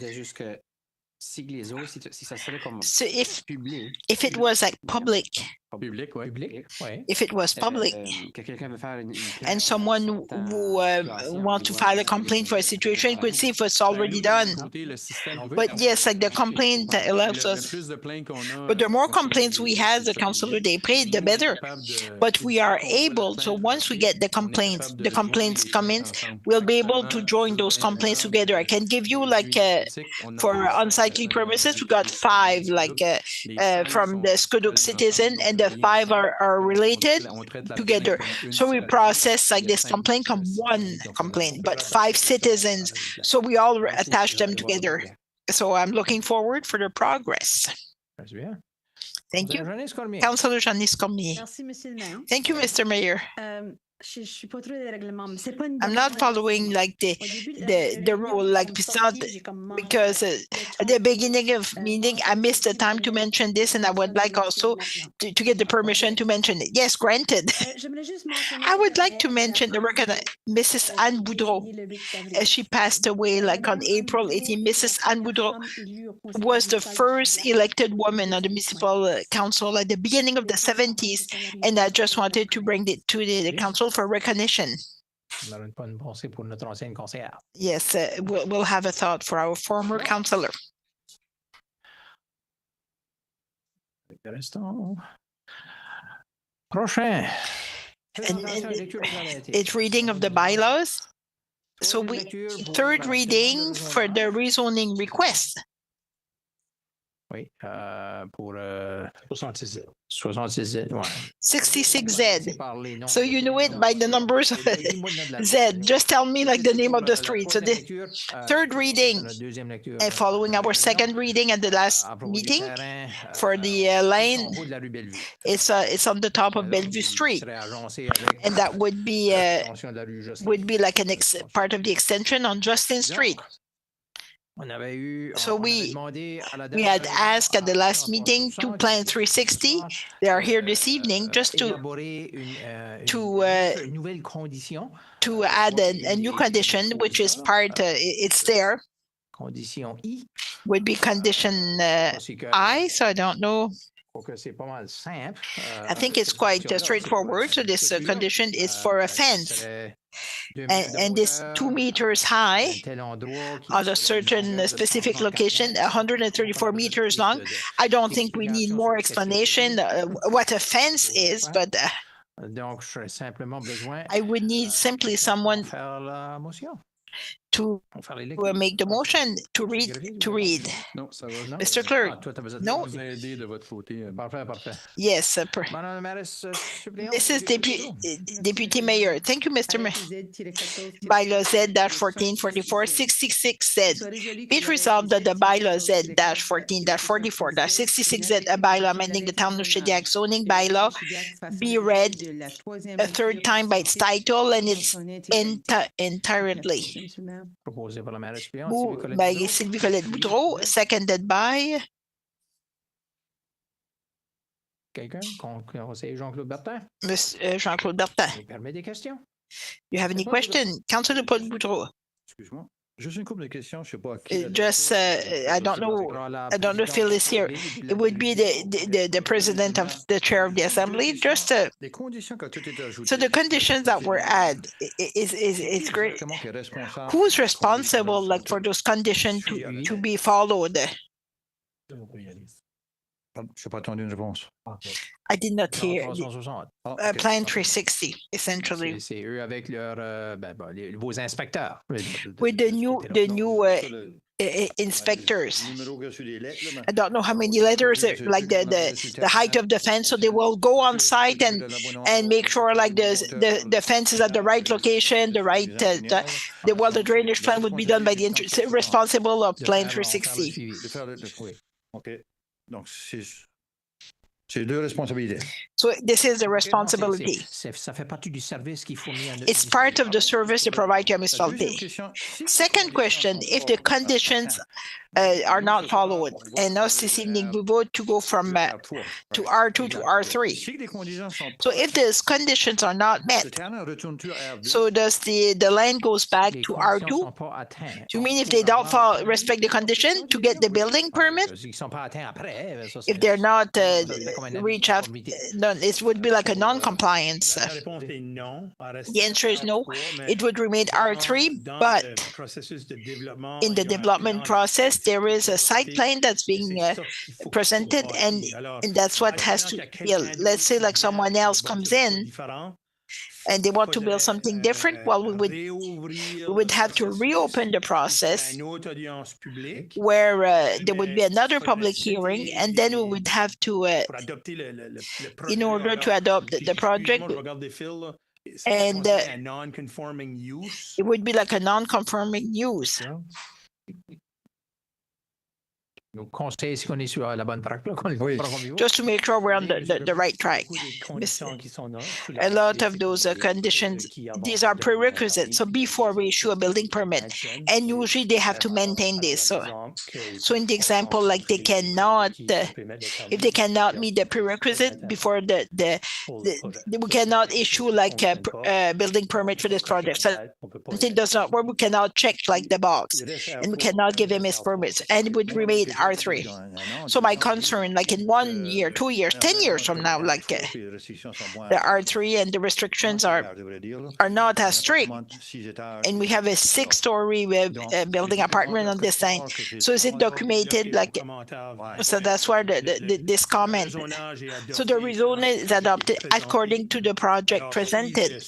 So if it was like public, if it was public, and someone who want to file a complaint for a situation could see if it's already done. But yes, like the complaint allows us. But the more complaints we have, the Councillor Després, the better. But we are able, so once we get the complaints come in, we'll be able to join those complaints together. I can give you like for on-site unlikely premises, we got 5, from the Scodoc citizen, and the 5 are related together. So we process this complaint from one complaint, but 5 citizens. So we all attach them together. So I'm looking forward for the progress. Thank you. Councillor Janice Cormier. Thank you, Mr. Mayor. I'm not following the rule, it's not because at the beginning of meeting, I missed the time to mention this, and I would like also to get the permission to mention it. Yes, granted. I would like to mention the record Mrs. Anne Boudreau. She passed away on April 18. Mrs. Anne Boudreau was the first elected woman on the municipal council at the beginning of the 70s, and I just wanted to bring it to the council for recognition. Yes, we'll have a thought for our former councillor. Prochain. It's reading of the bylaws. So third reading for the rezoning request. Oui, pour 66Z. 66Z. So you know it by the numbers Z. Just tell me the name of the street. So the third reading, following our second reading at the last meeting for the lane, it's on the top of Bellevue Street, and that would be part of the extension on Justin Street. So we had asked at the last meeting to Plan 360. They are here this evening just to add a new condition, which is it's there. Would be condition I, so I don't know. I think it's quite straightforward. So this condition is for a fence. And this 2 meters high on a certain specific location, 134 meters long. I don't think we need more explanation what a fence is, but I would need simply someone to make the motion to read. Mr. Clerk, no? Yes. This is Deputy Mayor. Thank you, Mr. Mayor. Bylaw Z-1444 666Z. Be it resolved that the bylaw Z-14-44-66Z, a bylaw amending the Town of Shediac zoning bylaw, be read a third time by its title and its entirely. Proposé par la maire by Sylvie Colette Boudreau, seconded by quelqu'un, conseiller Jean-Claude Bertin. Monsieur Jean-Claude Bertin. Permet des questions. You have any question? Councillor Paul Boudreau. Excuse-moi. Just a couple of questions. Je sais pas I don't know if Phil is here. It would be the president of the chair of the assembly. Just so the conditions that were added is great. Who's responsible for those conditions to be followed? I did not hear. Plan 360, essentially. C'est eux avec vos inspecteurs. With the new inspectors. I don't know how many letters, the height of the fence, so they will go on site and make sure the fence is at the right location, the right, the drainage plan would be done by the responsible of Plan 360. Okay. Donc, c'est deux responsabilités. So this is the responsibility. Ça fait partie du service qui fournit. It's part of the service they provide to a municipality. Second question, if the conditions are not followed, and us this evening we vote to go from to R2 to R3. So if these conditions are not met, so does the land goes back to R2? Do you mean if they don't respect the condition to get the building permit? If they're not reach out, it would be like a non-compliance. The answer is no. It would remain R3, but in the development process, there is a site plan that's being presented, and that's what has to be. Let's say someone else comes in and they want to build something different, well, we would have to reopen the process where there would be another public hearing, and then we would have to, in order to adopt the project, and it would be like a non-conforming use. Just to make sure we're on the right track. A lot of those conditions, these are prerequisites. So before we issue a building permit, and usually they have to maintain this. So in the example, like they cannot, if they cannot meet the prerequisite before we cannot issue like a building permit for this project. So if it does not work, we cannot check like the box, and we cannot give him his permits, and it would remain R3. So my concern, like in 1 year, 2 years, 10 years from now, like the R3 and the restrictions are not as strict, and we have a 6-story building apartment on this thing. So is it documented? Like, so that's where this comment. So the rezone is adopted according to the project presented.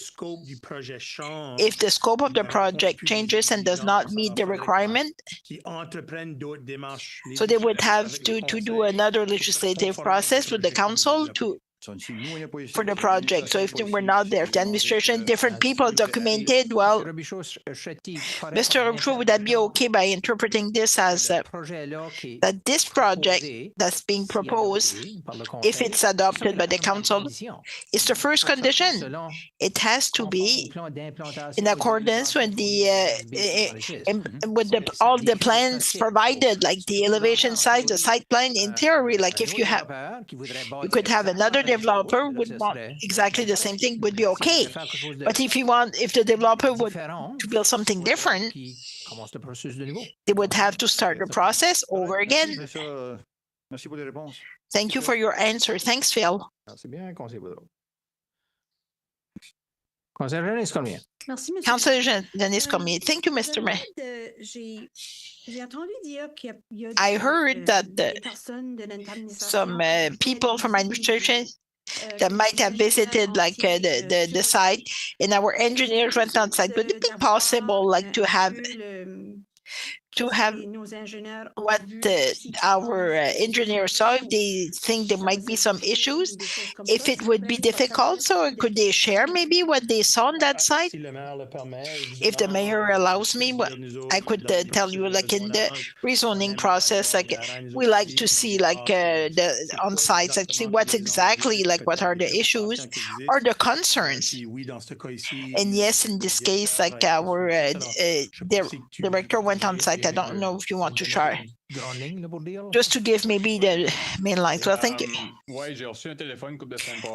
If the scope of the project changes and does not meet the requirement, so they would have to do another legislative process with the council for the project. So if we're not there, if the administration, different people documented, well, Mr. Robichaud, would that be okay by interpreting this as that this project that's being proposed, if it's adopted by the council, is the first condition? It has to be in accordance with all the plans provided, like the elevation size, the site plan. In theory, like if you could have another developer would want exactly the same thing, would be okay. But if the developer would to build something different, they would have to start the process over again. Thank you for your answer. Thanks, Phil. Councillor Denise Cormier. Thank you, Mr. Mayor. I heard that some people from administration that might have visited like the site, and our engineers went on site. Would it be possible like to have what our engineers saw, if they think there might be some issues, if it would be difficult? So could they share maybe what they saw on that site? If the mayor allows me, I could tell you, like in the rezoning process, like we like to see like the on sites, like see what's exactly like what are the issues or the concerns. And yes, in this case, like our director went on site. I don't know if you want to share. Just to give maybe the main lines. Well, thank you.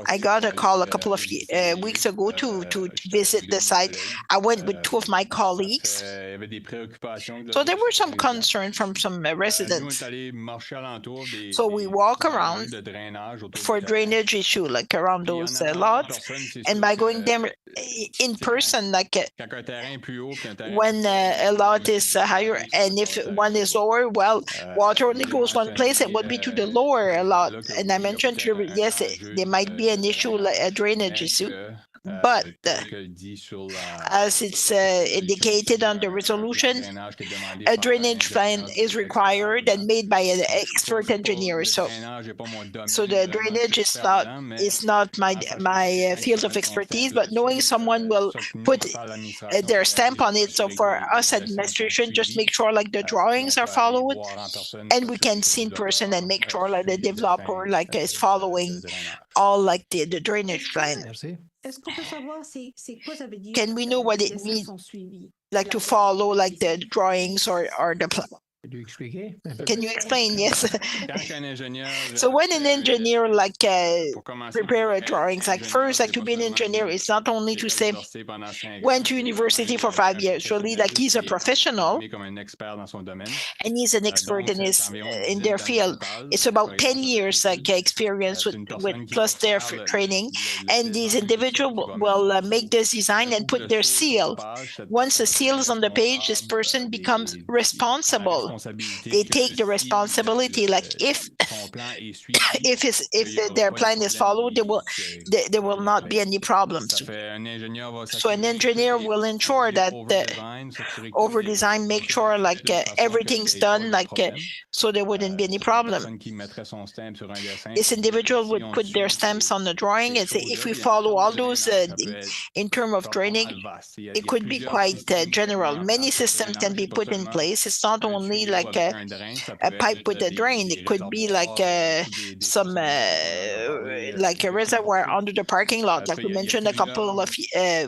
I got a call a couple of weeks ago to visit the site. I went with 2 of my colleagues. So there were some concerns from some residents. So we walk around for drainage issue, like around those lots. And by going there in person, like when a lot is higher and if one is lower, well, water only goes one place, it would be to the lower a lot. And I mentioned, yes, there might be an issue, like a drainage issue. But as it's indicated on the resolution, a drainage plan is required and made by an expert engineer. So the drainage is not my field of expertise, but knowing someone will put their stamp on it. So for us administration, just make sure like the drawings are followed, and we can see in person and make sure like the developer like is following all like the drainage plan. Can we know what it means, like to follow like the drawings or the plan? Can you explain? Yes. So when an engineer like prepare a drawings, like first, like to be an engineer, it's not only to say went to university for 5 years. Really, like he's a professional and he's an expert in their field. It's about 10 years like experience with plus their training, and these individuals will make this design and put their seal. Once the seal is on the page, this person becomes responsible they take the responsibility. Like if their plan is followed, there will not be any problems. So an engineer will ensure that over design, make sure like everything's done like so there wouldn't be any problem. This individual would put their stamps on the drawing and say, if we follow all those in terms of draining, it could be quite general. Many systems can be put in place. It's not only like a pipe with a drain. It could be like some like a reservoir under the parking lot, like we mentioned a couple of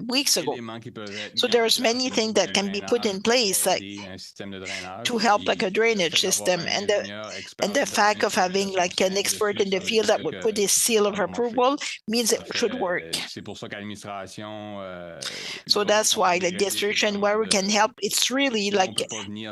weeks ago. So there's many things that can be put in place like, to help like a drainage system, and the fact of having like an expert in the field that would put his seal of approval means it should work. So that's why the distribution where we can help, it's really like we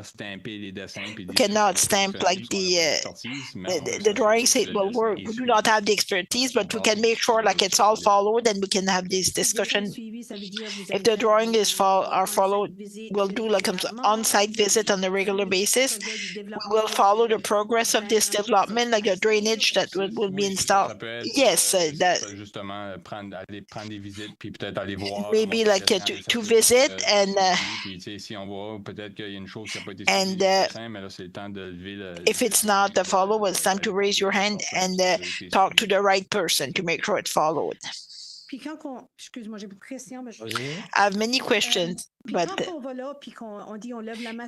cannot stamp like the drawing say it will work. We do not have the expertise, but we can make sure like it's all followed, and we can have this discussion. If the drawing is followed, we'll do like an on-site visit on a regular basis. We will follow the progress of this development, like the drainage that will be installed. Yes, that maybe like to visit and if it's not followed, it's time to raise your hand and talk to the right person to make sure it's followed. I have many questions, but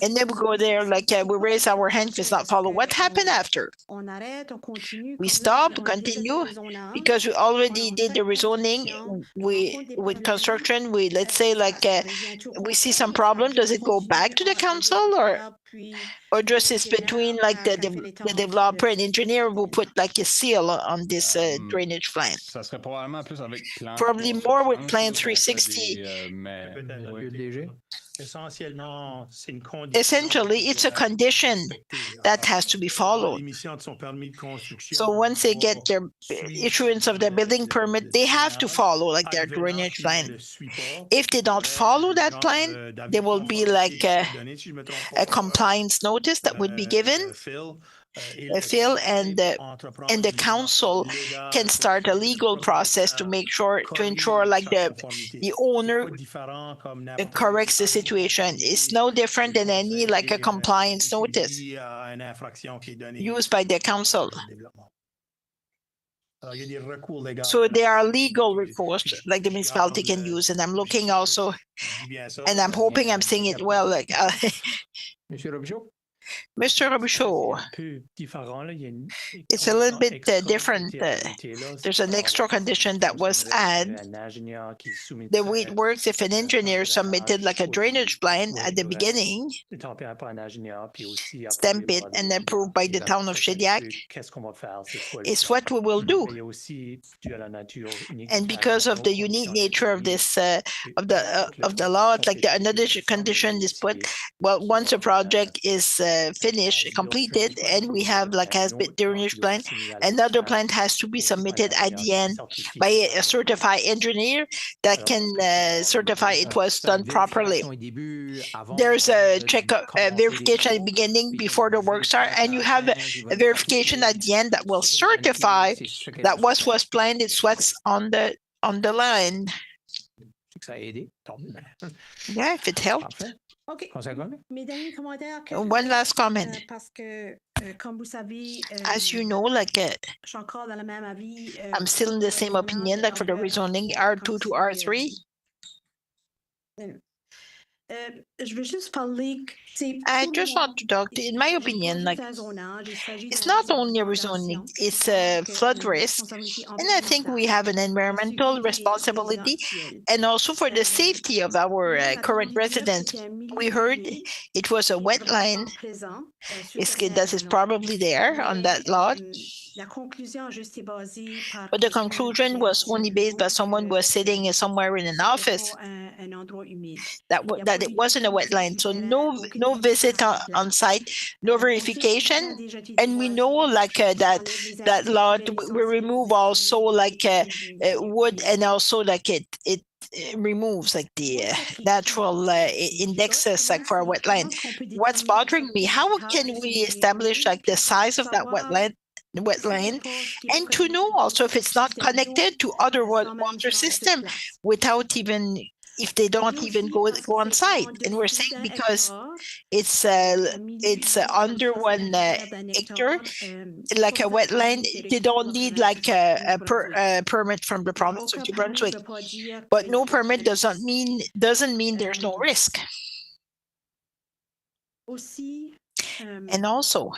and then we go there like we raise our hand if it's not followed. What happened after? We stop, continue, because we already did the rezoning. With construction, let's say like we see some problem. Does it go back to the council or just it's between like the developer and engineer who put like a seal on this drainage plan? Probably more with Plan 360. Essentially, it's a condition that has to be followed. So once they get their issuance of their building permit, they have to follow like their drainage plan. If they don't follow that plan, there will be like a compliance notice that would be given. And the council can start a legal process to ensure like the owner corrects the situation. It's no different than any like a compliance notice used by the council. So there are legal recourse like the municipality can use, and I'm looking also, and I'm hoping I'm saying it well. Like Mr. Robichaud, it's a little bit different. There's an extra condition that was added. The way it works, if an engineer submitted like a drainage plan at the beginning, stamp it and approved by the town of Shediac, it's what we will do. And because of the unique nature of this of the law, like another condition is put. Well, once a project is finished, completed, and we have like has-built drainage plan, another plan has to be submitted at the end by a certified engineer that can certify it was done properly. There's a verification at the beginning before the work start, and you have a verification at the end that will certify that what was planned is what's on the line. Yeah, if it helps. Okay. One last comment. As you know, like I'm still in the same opinion, like for the rezoning R2 to R3. I just want to talk to, in my opinion, like it's not only a rezoning, it's a flood risk. And I think we have an environmental responsibility and also for the safety of our current residents. We heard it was a wetland. That is probably there on that lot. But the conclusion was only based by someone who was sitting somewhere in an office that it wasn't a wetland. So no visit on site, no verification, and we know like that lot we remove also like wood and also like it removes like the natural indexes like for a wetland. What's bothering me, how can we establish like the size of that wetland and to know also if it's not connected to other water system without even if they don't even go on site. And we're saying because it's under 1 hectare, like a wetland, they don't need like a permit from the province of New Brunswick. But no permit doesn't mean there's no risk. And also,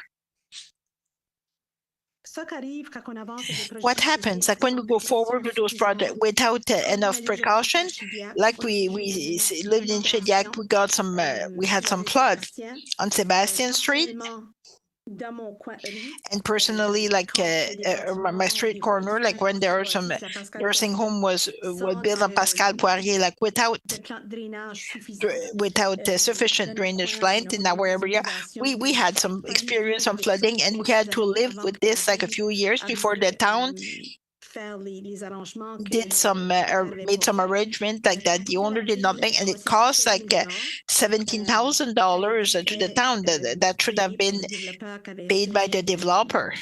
what happens like when we go forward with those projects without enough precaution, like we lived in Shediac, we had some flood on Sebastian Street. And personally, like my street corner, like when there are some nursing home was built on Pascal Poirier, like without sufficient drainage plant in our area, we had some experience on flooding, and we had to live with this like a few years before the town did some made some arrangement like that. The owner did nothing, and it cost like $17,000 to the town that should have been paid by the developer.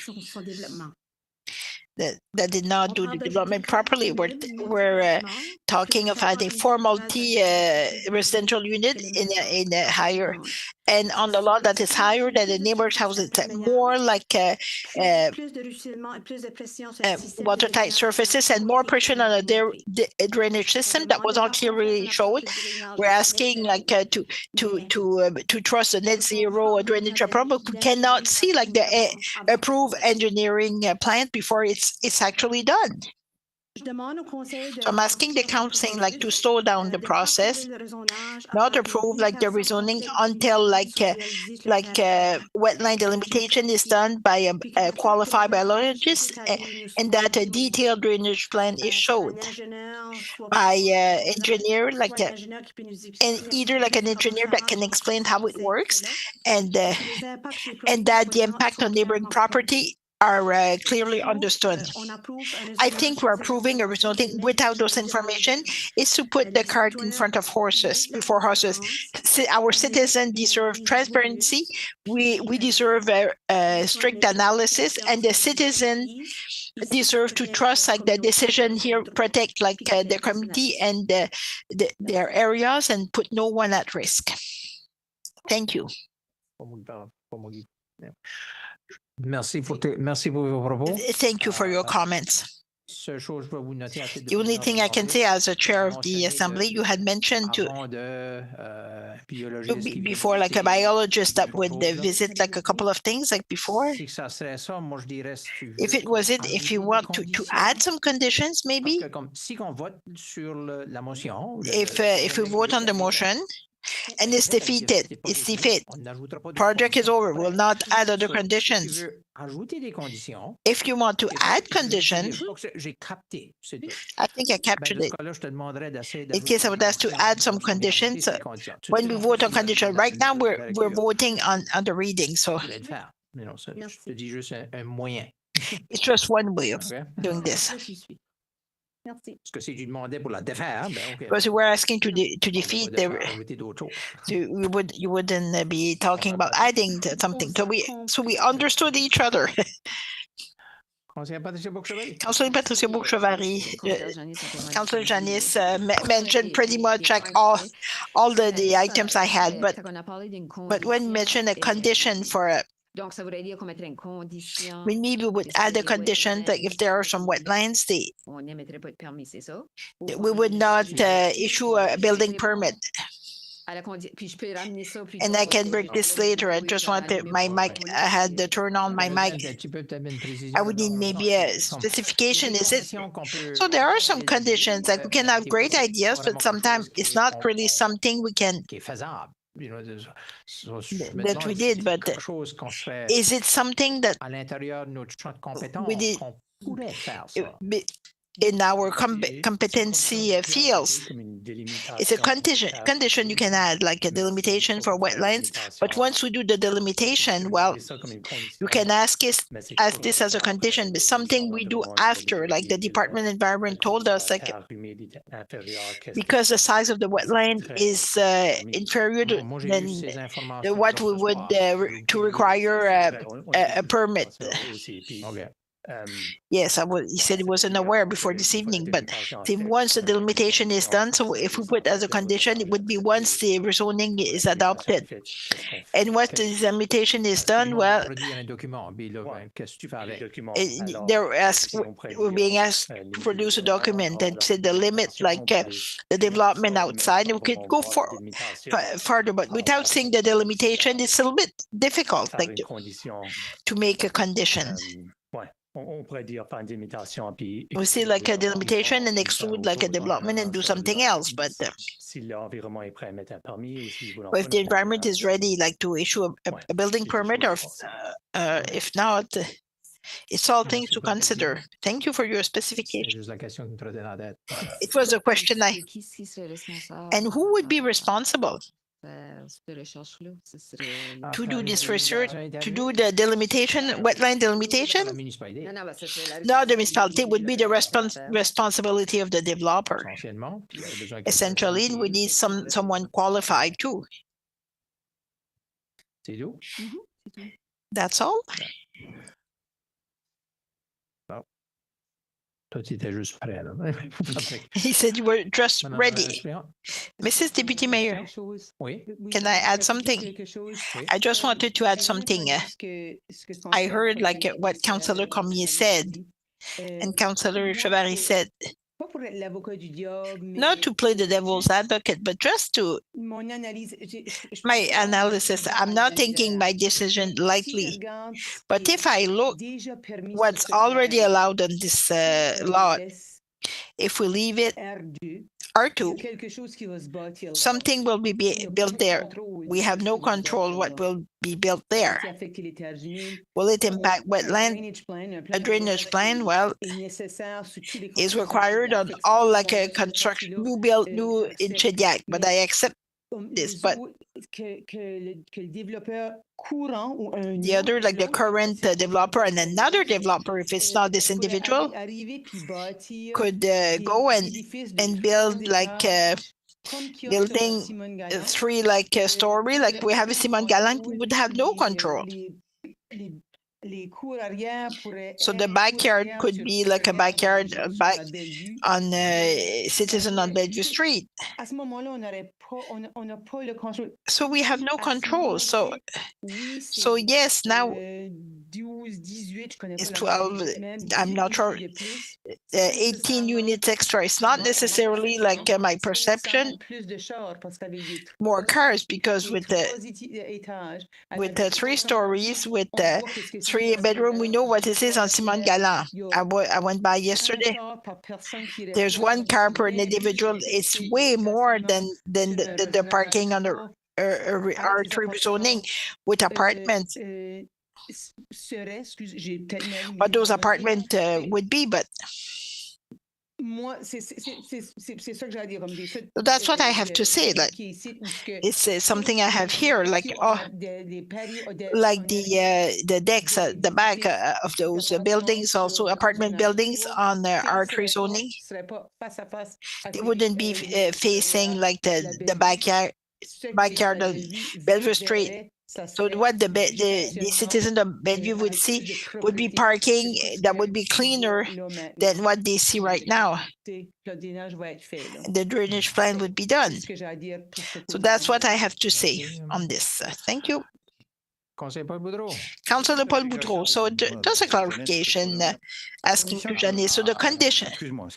That did not do the development properly. We're talking of having 4 multi-residential unit in a higher, and on the lot that is higher than the neighbor's house, it's more like watertight surfaces and more pressure on the drainage system that was not clearly showed. We're asking like to trust a net zero drainage approach, but we cannot see like the approved engineering plan before it's actually done. So I'm asking the council like to slow down the process, not approve like the rezoning until like wetland delimitation is done by a qualified biologist, and that a detailed drainage plan is showed by engineer and either like an engineer that can explain how it works, and that the impact on neighboring property are clearly understood. I think we're approving a rezoning without those information is to put the cart in front of horses, before horses. Our citizens deserve transparency. We deserve a strict analysis, and the citizen deserve to trust like the decision here protect like the community and their areas and put no one at risk. Thank you. Merci pour vos propos. Thank you for your comments. The only thing I can say as a chair of the assembly, you had mentioned before like a biologist that would visit like a couple of things like before. If it was it, if you want to add some conditions, maybe. If we vote on the motion, and it's defeated. Project is over. We'll not add other conditions. If you want to add conditions, I think I captured it. In case I would ask to add some conditions, when we vote on condition, right now we're voting on the reading. So it's just one way of doing this. Because we were asking to defeat you wouldn't be talking about adding something. So we understood each other. Councillor Patricia Bourg-Chevary, Councillor Janice mentioned pretty much like all the items I had, but when you mention a condition for we maybe would add a condition that if there are some wetlands, we would not issue a building permit. And I can bring this later. I just wanted my mic. I had to turn on my mic. I would need maybe a specification. Is it? So there are some conditions that we can have great ideas, but sometimes it's not really something we can. That we did, but is it something that we did? in our competency fields. It's a condition you can add, like a delimitation for wetlands. But once we do the delimitation, well, you can ask this as a condition, but something we do after, like the Department of Environment told us, like because the size of the wetland is inferior than what we would to require a permit. Yes, he said he wasn't aware before this evening, but once the delimitation is done, so if we put as a condition, it would be once the rezoning is adopted. And once the delimitation is done, well, we're being asked to produce a document and say the limit, like the development outside, and we could go further, but without seeing the delimitation, it's a little bit difficult, like to make a condition. We see like a delimitation and exclude like a development and do something else, but if the environment is ready, like to issue a building permit, or if not, it's all things to consider. Thank you for your specification. It was a question and who would be responsible to do this research, to do the delimitation, wetland delimitation? No, the municipality would be the responsibility of the developer. Essentially, we need someone qualified too. That's all. He said you were just ready. Mrs. Deputy Mayor, can I add something? I just wanted to add something. I heard like what Councillor Cormier said and Councillor Chevary said. Not to play the devil's advocate, but just to my analysis. I'm not taking my decision lightly, but if I look what's already allowed on this lot, if we leave it R2, something will be built there. We have no control what will be built there. Will it impact wetland? A drainage plan, well, is required on all like a construction, new in Chediac, but I accept this, but the other, like the current developer and another developer, if it's not this individual, could go and build like building 3 like a story, like we have a Simon Gallant, we would have no control. So the backyard could be like a backyard back on Citizen on Bellevue Street. So we have no control. So yes, now it's 12. I'm not sure. 18 units extra. It's not necessarily like my perception. More cars, because with the 3 stories, with the 3 bedroom, we know what it is on Simon Gallant. I went by yesterday. There's 1 car per individual. It's way more than the parking under R3 zoning with apartments. What those apartments would be, but that's what I have to say. Like it's something I have here, like the decks at the back of those buildings, also apartment buildings on the R3 zoning. It wouldn't be facing like the backyard of Bellevue Street. So what the citizens of Bellevue would see would be parking that would be cleaner than what they see right now. The drainage plan would be done. So that's what I have to say on this. Thank you. Councillor Paul Boudreau. So just a clarification asking to Janice. So the condition,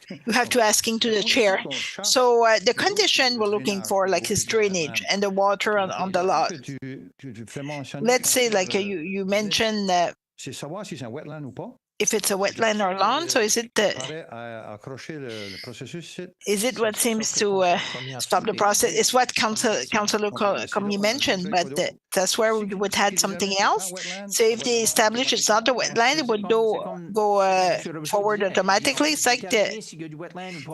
you have to asking to the chair. So the condition we're looking for, like is drainage and the water on the lot. Let's say like you mentioned if it's a wetland or lawn. So is it what seems to stop the process? It's what Councilor Cormier mentioned, but that's where we would add something else. So if they establish it's not a wetland, it would go forward automatically. It's like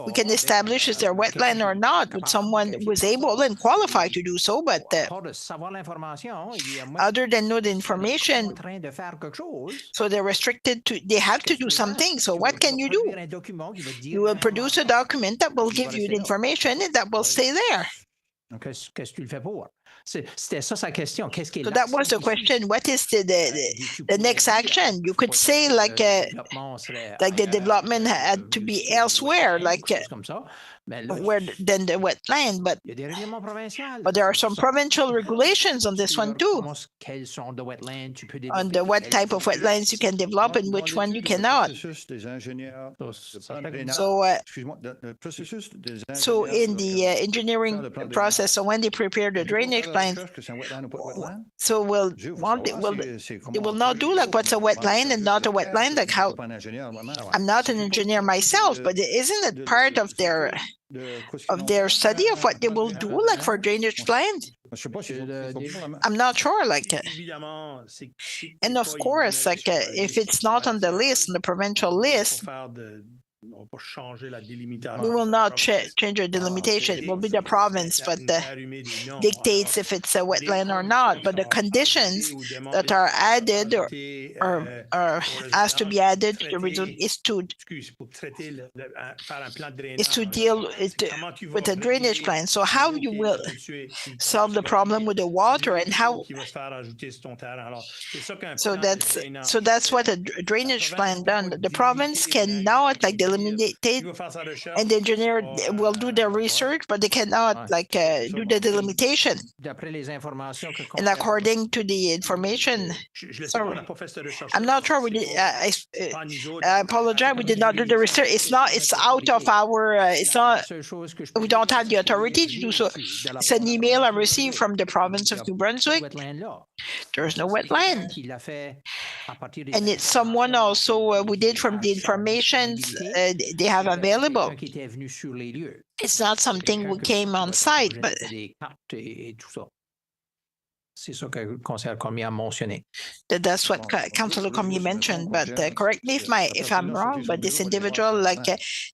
we can establish is there wetland or not with someone who is able and qualified to do so, but other than know the information, so they're restricted to, they have to do something. So what can you do? You will produce a document that will give you the information and that will stay there. So that was the question. What is the next action? You could say like the development had to be elsewhere, like where than the wetland, but there are some provincial regulations on this one too, on the what type of wetlands you can develop and which one you cannot. So in the engineering process, so when they prepare the drainage plan, so they will not do like what's a wetland and not a wetland, like how I'm not an engineer myself, but isn't it part of their study of what they will do, like for drainage plans? I'm not sure, like, and of course, like, if it's not on the list, on the provincial list, we will not change the delimitation. It will be the province, but dictates if it's a wetland or not. But the conditions that are added or asked to be added to the result is to deal with a drainage plan. So how you will solve the problem with the water and how? So that's what a drainage plan done. The province cannot like delimitate, and the engineer will do their research, but they cannot like do the delimitation. And according to the information, sorry, I'm not sure we did. I apologize. We did not do the research. It's out of our. It's not. We don't have the authority to do so. It's an email I received from the province of New Brunswick. There's no wetland, and it's someone also we did from the information they have available. It's not something we came on site, but that's what Councilor Cormier mentioned. But correct me if I'm wrong. But this individual, like,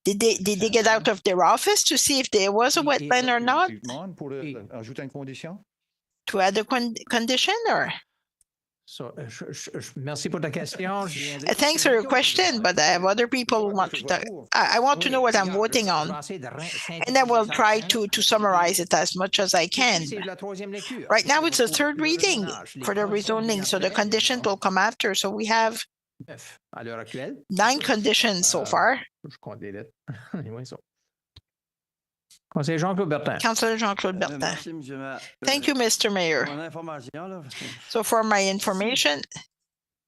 did they get out of their office to see if there was a wetland or not? To add a condition or? Thanks for your question, but I have other people who want to talk. I want to know what I'm voting on, and I will try to summarize it as much as I can. Right now, it's a third reading for the rezoning, so the conditions will come after. So we have 9 conditions so far. Councillor Jean-Claude Bertin. Thank you, Mr. Mayor. So for my information,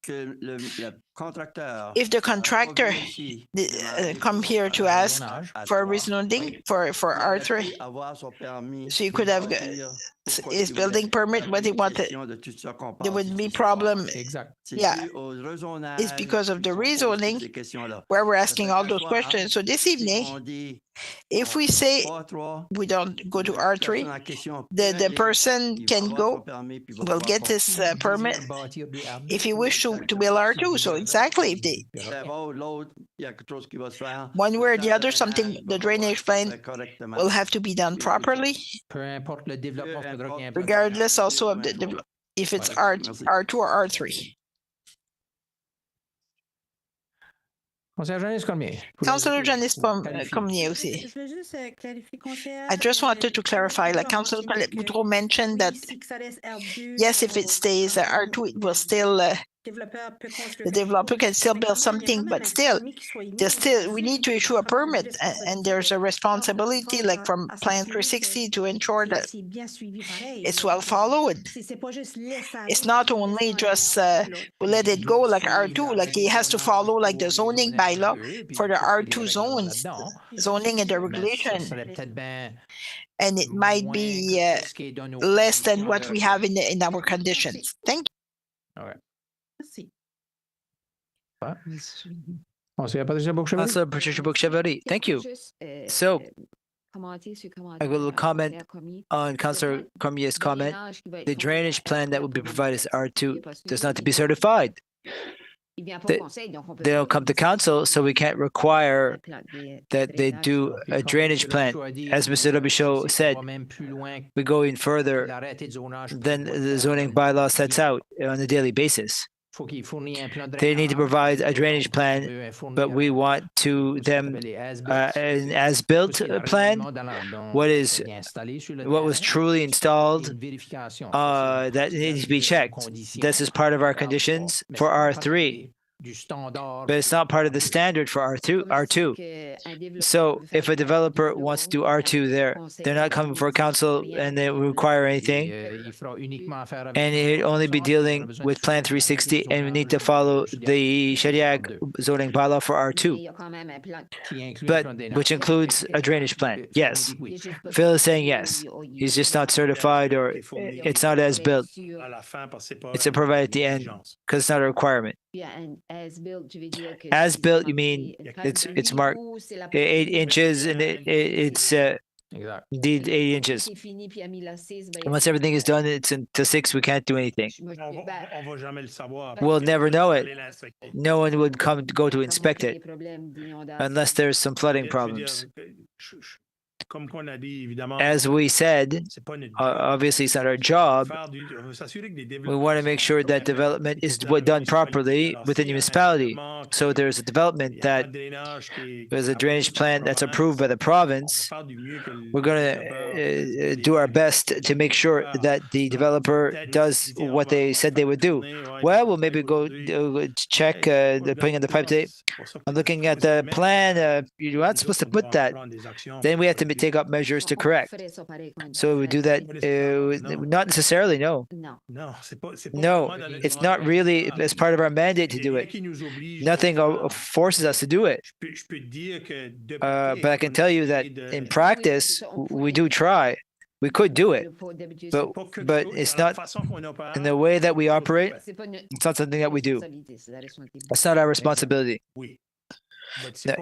if the contractor come here to ask for a rezoning for R3, so you could have his building permit, what he wanted, there would be problem. Yeah, it's because of the rezoning where we're asking all those questions. So this evening, if we say we don't go to R3, the person can go, will get his permit if he wish to build R2. So exactly, if they, one way or the other, something, the drainage plan will have to be done properly, regardless also of if it's R2 or R3. Councillor Janice Cormier aussi. I just wanted to clarify, like Councillor Boudreau mentioned that, yes, if it stays R2, it will still, the developer can still build something, but still, we need to issue a permit, and there's a responsibility, like from Plan 360, to ensure that it's well followed. It's not only just let it go like R2, like it has to follow like the zoning bylaw for the R2 zones, zoning and the regulation. And it might be less than what we have in our conditions. Thank you. All right. Councillor Patricia Book-Chevalier. Councilor Patricia Book-Chevalier, thank you. So, I will comment on Councilor Cormier's comment. The drainage plan that will be provided as R2 does not to be certified. They don't come to council, so we can't require that they do a drainage plan. As Mr. Robichaud said, we go in further than the zoning bylaw sets out on a daily basis. They need to provide a drainage plan, but we want to them an as-built plan. What was truly installed that needs to be checked. This is part of our conditions for R3. But it's not part of the standard for R2. So if a developer wants to do R2 there, they're not coming for council and they require anything. And it'd only be dealing with Plan 360 and we need to follow the Shediac zoning bylaw for R2. But which includes a drainage plan. Yes. Phil is saying yes. He's just not certified or it's not as built. It's a provide at the end because it's not a requirement. As built, you mean it's marked 8 inches and it's indeed 8 inches. And once everything is done, it's into 6. We can't do anything. We'll never know it. No one would go to inspect it unless there's some flooding problems. As we said, obviously it's not our job. We want to make sure that development is done properly within the municipality. So there's a development that there's a drainage plan that's approved by the province. We're going to do our best to make sure that the developer does what they said they would do. Well, we'll maybe go check the putting in the pipe tape. I'm looking at the plan. You're not supposed to put that. Then we have to take up measures to correct. So we do that, not necessarily, no. No, it's not really as part of our mandate to do it. Nothing forces us to do it. But I can tell you that in practice, we do try. We could do it, but it's not in the way that we operate. It's not something that we do. It's not our responsibility.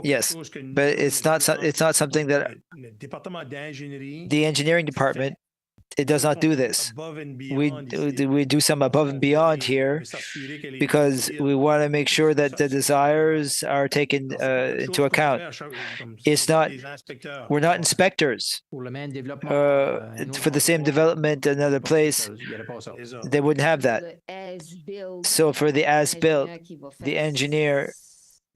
Yes, but it's not something that the engineering department, it does not do this. We do some above and beyond here because we want to make sure that the desires are taken into account. We're not inspectors. For the same development in another place, they wouldn't have that. So for the as-built, the engineer,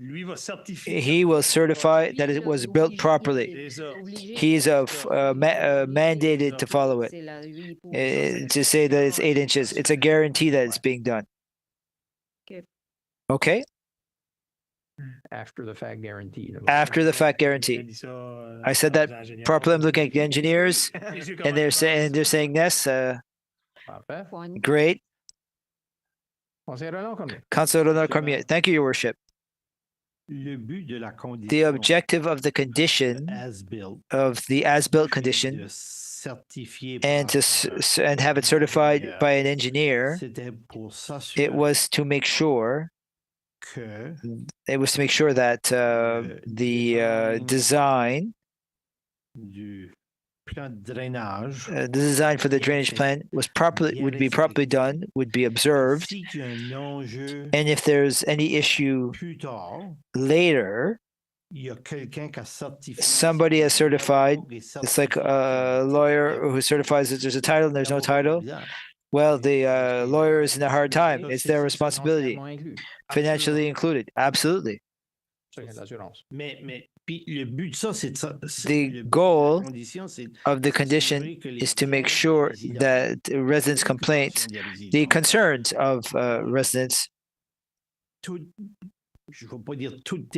he will certify that it was built properly. He's mandated to follow it. To say that it's 8 inches, it's a guarantee that it's being done. Okay. After the fact guarantee. After the fact guarantee. I said that properly. I'm looking at the engineers, and they're saying yes. Great. Councilor Ronald Cormier, thank you, Your Worship. The objective of the condition of the as-built condition and have it certified by an engineer, it was to make sure that the design the design for the drainage plan would be properly done, would be observed, and if there's any issue later, somebody has certified. It's like a lawyer who certifies that there's a title and there's no title. Well, the lawyer is in a hard time. It's their responsibility, financially included. Absolutely. The goal of the condition is to make sure that residents' complaints, the concerns of residents,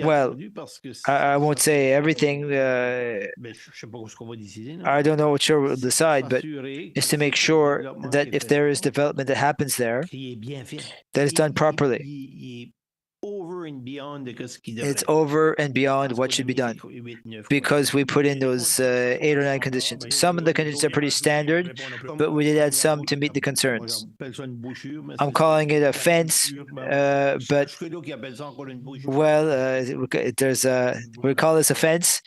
well, I won't say everything. I don't know what you'll decide, but it's to make sure that if there is development that happens there, that is done properly. over and beyond It's over and beyond what should be done because we put in those 8 or 9 conditions. Some of the conditions are pretty standard, but we did add some to meet the concerns. I'm calling it a fence, but we call this a fence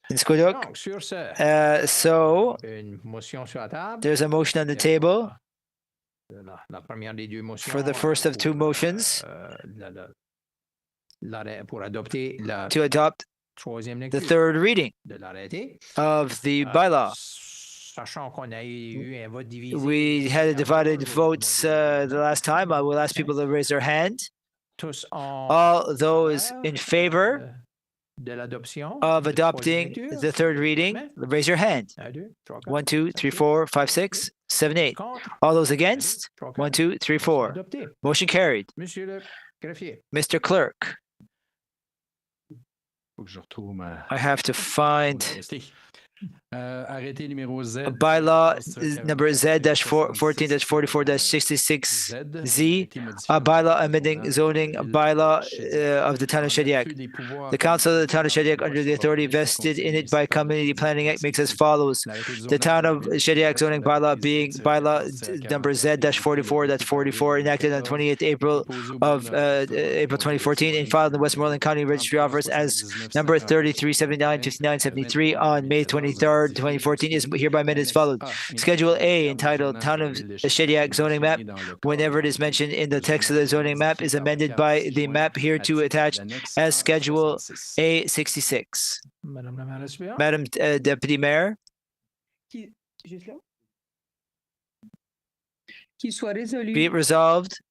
in Squidhook. So there's a motion on the table for the first of 2 motions to adopt the third reading of the bylaw. We had divided votes the last time. I will ask people to raise their hand. All those in favor of adopting the third reading, raise your hand. 1, 2, 3, 4, 5, 6, 7, 8. All those against? 1, 2, 3, 4. Motion carried. Mr. Clerk, I have to find bylaw number Z-14-44-66Z, a bylaw amending zoning bylaw of the town of Shediac. The council of the town of Shediac, under the authority vested in it by Community Planning Act, makes as follows. The town of Shediac zoning bylaw being bylaw number Z-44-44, enacted on 28th April 2014 and filed in the Westmoreland County Registry Office as number 3379-5973 on May 23rd, 2014, is hereby amended as follows. Schedule A, entitled Town of Shediac Zoning Map, whenever it is mentioned in the text of the zoning map, is amended by the map hereto attached as Schedule A66. Madam Deputy Mayor. Be it resolved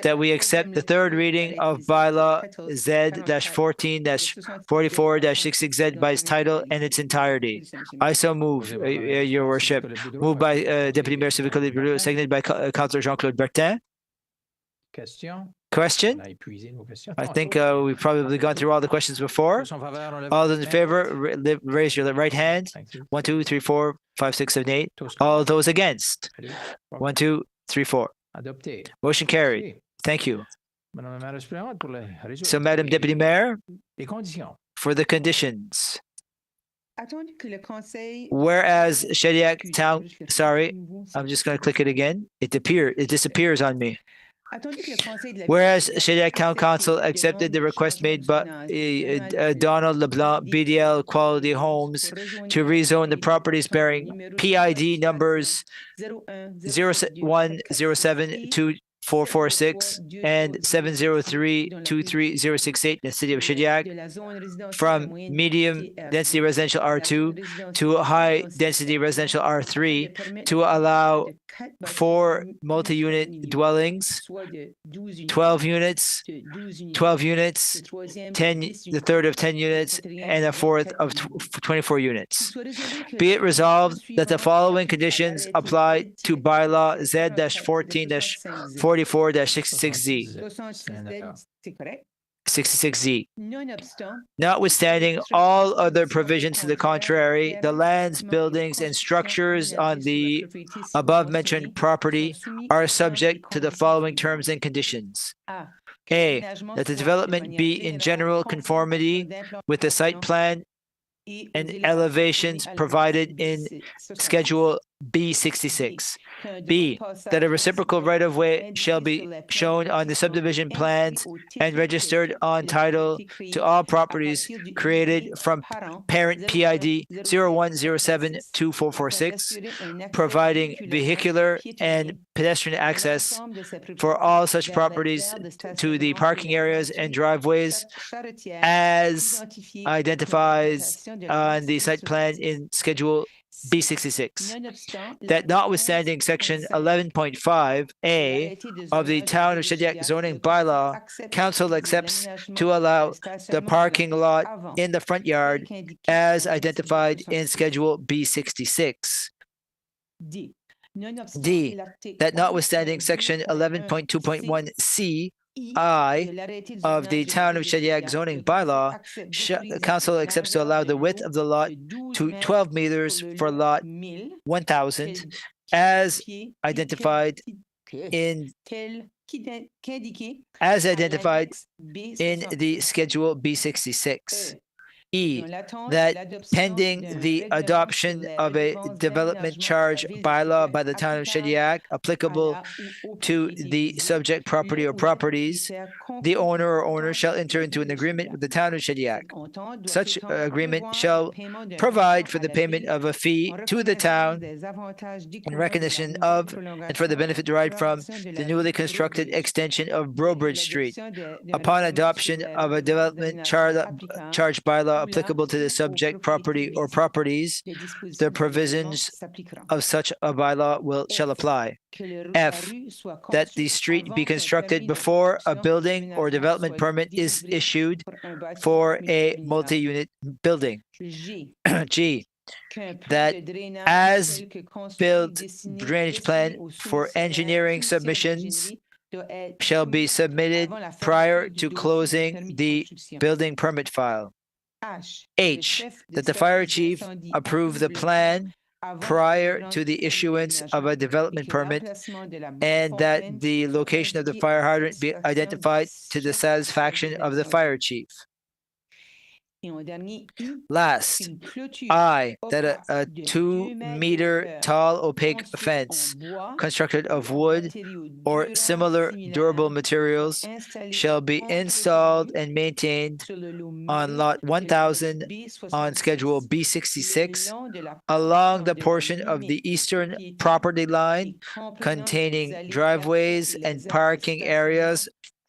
that we accept the third reading of bylaw Z-14-44-66Z by its title and its entirety. I so move, Your Worship. Moved by Deputy Mayor Sylvie, seconded by Councillor Jean-Claude Bertin. Question? I think we've probably gone through all the questions before. All those in favor, raise your right hand. 1, 2, 3, 4, 5, 6, 7, 8. All those against? 1, 2, 3, 4. Motion carried. Thank you. So, Madam Deputy Mayor, for the conditions. Whereas Shediac Town, sorry, I'm just going to click it again. It disappears on me. Whereas Shediac Town Council accepted the request made by Donald LeBlanc, BDL Quality Homes, to rezone the properties bearing PID numbers 010724446 and 703-23068 in the city of Shediac from medium density residential R2 to high density residential R3 to allow 4 multi-unit dwellings, 12 units, 10, the third of 10 units, and a fourth of 24 units. Be it resolved that the following conditions apply to bylaw Z-14-44-66Z. 66Z. Notwithstanding all other provisions to the contrary, the lands, buildings, and structures on the above-mentioned property are subject to the following terms and conditions. A, that the development be in general conformity with the site plan and elevations provided in Schedule B66. B, that a reciprocal right-of-way shall be shown on the subdivision plans and registered on title to all properties created from parent PID 01072446, providing vehicular and pedestrian access for all such properties to the parking areas and driveways as identifies on the site plan in Schedule B66, that notwithstanding section 11.5A of the town of Shediac zoning bylaw, council accepts to allow the parking lot in the front yard as identified in Schedule B66. D, that notwithstanding section 11.2.1C of the town of Shediac zoning bylaw, council accepts to allow the width of the lot to 12 meters for lot 1000 as identified in as identified in the Schedule B66. E, that pending the adoption of a development charge bylaw by the town of Shediac applicable to the subject property or properties, the owner or owners shall enter into an agreement with the town of Shediac. Such agreement shall provide for the payment of a fee to the town in recognition of and for the benefit derived from the newly constructed extension of Brobridge Street. Upon adoption of a development charge bylaw applicable to the subject property or properties, the provisions of such a bylaw shall apply. F, that the street be constructed before a building or development permit is issued for a multi-unit building. G, that as built drainage plan for engineering submissions shall be submitted prior to closing the building permit file. H, that the fire chief approve the plan prior to the issuance of a development permit and that the location of the fire hydrant be identified to the satisfaction of the fire chief. Last, I, that a 2-meter tall opaque fence constructed of wood or similar durable materials shall be installed and maintained on lot 1000 on Schedule B66 along the portion of the eastern property line containing driveways and parking areas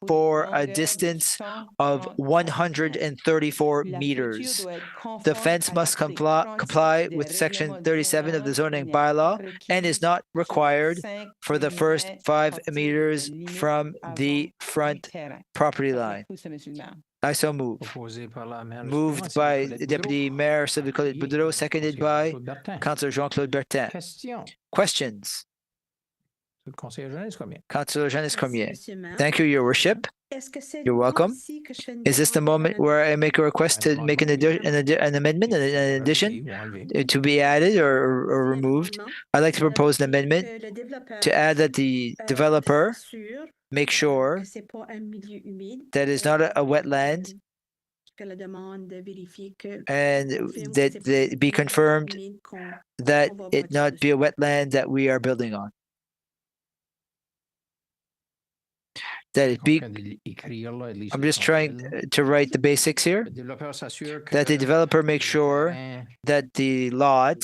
for a distance of 134 meters. The fence must comply with Section 37 of the zoning bylaw and is not required for the first 5 meters from the front property line. I so move. Moved by Deputy Mayor Sylvie Colette Boudreau, seconded by Councillor Jean-Claude Bertin. Questions? Councillor Janice Cormier. Thank you, Your Worship. You're welcome. Is this the moment where I make a request to make an amendment, an addition to be added or removed? I'd like to propose an amendment to add that the developer make sure that it's not a wetland and that it be confirmed that it not be a wetland that we are building on. That it be, I'm just trying to write the basics here, that the developer make sure that the lot,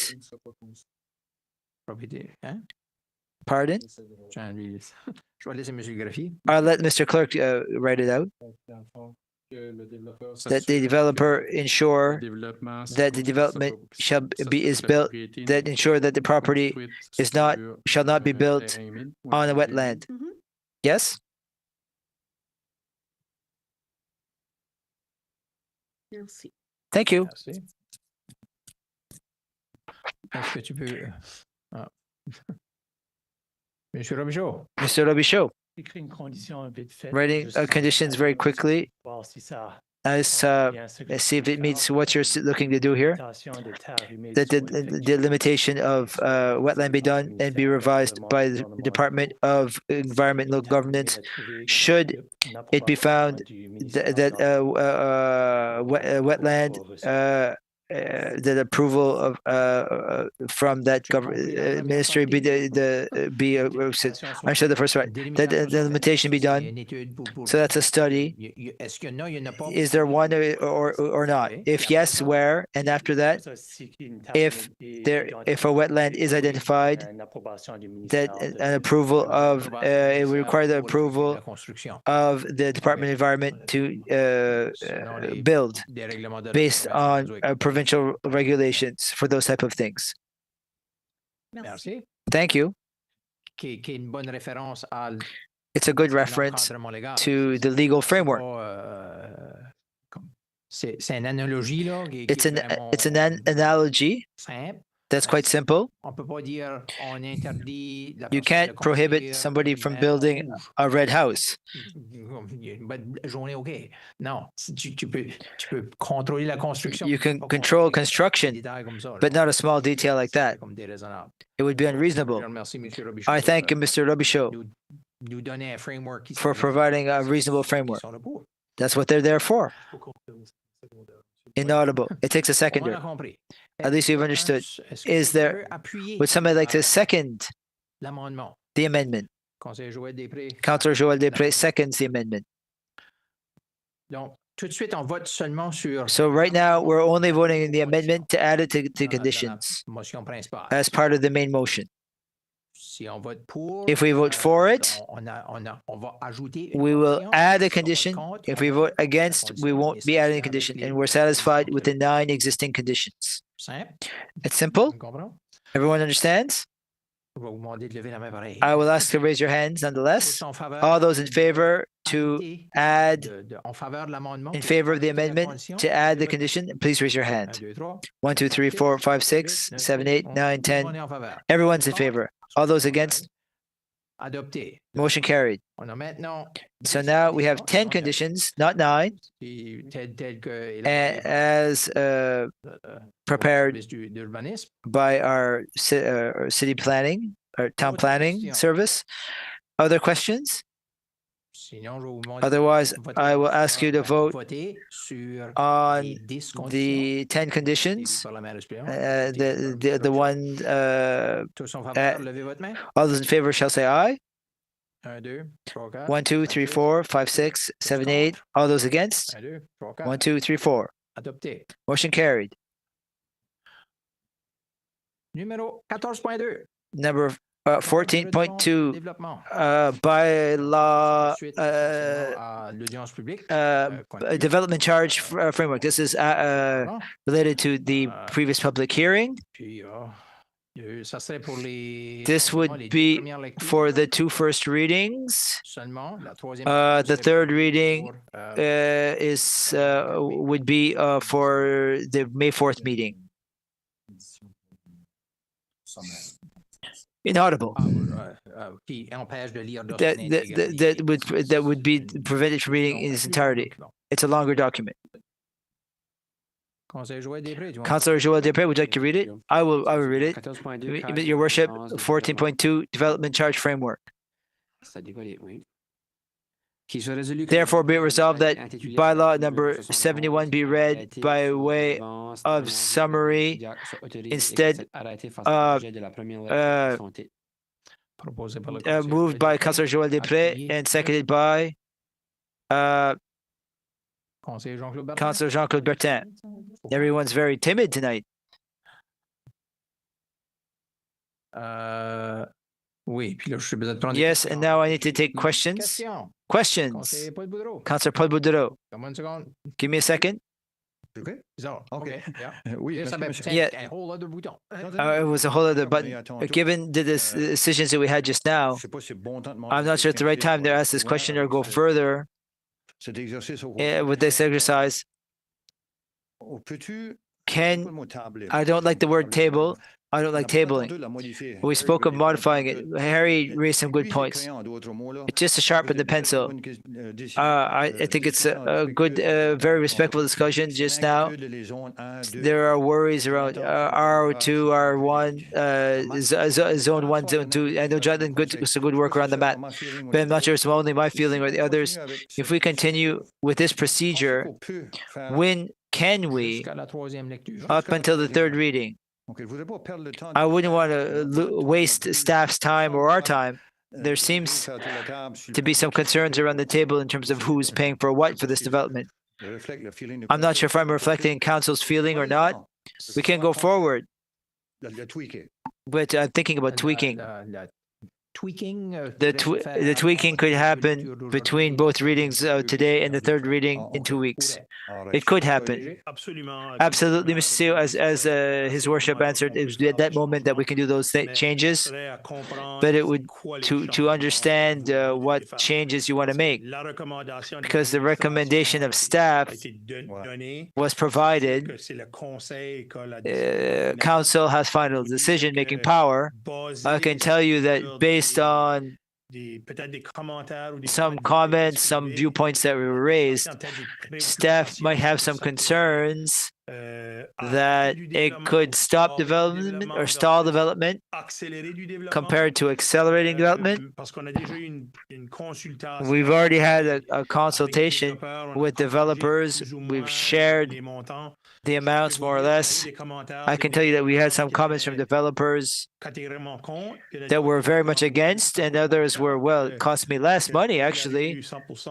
pardon? I'll let Mr. Clerk write it out. That the developer ensure that the development is built, that ensure that the property shall not be built on a wetland. Yes? Thank you. Mr. Robichaud. Writing conditions very quickly. As see if it meets what you're looking to do here. That the limitation of wetland be done and be revised by the Department of Environment and Local Governance should it be found that wetland that approval of from that ministry be I'm sure the first right that the limitation be done. So that's a study. Is there one or not? If yes, where? And after that, if a wetland is identified, that an approval of it would require the approval of the Department of Environment to build based on provincial regulations for those type of things. Thank you. It's a good reference to the legal framework. It's an analogy that's quite simple. You can't prohibit somebody from building a red house. You can control construction, but not a small detail like that. It would be unreasonable. I thank Mr. Robichaud. nous donner un framework. for providing a reasonable framework. That's what they're there for. Inaudible. It takes a seconder. At least you've understood. Is there, would somebody like to second the amendment? Councillor Joël Després seconds the amendment. So right now, we're only voting in the amendment to add it to conditions as part of the main motion. If we vote for it, we will add a condition. If we vote against, we won't be adding a condition, and we're satisfied with the 9 existing conditions. It's simple. Everyone understands? I will ask to raise your hands nonetheless. All those in favor to add, in favor of the amendment to add the condition, please raise your hand. 1, 2, 3, 4, 5, 6, 7, 8, 9, 10. Everyone's in favor. All those against? Motion carried. So now we have 10 conditions, not 9, as prepared by our city planning, or town planning service. Other questions? Otherwise, I will ask you to vote on the 10 conditions, the one, all those in favor shall say aye. 1, 2, 3, 4, 5, 6, 7, 8. All those against? 1, 2, 3, 4. Motion carried. Number 14.2 bylaw development charge framework. This is related to the previous public hearing. This would be for the 2 first readings. The 3rd reading would be for the May 4th meeting. Inaudible. That would be prevented from reading in its entirety. It's a longer document. Councillor Joël Després, would you like to read it? I will read it. Your Worship, 14.2 Development Charge Framework. Therefore, be it resolved that bylaw number 71 be read by way of summary instead of moved by Councillor Joël Després and seconded by Councillor Jean-Claude Bertin. Everyone's very timid tonight. Yes, and now I need to take questions. Questions. Councillor Paul Boudreau. Give me a second. Okay. Yeah. Yeah. It was a whole other button. Given the decisions that we had just now, I'm not sure it's the right time to ask this question or go further with this exercise. I don't like the word table. I don't like tabling. We spoke of modifying it. Harry raised some good points. It's just to sharpen the pencil. I think it's a good, very respectful discussion just now. There are worries around R02, R1, Zone 1, Zone 2. I know Jonathan does some good work around the map, but I'm not sure it's only my feeling or the others. If we continue with this procedure, when can we, up until the 3rd reading? I wouldn't want to waste staff's time or our time. There seems to be some concerns around the table in terms of who's paying for what for this development. I'm not sure if I'm reflecting council's feeling or not. We can go forward, but I'm thinking about tweaking. The tweaking could happen between both readings today and the 3rd reading in 2 weeks. It could happen. Absolutely, Mr. Seo, as his worship answered, it was at that moment that we can do those changes. But it would to understand what changes you want to make, because the recommendation of staff was provided. Council has final decision-making power. I can tell you that based on some comments, some viewpoints that were raised, staff might have some concerns that it could stop development or stall development compared to accelerating development. We've already had a consultation with developers. We've shared the amounts more or less. I can tell you that we had some comments from developers that were very much against, and others were, well, it cost me less money actually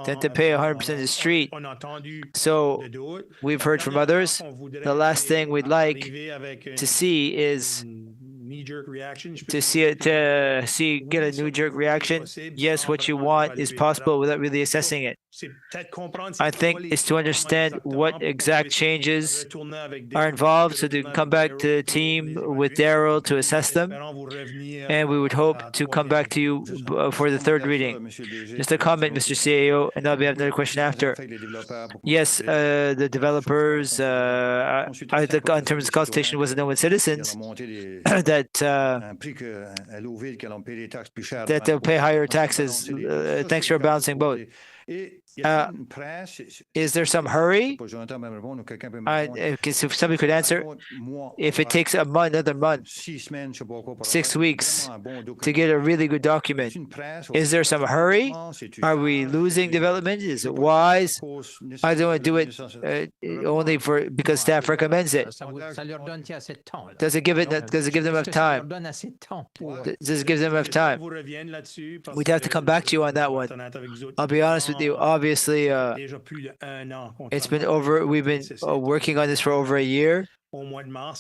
than to pay 100% of the street. So we've heard from others. The last thing we'd like to see is get a knee-jerk reaction. Yes, what you want is possible without really assessing it. I think it's to understand what exact changes are involved, so to come back to the team with Daryl to assess them, and we would hope to come back to you for the third reading. Just a comment, Mr. CAO, and I'll have another question after. Yes, the developers, in terms of consultation, wasn't known with citizens that they'll pay higher taxes. Thanks for balancing both. Is there some hurry? If somebody could answer, if it takes another month, 6 weeks to get a really good document, is there some hurry? Are we losing development? Is it wise? I don't want to do it only because staff recommends it. Does it give them enough time? Does it give them enough time? We'd have to come back to you on that one. I'll be honest with you. Obviously, it's been over. We've been working on this for over a year.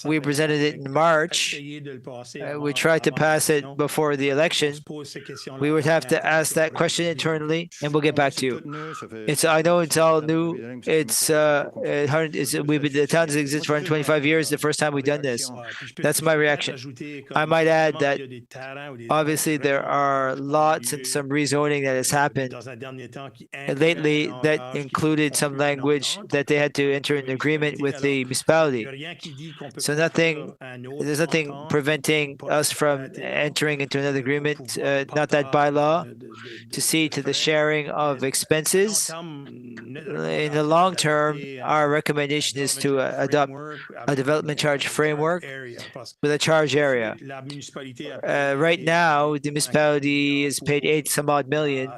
We presented it in March. We tried to pass it before the election. We would have to ask that question internally, and we'll get back to you. I know it's all new. The town has existed for 125 years. The first time we've done this. That's my reaction. I might add that obviously there are lots and some rezoning that has happened lately that included some language that they had to enter an agreement with the municipality. So there's nothing preventing us from entering into another agreement, not that bylaw, to see to the sharing of expenses. In the long term, our recommendation is to adopt a development charge framework with a charge area. Right now, the municipality is paid 8-some-odd million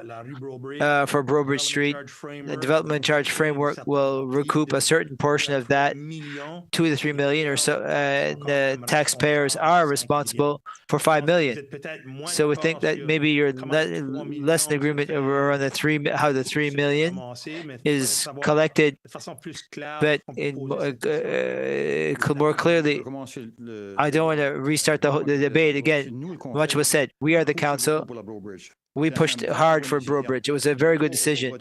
for Brobridge Street. The development charge framework will recoup a certain portion of that, 2 to 3 million or so, and the taxpayers are responsible for 5 million. So we think that maybe you're less in agreement over on how the 3 million is collected, but more clearly, I don't want to restart the debate again. Much was said. We are the council. We pushed hard for Brobridge. It was a very good decision.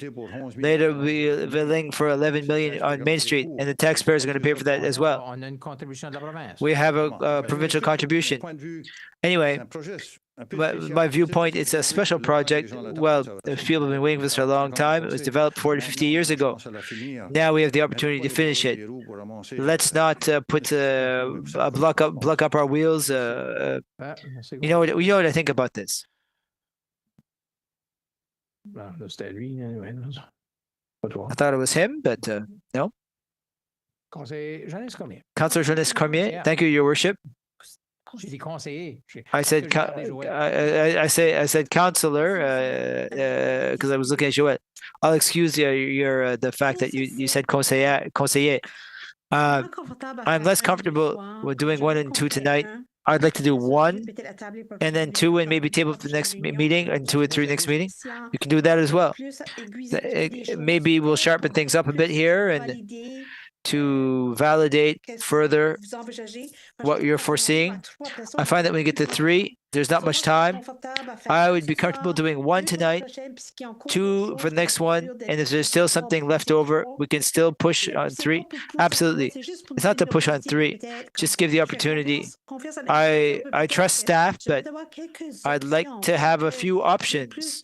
Later, we're billing for 11 million on Main Street, and the taxpayers are going to pay for that as well. We have a provincial contribution. Anyway, my viewpoint, it's a special project. Well, people have been waiting for this for a long time. It was developed 40, 50 years ago. Now we have the opportunity to finish it. Let's not block up our wheels. You know what I think about this. I thought it was him, but no. Councillor Jeunesse Cormier, thank you, Your Worship. I said councillor because I was looking at Joël. I'll excuse the fact that you said conseiller. I'm less comfortable with doing 1 and 2 tonight. I'd like to do 1 and then 2 and maybe table for the next meeting and 2 and 3 next meeting. You can do that as well. Maybe we'll sharpen things up a bit here and to validate further what you're foreseeing. I find that when we get to 3, there's not much time. I would be comfortable doing 1 tonight, 2 for the next one, and if there's still something left over, we can still push on 3. Absolutely. It's not to push on 3, just give the opportunity. I trust staff, but I'd like to have a few options,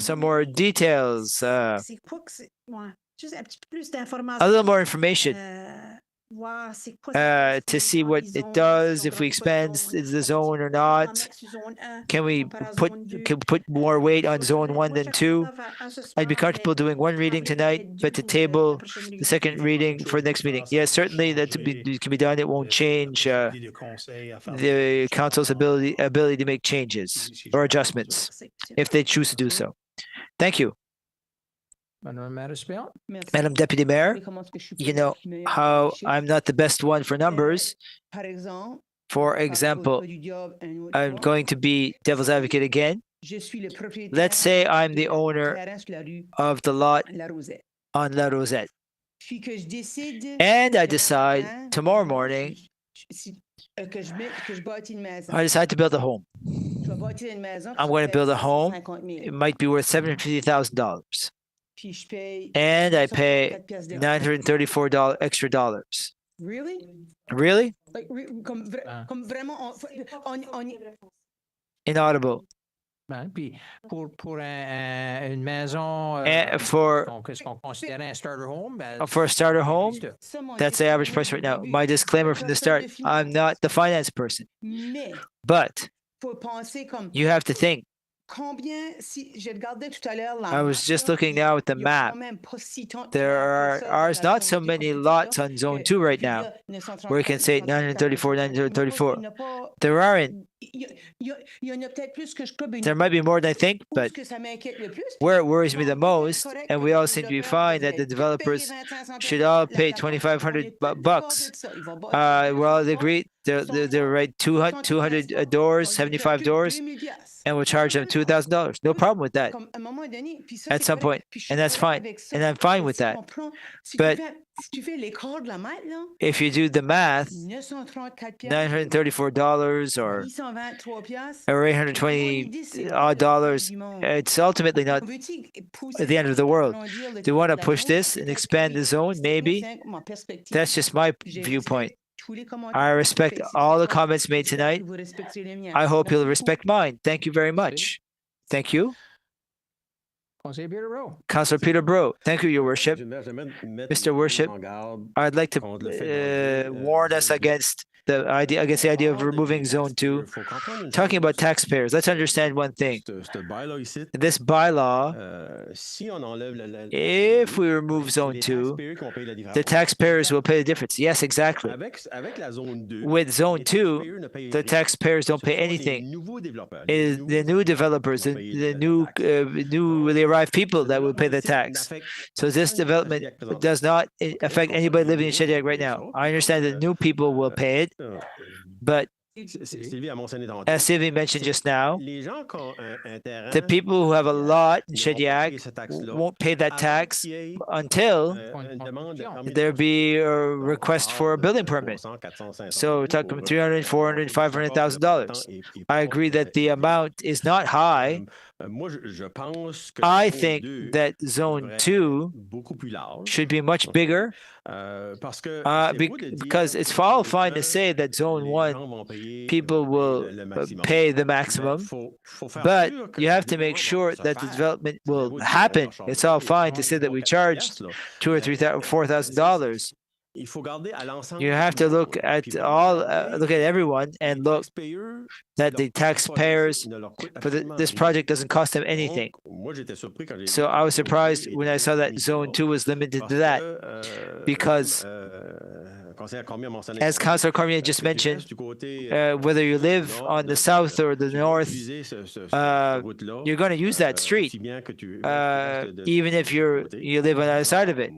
some more details. A little more information. to see what it does, if we expand the zone or not. Can we put more weight on zone 1 than 2? I'd be comfortable doing one reading tonight, but to table the second reading for the next meeting. Yes, certainly that can be done. It won't change the council's ability to make changes or adjustments if they choose to do so. Thank you. Madam Deputy Mayor, you know how I'm not the best one for numbers. For example, I'm going to be devil's advocate again. Let's say I'm the owner of the lot on La Rosette. And I decide tomorrow morning, I decide to build a home. I'm going to build a home. It might be worth $750,000. And I pay $934 extra dollars. Really? Really? Like, Inaudible. Puis pour une maison, qu'est-ce qu'on considérait un starter home? For a starter home, that's the average price right now. My disclaimer from the start, I'm not the finance person. But you have to think. I was just looking now at the map. There are not so many lots on Zone 2 right now where you can say 934, 934. There aren't. There might be more than I think, but where it worries me the most, and we all seem to be fine, that the developers should all pay $2,500. We're all agreed. They're right. 200 doors, 75 doors, and we'll charge them $2,000. No problem with that. At some point, and that's fine, and I'm fine with that. But if you do the math, $934 or $820 odd dollars, it's ultimately not at the end of the world. Do you want to push this and expand the zone? Maybe. That's just my viewpoint. I respect all the comments made tonight. I hope you'll respect mine. Thank you very much. Thank you. Councillor Peter Breau. Thank you, Your Worship. Mr. Worship, I'd like to warn us against the idea of removing Zone 2. Talking about taxpayers, let's understand one thing. This bylaw, if we remove Zone 2, the taxpayers will pay the difference. Yes, exactly. With Zone 2, the taxpayers don't pay anything. It is the new developers, the newly arrived people that will pay the tax. So this development does not affect anybody living in Shediac right now. I understand that new people will pay it, but as Sylvie mentioned just now, the people who have a lot in Shediac won't pay that tax until there be a request for a building permit. So we're talking $300,000, $400,000, $500,000. I agree that the amount is not high. I think that Zone 2 should be much bigger because it's all fine to say that Zone 1 people will pay the maximum, but you have to make sure that the development will happen. It's all fine to say that we charged $2,000 or $4,000. You have to look at everyone and look that the taxpayers for this project doesn't cost them anything. So I was surprised when I saw that Zone 2 was limited to that, because as Councillor Cormier just mentioned, whether you live on the south or the north, you're going to use that street, even if you live on the other side of it.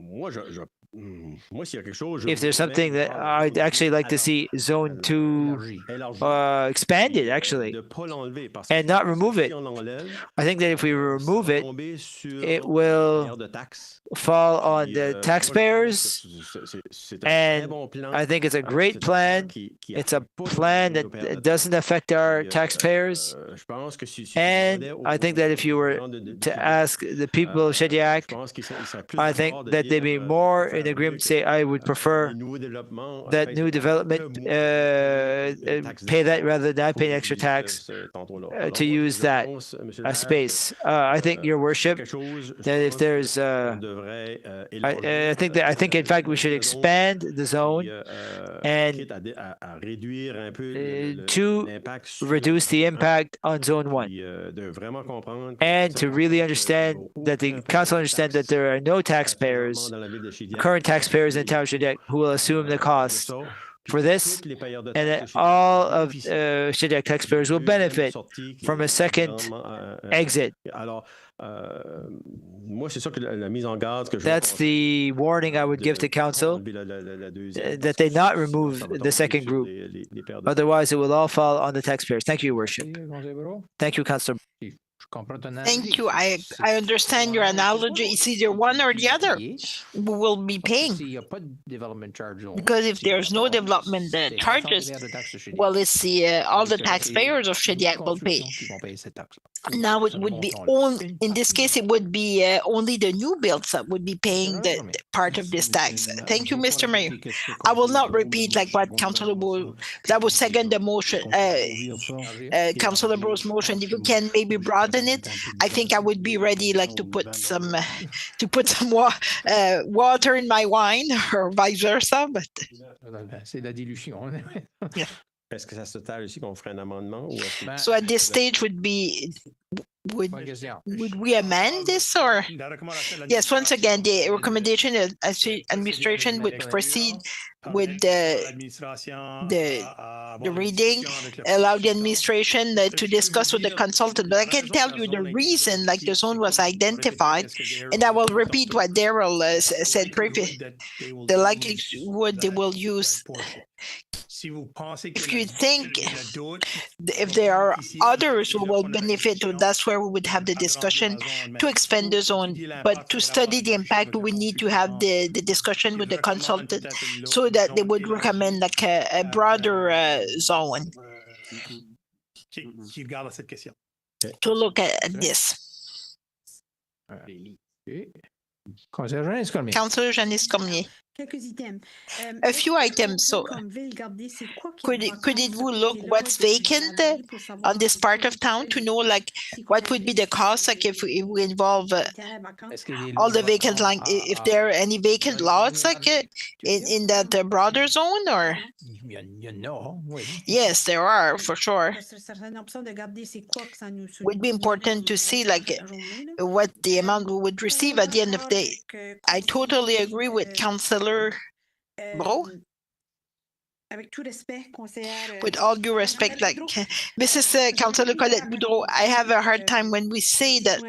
If there's something that I'd actually like to see Zone 2 expanded, actually, and not remove it. I think that if we remove it, it will fall on the taxpayers, and I think it's a great plan. It's a plan that doesn't affect our taxpayers, and I think that if you were to ask the people of Shediac, I think that they'd be more in agreement say I would prefer that new development pay that rather than paying extra tax to use that space. I think, Your Worship, that if there's, I think in fact we should expand the zone and to reduce the impact on Zone 1 and to really understand that the council understand that there are no taxpayers, current taxpayers in town who will assume the cost for this, and that all of Shediac taxpayers will benefit from a second exit. That's the warning I would give to council, that they not remove the second group. Otherwise, it will all fall on the taxpayers. Thank you, Your Worship. Thank you, Councillor. Thank you. I understand your analogy. It's either one or the other who will be paying. Because if there's no development charges, well, it's all the taxpayers of Shediac will pay. Now it would be only, in this case, it would be only the new builds that would be paying the part of this tax. Thank you, Mr. Mayor. I will not repeat like what Councillor Bro, that was second the motion, Councillor Bro's motion. If you can maybe broaden it, I think I would be ready like to put some water in my wine or vice versa. But c'est la dilution. Yeah. Est-ce que ça se tâche ici qu'on ferait un amendement? So at this stage would we amend this or? Yes, once again, the recommendation of administration would proceed with the reading, allow the administration to discuss with the consultant. But I can tell you the reason, like the zone was identified, and I will repeat what Daryl said previously. The likelihood they will use. If you think if there are others who will benefit, that's where we would have the discussion to expand the zone. But to study the impact, we need to have the discussion with the consultant so that they would recommend like a broader zone to look at this. Councillor Janice Cormier. A few items. So, could it look what's vacant on this part of town to know like what would be the cost, like if we involve all the vacant land, if there are any vacant lots like in that broader zone or? Yes, there are for sure. Would be important to see like what the amount we would receive at the end of the day. I totally agree with Councillor Bro. With all due respect, like Mrs. Councillor Colette Boudreau, I have a hard time when we say that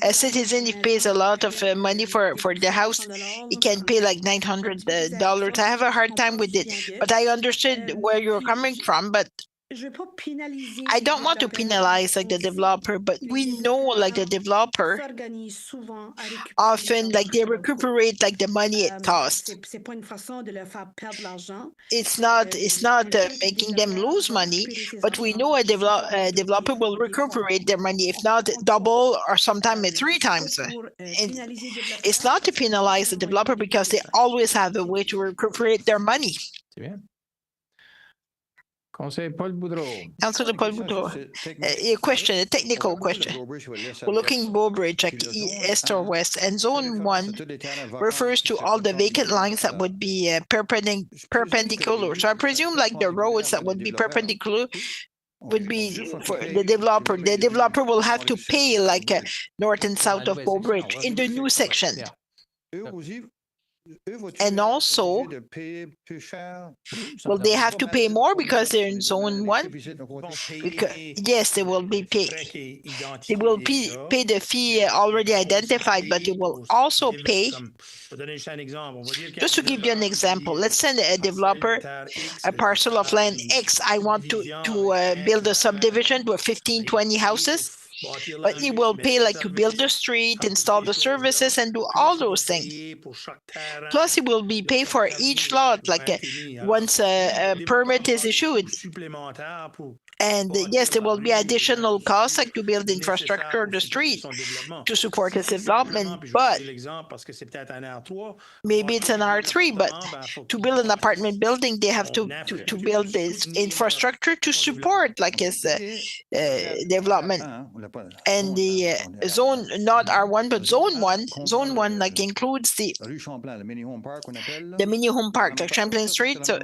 a citizen, if pays a lot of money for the house, he can pay like $900. I have a hard time with it, but I understood where you're coming from, but I don't want to penalize like the developer, but we know like the developer often like they recuperate like the money it costs. It's not making them lose money, but we know a developer will recuperate their money, if not double or sometimes 3 times. It's not to penalize the developer because they always have a way to recuperate their money. Councillor Paul Boudreau. Councillor Paul Boudreau, a question, a technical question. We're looking Beaubridge, like east or west, and Zone 1 refers to all the vacant lines that would be perpendicular. So I presume like the roads that would be perpendicular would be for the developer. The developer will have to pay like north and south of Beaubridge in the new section. And also, will they have to pay more because they're in Zone 1? Because, yes, they will be paid. They will pay the fee already identified, but they will also pay. Just to give you an example, let's send a developer a parcel of land X. I want to build a subdivision with 15, 20 houses. But he will pay like to build the street, install the services, and do all those things. Plus, he will be paid for each lot, like once a permit is issued. And yes, there will be additional costs like to build infrastructure on the street to support its development, but maybe it's an R3, but to build an apartment building, they have to build this infrastructure to support like its development. And the zone, not R1, but zone one like includes the mini home park, like Champlain Street, so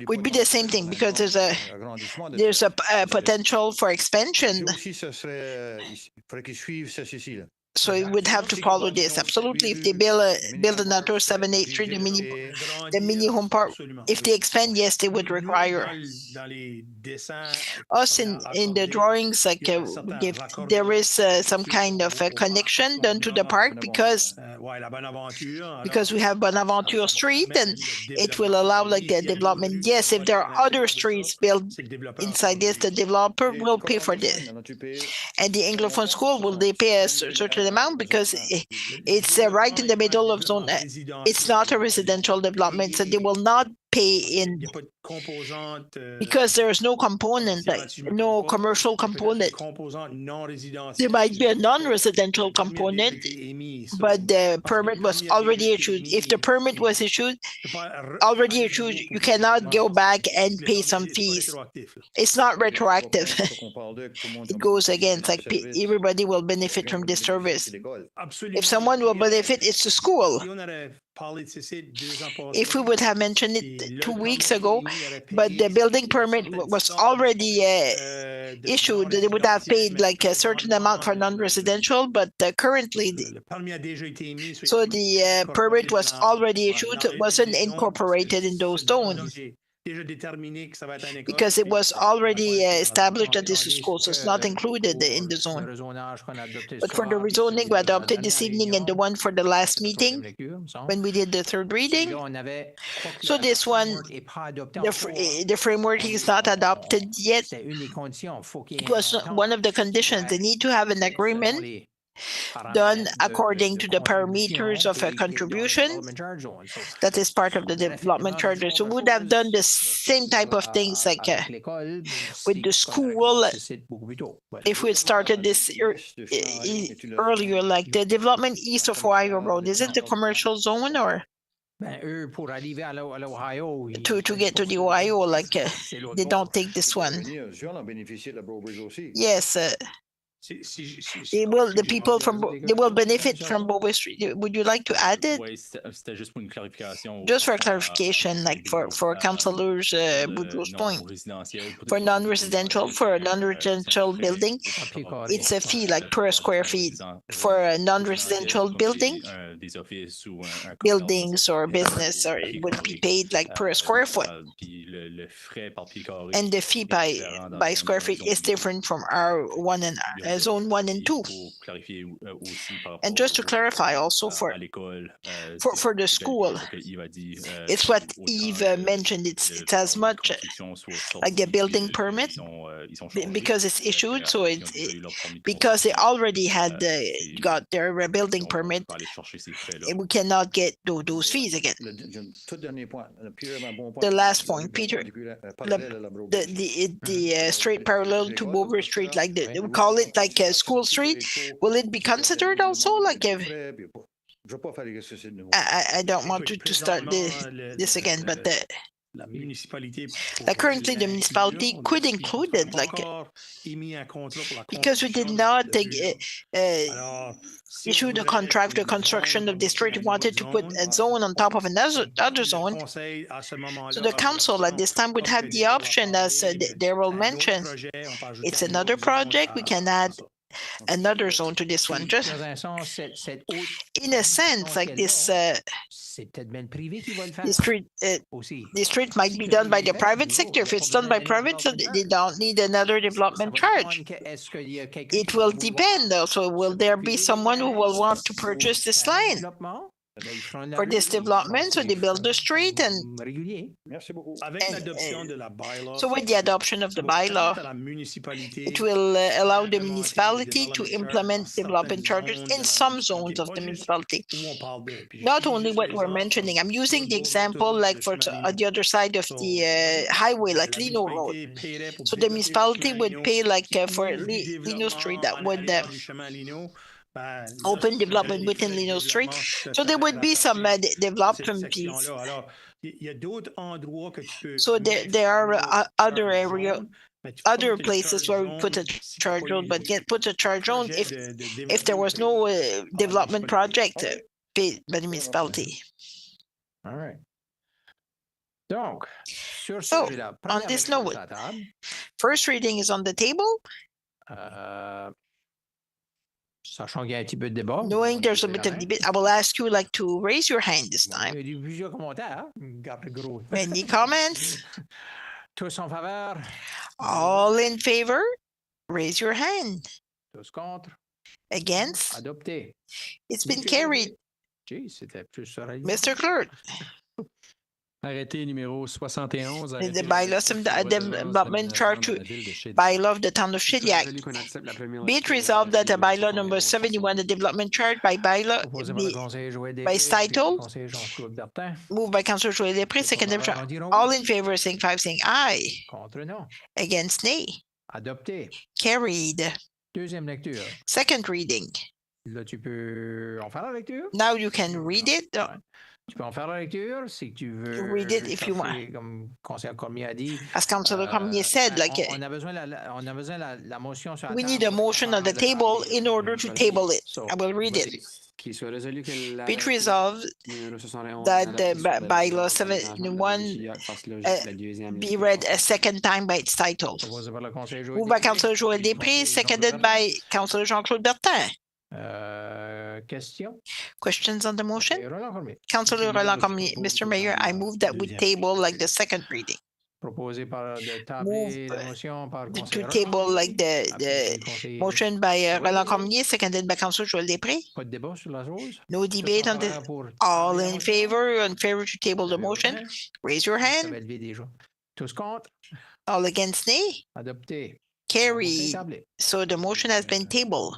would be the same thing because there's a potential for expansion. So it would have to follow this. Absolutely. If they build another 783, the mini home park, if they expand, yes, they would require us in the drawings, like if there is some kind of a connection done to the park because we have Bonaventure Street and it will allow like the development. Yes, if there are other streets built inside this, the developer will pay for this. And the Anglophone school, will they pay a certain amount because it's right in the middle of zone. It's not a residential development, so they will not pay in because there is no component, like no commercial component. There might be a non-residential component, but the permit was already issued. If the permit was already issued, you cannot go back and pay some fees. It's not retroactive. It goes against, like everybody will benefit from this service. If someone will benefit, it's the school. If we would have mentioned it 2 weeks ago, but the building permit was already issued, they would have paid like a certain amount for non-residential, but currently, so the permit was already issued, it wasn't incorporated in those zones. Because it was already established that this is school, so it's not included in the zone. But for the rezoning we adopted this evening and the one for the last meeting, when we did the third reading, so this one, the framework is not adopted yet. It was one of the conditions. They need to have an agreement done according to the parameters of a contribution that is part of the development charter. So we would have done the same type of things like with the school. If we had started this earlier, like the development east of Ohio Road, is it the commercial zone or? To get to the Ohio, like they don't take this one. Yes. They will benefit from Beauvoir Street. Would you like to add it? Just for clarification, like for Councillors Boudreau's point, for non-residential building, it's a fee like per square feet. For a non-residential buildings or business, or it would be paid like per square foot. And the fee by square feet is different from R1 and Zone 1 and 2. And just to clarify also for the school, it's what Yves mentioned, it's as much like the building permit because it's issued, so because they already had got their building permit, we cannot get those fees again. The last point, Peter, the straight parallel to Beauvoir Street, like we call it like a school street, will it be considered also like if I don't want to start this again, but like currently the municipality could include it, like because we did not issue the contract for construction of the street. We wanted to put a zone on top of another zone. So the council at this time would have the option, as Daryl mentioned, it's another project, we can add another zone to this one. Just in a sense, like this the street might be done by the private sector. If it's done by private, so they don't need another development charge. It will depend also. Will there be someone who will want to purchase this line? for this development. So they build the street and so with the adoption of the bylaw, it will allow the municipality to implement development charges in some zones of the municipality. Not only what we're mentioning, I'm using the example like for the other side of the highway, like Lino Road. So the municipality would pay like for Lino Street that would open development within Lino Street. So there would be some development fees. So there are other places where we put a charge on, but put a charge on if there was no development project paid by the municipality. All right. Donc, sur So, celui-là, on première this lecture note, sur la table, first reading is on the table. Sachant qu'il y a un petit peu de débat. Knowing there's a bit of debate, I will ask you like to raise your hand this time. Il y a eu plusieurs commentaires. Garde le gros. Any comments? Tous en faveur? All in favor? Raise your hand. Tous contre? Against? Adopté. It's been carried. Gee, c'était plus serein. Mr. Clerk, Arrêté numéro 71. the bylaw development charge to bylaw of the town of Shediac. Be it resolved that a bylaw number 71, the development charge by bylaw by its title, moved by Councillor Joël Després, seconded by all in favor, signify by saying aye. Contre, non. Against, nay. Adopté. Carried. Deuxième lecture. Second reading. Là, tu peux en faire la lecture? Now you can read it. Tu peux en faire la lecture si tu veux. Read it if you want. Comme conseiller Cormier a dit. As Councillor Cormier said, like On a besoin la motion sur la we table. need a motion on the table in order to table it. I will read it. Qu'il soit résolu que la Be it resolved that the bylaw 71 be read a second time by its title. Moved by Councillor Joël Després, seconded by Councillor Jean-Claude Bertin. Question? Questions on the motion? Roland Cormier. Councillor Roland Cormier, Mr. Mayor, I move that we table like the second reading. Proposé par de table Move la motion par to conseiller table like the conseiller. motion by Roland Cormier, seconded by Councillor Joël Després. Pas de débat sur la chose? No debate on the, all in favor to table the motion, raise your Ça va hand. être levé déjà. Tous contre? All against, nay. Adopté. Carried. Tablé. So the motion has been tabled.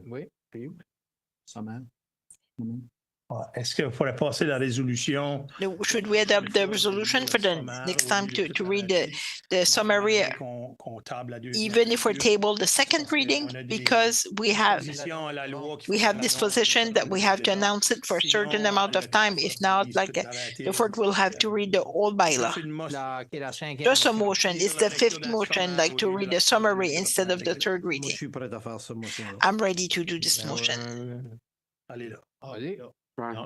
Oui. Est-ce qu'il faudrait passer la résolution? Should we adopt the resolution for the next time to read the summary, even if we're tabled the second reading, because we have this position that we have to announce it for a certain amount of time. If not, like the fourth will have to read the whole bylaw. Just a motion. It's the fifth motion, like to read the summary instead of the third reading. I'm ready to do this motion. Allez là. Allez. Dans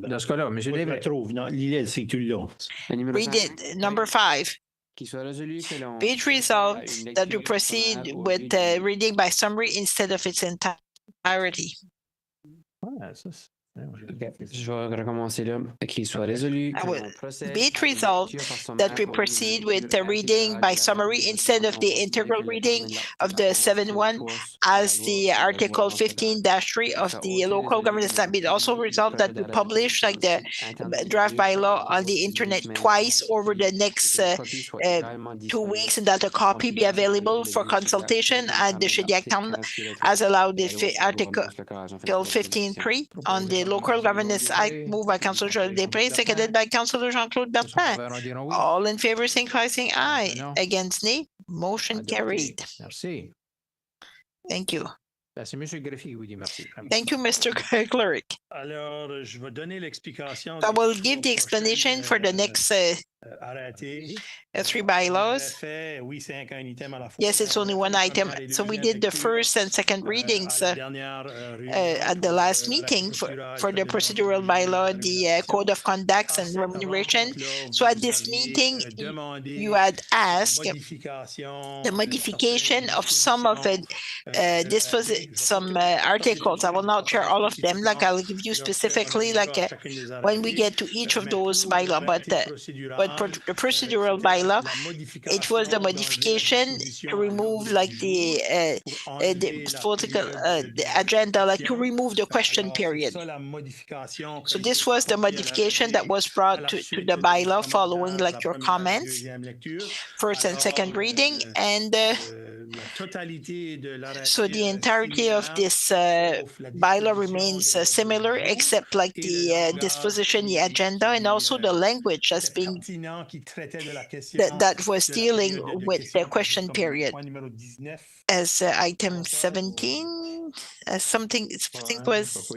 Dans ce cas-là, M. Je le Lévesque. trouve. Non, l'île, c'est que tu l'as. Read it. Number 5. qu'il soit résolu que l'on Be it resolved that we proceed with reading by summary instead of its entirety. Ouais, ça, Je vais recommencer là. Qu'il soit résolu. I will be it resolved that we proceed with the reading by summary instead of the integral reading of the 7.1 as the Article 15-3 of the local government statute. Also resolved that we publish like the draft bylaw on the internet twice over the next 2 weeks, and that a copy be available for consultation at the Shediac Town as allowed in Article 15.3 on the Local Governance Act, moved by Councillor Joël Després, seconded by Councillor Jean-Claude Bertin. All in favor, signify saying aye. Against, nay. Motion carried. Merci. Thank you. C'est M. Greffier qui vous dit merci. Thank you, Mr. Clerk. Alors, je vais donner l'explication. I will give the explanation for the next 3 bylaws. Yes, it's only one item. So we did the first and second readings at the last meeting for the procedural bylaw, the code of conduct and remuneration. So at this meeting, you had asked the modification of some of it, some articles. I will not share all of them. Like I'll give you specifically, like when we get to each of those bylaw. But the procedural bylaw. It was the modification to remove like the political the agenda, like to remove the question period. So this was the modification that was brought to the bylaw following like your comments, first and second reading, and so the entirety of this bylaw remains similar, except like the disposition, the agenda, and also the language as being that was dealing with the question period as item 17, as something I think was.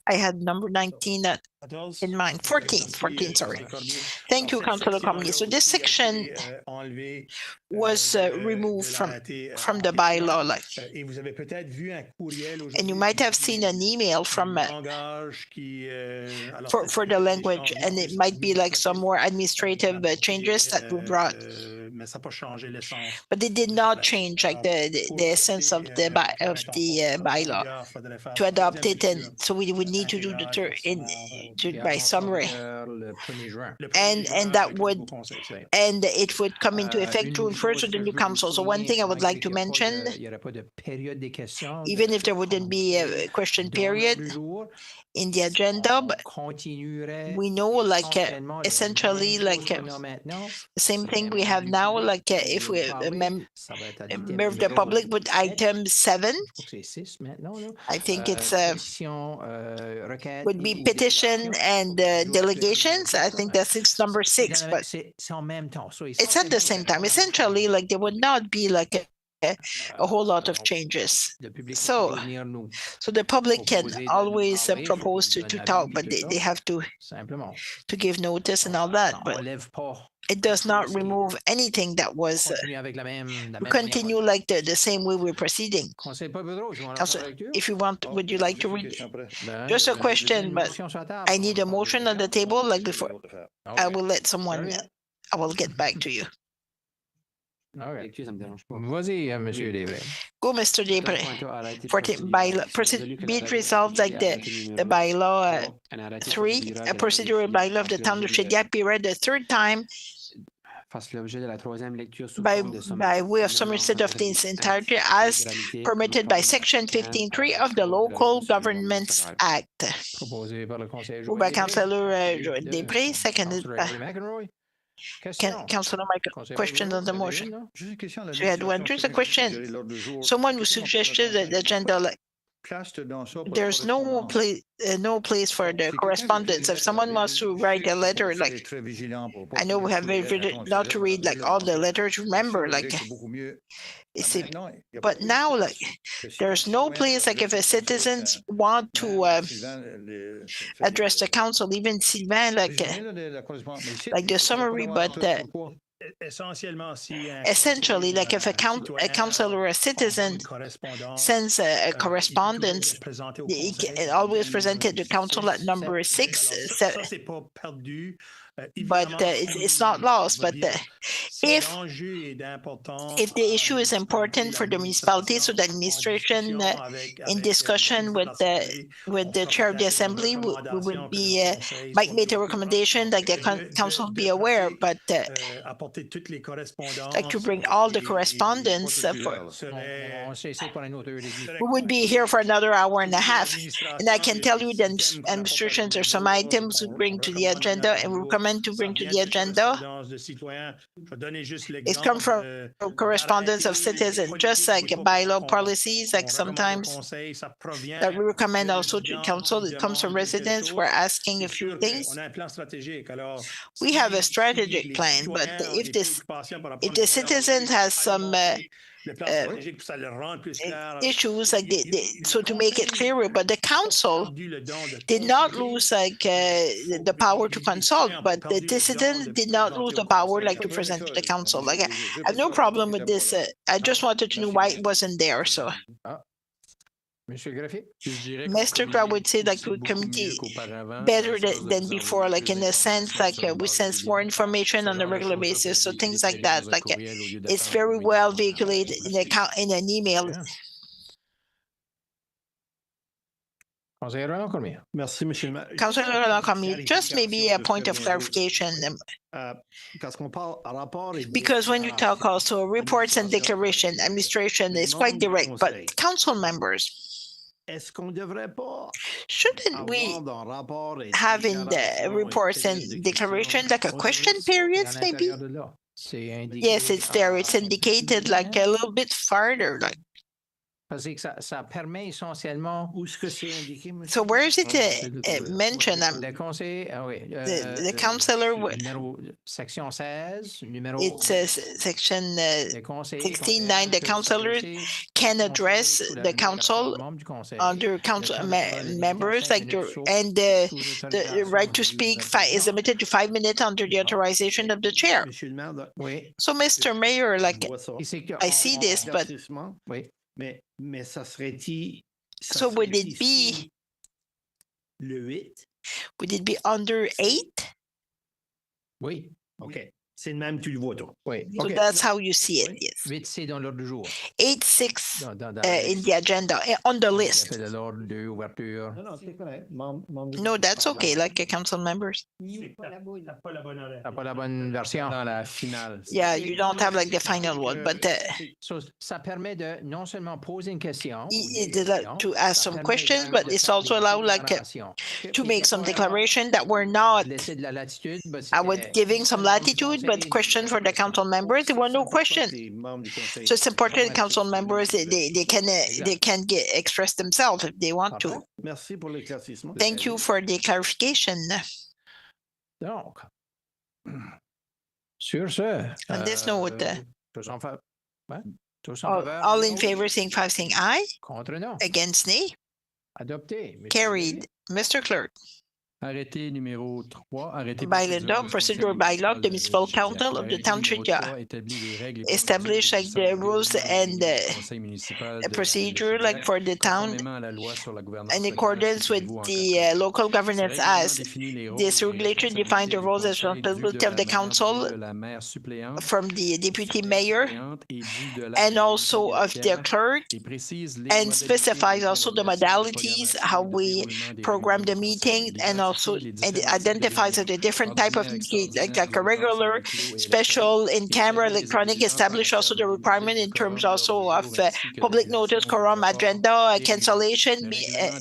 I had number 19 in mind, 14, sorry. Thank you, Councillor Cormier. So this section was removed from the bylaw, and you might have seen an email from for the language, and it might be like some more administrative changes that were brought. But they did not change like the essence of the bylaw to adopt it, and so we would need to do by summary, and it would come into effect June 1st with the new council. So one thing I would like to mention, even if there wouldn't be a question period in the agenda, but we know like essentially like the same thing we have now, like if we member of the public with item 7, I think it's would be petition and delegations. I think that's number 6, but it's at the same time. Essentially, like there would not be like a whole lot of changes. So the public can always propose to talk, but they have to give notice and all that. But it does not remove anything that was continue like the same way we're proceeding. Also, if you want, would you like to read? Just a question, but I need a motion on the table like before. I will let someone, I will get back to you. All right. Vas-y, Monsieur Desbré. Go, Mr. Desbré. For the bylaw, be it resolved like the bylaw 3, a procedural bylaw of the town of Shediac be read the third time by way of Somerset of the entirety as permitted by Section 15.3 of the Local Governments Act. Moved by Councillor Desbré, seconded by Councillor Michael. Question on the motion. So you had one. Just a question. Someone who suggested the agenda like there's no place for the correspondence. If someone wants to write a letter, like I know we have not to read like all the letters. Remember, like but now like there's no place like if a citizens want to address the council, even Sylvain, like the summary, but essentially, like if a council or a citizen sends a correspondence, it always presented to council at number 6, but it's not lost. But if the issue is important for the municipality, so the administration in discussion with the chair of the assembly we would be might make a recommendation that the council be aware, but like to bring all the correspondence we would be here for another hour and a half, and I can tell you that administrations or some items we bring to the agenda and we recommend to bring to the agenda. It comes from correspondence of citizens, just like bylaw policies, like sometimes that we recommend also to council. It comes from residents who are asking a few things. We have a strategic plan, but if the citizen has some issues like so to make it clearer, but the council did not lose like the power to consult, but the citizen did not lose the power like to present to the council. Like I have no problem with this. I just wanted to know why it wasn't there. So Mr. Graf would say like the committee better than before, like in the sense like we sense more information on a regular basis, so things like that, like it's very well vehiculated in an email. Conseiller Roland Cormier. Merci, Monsieur le maire. Councillor Roland Cormier, just maybe a point of clarification. Because when you talk also reports and declaration, administration is quite direct, but council members, shouldn't we have in the reports and declaration like a question periods maybe? Yes, it's there. It's indicated like a little bit farther, like. Ça permet essentiellement. So where is it mentioned? Le conseil, oui. The councillor. Section 16, numéro. It says section 16:9. The councillors can address the council under council members, like and the right to speak is limited to 5 minutes under the authorization of the chair. So, Mr. Mayor, like I see this, but. So would it be would it be under 8? Oui. OK. C'est le même tu le vois, toi. Oui. So that's how you see it, yes. 8C dans l'ordre du jour. 8.6 in the agenda, on the list. No, that's okay, like council members. T'as pas la bonne version. Dans la finale. Yeah, you don't have like the final one, but So, ça permet de non seulement poser une question, to ask some questions, but it's also allowed like to make some declaration that we're not giving some latitude, but question for the council members, there were no questions. So it's important council members, they can express themselves if they want to. Thank you for the clarification. Donc, sur ce. On this note, all in favor, saying 5, saying aye. Contre non. Against nay. Adopté. Carried. Mr. Clerk. Arrêté numéro 3, arrêté procedural bylaw of the municipal council of the township establish like the rules and the procedure like for the town in accordance with the local governance as this regulation defines the roles and responsibility of the council from the deputy mayor and also of the clerk and specifies also the modalities, how we program the meeting, and also it identifies the different type of meetings, like a regular, special, in-camera, electronic, establish also the requirement in terms also of public notice, quorum, agenda, cancellation,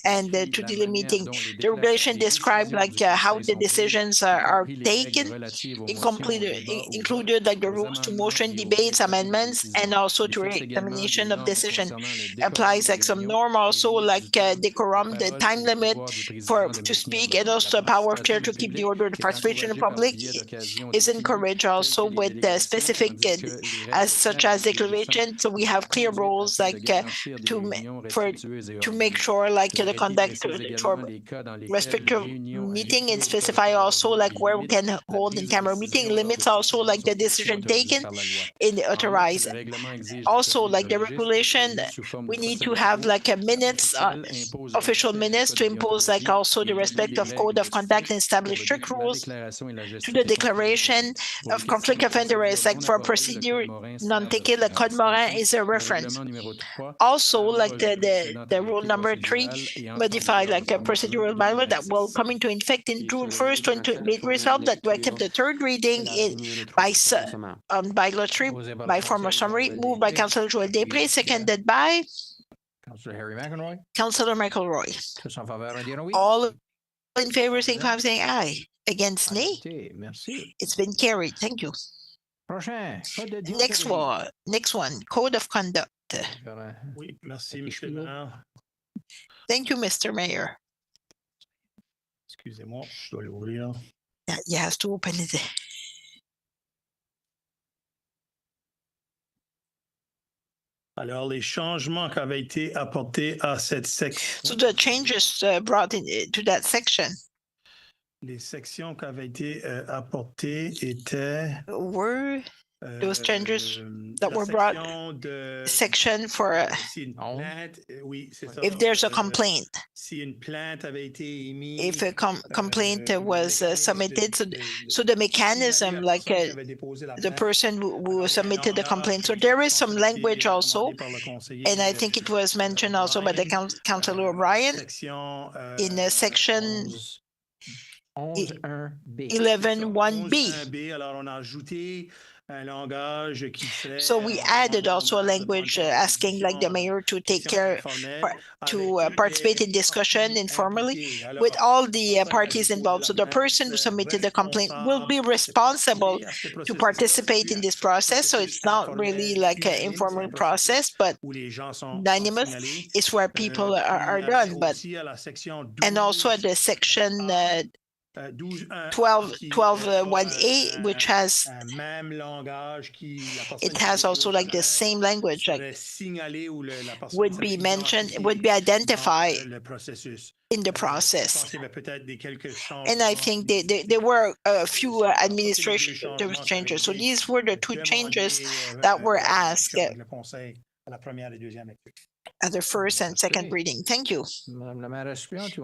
and to delay meeting. The regulation describe like how the decisions are taken, included like the rules to motion, debates, amendments, and also to examination of decision. Applies like some norm also like decorum, the time limit to speak, and also the power of chair to keep the order. The participation of the public is encouraged also with the specific as such as declaration. So we have clear rules like to make sure like the conduct for respective meeting, and specify also like where we can hold in camera meeting, limits also like the decision taken in the authorized. Also like the regulation, we need to have like a minutes, official minutes to impose like also the respect of code of conduct and establish strict rules to the declaration of conflict of interest, like for procedure non-taken, the Code Morin is a reference. Also, like the rule number 3, modify like a procedural bylaw that will come into effect in June 1st, 2028. Resolved that we accept the third reading on bylaw 3 by formal summary, moved by Councillor Joël Després, seconded by Councillor Harry McElroy. Councillor Michael Roy. All in favor, saying 5, saying aye. Against nay. It's been carried. Thank you. Next one, Code of Conduct. Oui, merci, Monsieur le Maire. Thank you, Mr. Mayor. Excusez-moi, je dois l'ouvrir. Yeah, you have to open it. Alors, les changements qui avaient été apportés à cette section. So the changes brought to that section. Les sections qui avaient été apportées étaient. Were those changes that were brought, section for if there's a complaint. If a complaint was submitted, so the mechanism, like the person who submitted the complaint. So there is some language also, and I think it was mentioned also by the Councillor O'Brien in section 11(1)(b). So we added also a language asking like the mayor to take care, to participate in discussion informally with all the parties involved. So the person who submitted the complaint will be responsible to participate in this process. So it's not really like an informal process, but dynamic is where people are done. But and also at the section 12(1)(a), which has it has also like the same language, like would be mentioned, would be identified in the process. And I think there were a few administrative changes. So these were the two changes that were asked at the first and second reading. Thank you.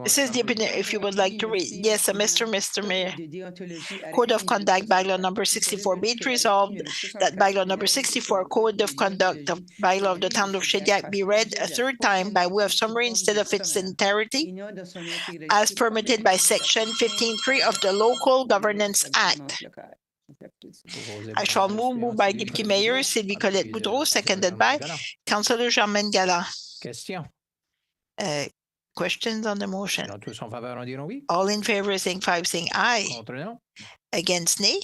This is the opinion, if you would like to read. Yes, Mr. Mayor. Code of Conduct, bylaw number 64. Be it resolved that bylaw number 64, Code of Conduct of bylaw of the town of Shediac, be read a third time by way of summary instead of its entirety, as permitted by section 15(3) of the Local Governance Act. I shall moved by Deputy Mayor Sylvie Colette Boudreau, seconded by Councillor Germaine Galland. Questions on the motion? All in favor, signify by saying aye. Against, nay.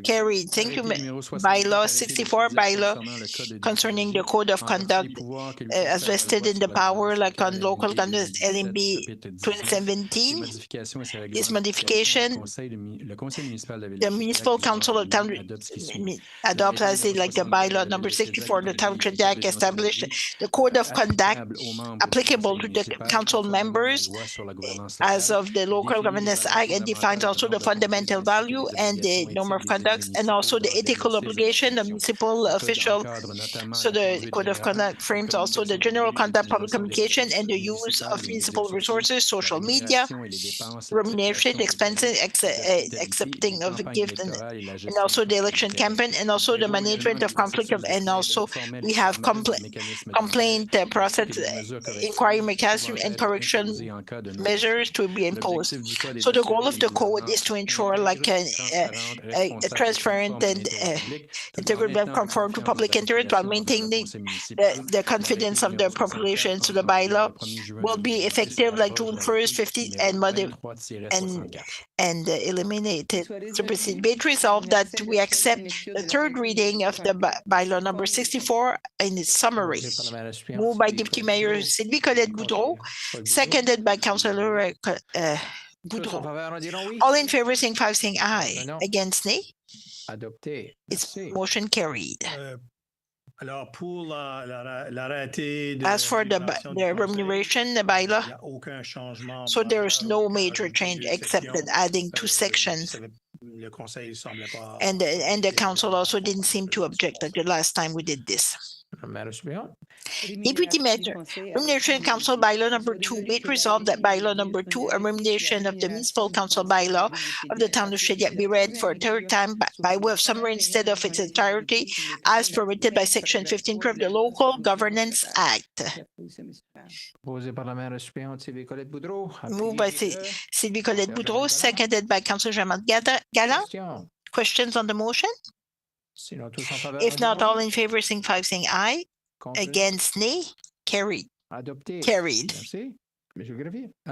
Carried. Thank you. Bylaw 64, bylaw concerning the code of conduct as vested in the power, like on local government LMB 2017. This modification, the municipal council of town adopts as like the bylaw number 64, the town Shediac established the code of conduct applicable to the council members as of the Local Governance Act, and defines also the fundamental value and the norm of conduct, and also the ethical obligation of municipal official. So the code of conduct frames also the general conduct, public communication, and the use of municipal resources, social media, remuneration, expenses, accepting of a gift, and also the election campaign, and also the management of conflict of, and also we have complaint process, inquiry mechanism, and correction measures to be imposed. So the goal of the code is to ensure like a transparent and integral conform to public interest while maintaining the confidence of the population. So the bylaw will be effective like June 1st, 15, and eliminated. So proceed. Be it resolved that we accept the third reading of the bylaw number 64 in its summary. Moved by Deputy Mayor Sylvie Colette Boudreau, seconded by Councillor Boudreau. All in favor, signify saying aye. Against, nay. It's motion carried. As for the remuneration, the bylaw, so there is no major change except that adding two sections. And the council also didn't seem to object at the last time we did this. Deputy Mayor, Remuneration Council bylaw number 2, be it resolved that bylaw number 2, a remuneration of the municipal council bylaw of the town of Shediac, be read for a third time by way of summary instead of its entirety, as permitted by section 15 of the Local Governance Act. Moved by Sylvie Colette Boudreau, seconded by Councillor Germaine Galland. Questions on the motion? If not, all in favor, signify saying aye. Against, nay. Carried. Carried. Bylaw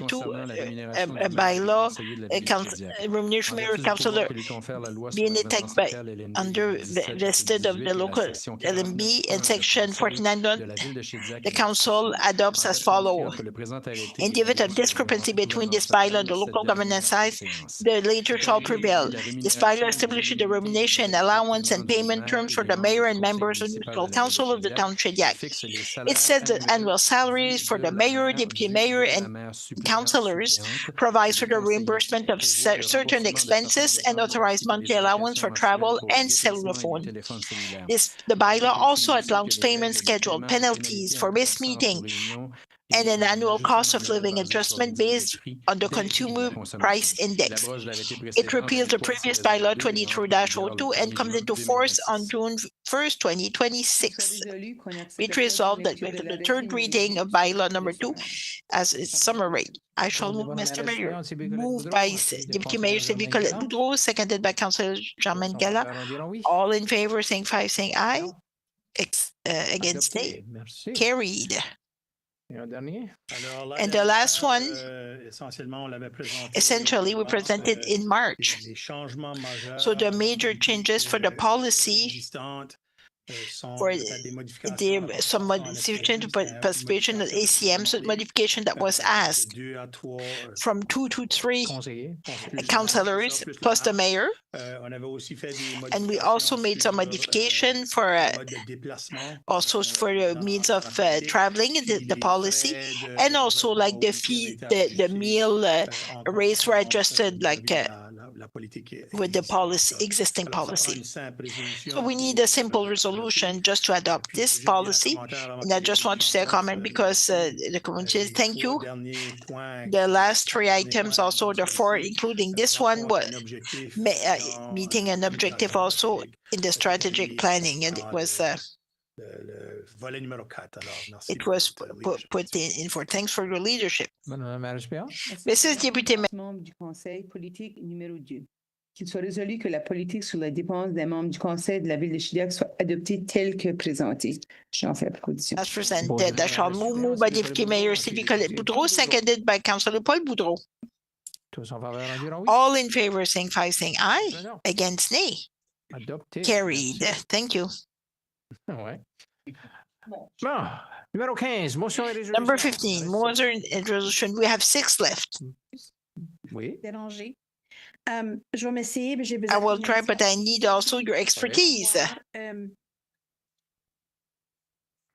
2, bylaw remuneration mayor councillor being attacked by under vested of the local LMB and section 49, the council adopts as follows. In the event of discrepancy between this bylaw and the local governance size, the later shall prevail. This bylaw establishes the remuneration, allowance, and payment terms for the mayor and members of the municipal council of the town of Shediac. It sets the annual salary, salaries for the mayor, deputy mayor, and councillors, provides for the reimbursement of certain expenses, and authorize monthly allowance for travel and cellular phone. The bylaw also outlines payment schedule, penalties for missed meeting, and an annual cost of living adjustment based on the Consumer Price Index. It repeals the previous bylaw 23-02 and comes into force on June 1st, 2026. Be it resolved that with the third reading of bylaw number 2 as its summary. I shall move, Mr. Mayor. Moved by Deputy Mayor Sylvie Colette Boudreau, seconded by Councillor Germaine Gala. All in favor, saying aye. Against nay. Carried. And the last one, essentially, we presented in March. So the major changes for the policy for some modification to participation of ACM, so modification that was asked from 2 to 3 councillors plus the mayor. And we also made some modification for also for the means of traveling, the policy, and also like the fee, the meal rates were adjusted like with the policy, existing policy. So we need a simple resolution just to adopt this policy. And I just want to say a comment because the community, thank you. The last 3 items, also the 4, including this one, was meeting an objective also in the strategic planning, and it was put in for. Thanks for your leadership. Mrs. Deputy Membre du Conseil politique numéro 2. Qu'il soit résolu que la politique sur la dépense des membres du Conseil de la Ville de Chilliwack soit adoptée telle que présentée. J'en fais proposition. As presented, I shall move by Deputy Mayor Sylvie Colette Boudreau, seconded by Councillor Paul Boudreau. All in favor, saying aye. Against nay. Carried. Thank you. Number 15, motion and resolution. We have 6 left. I will try, but I need also your expertise.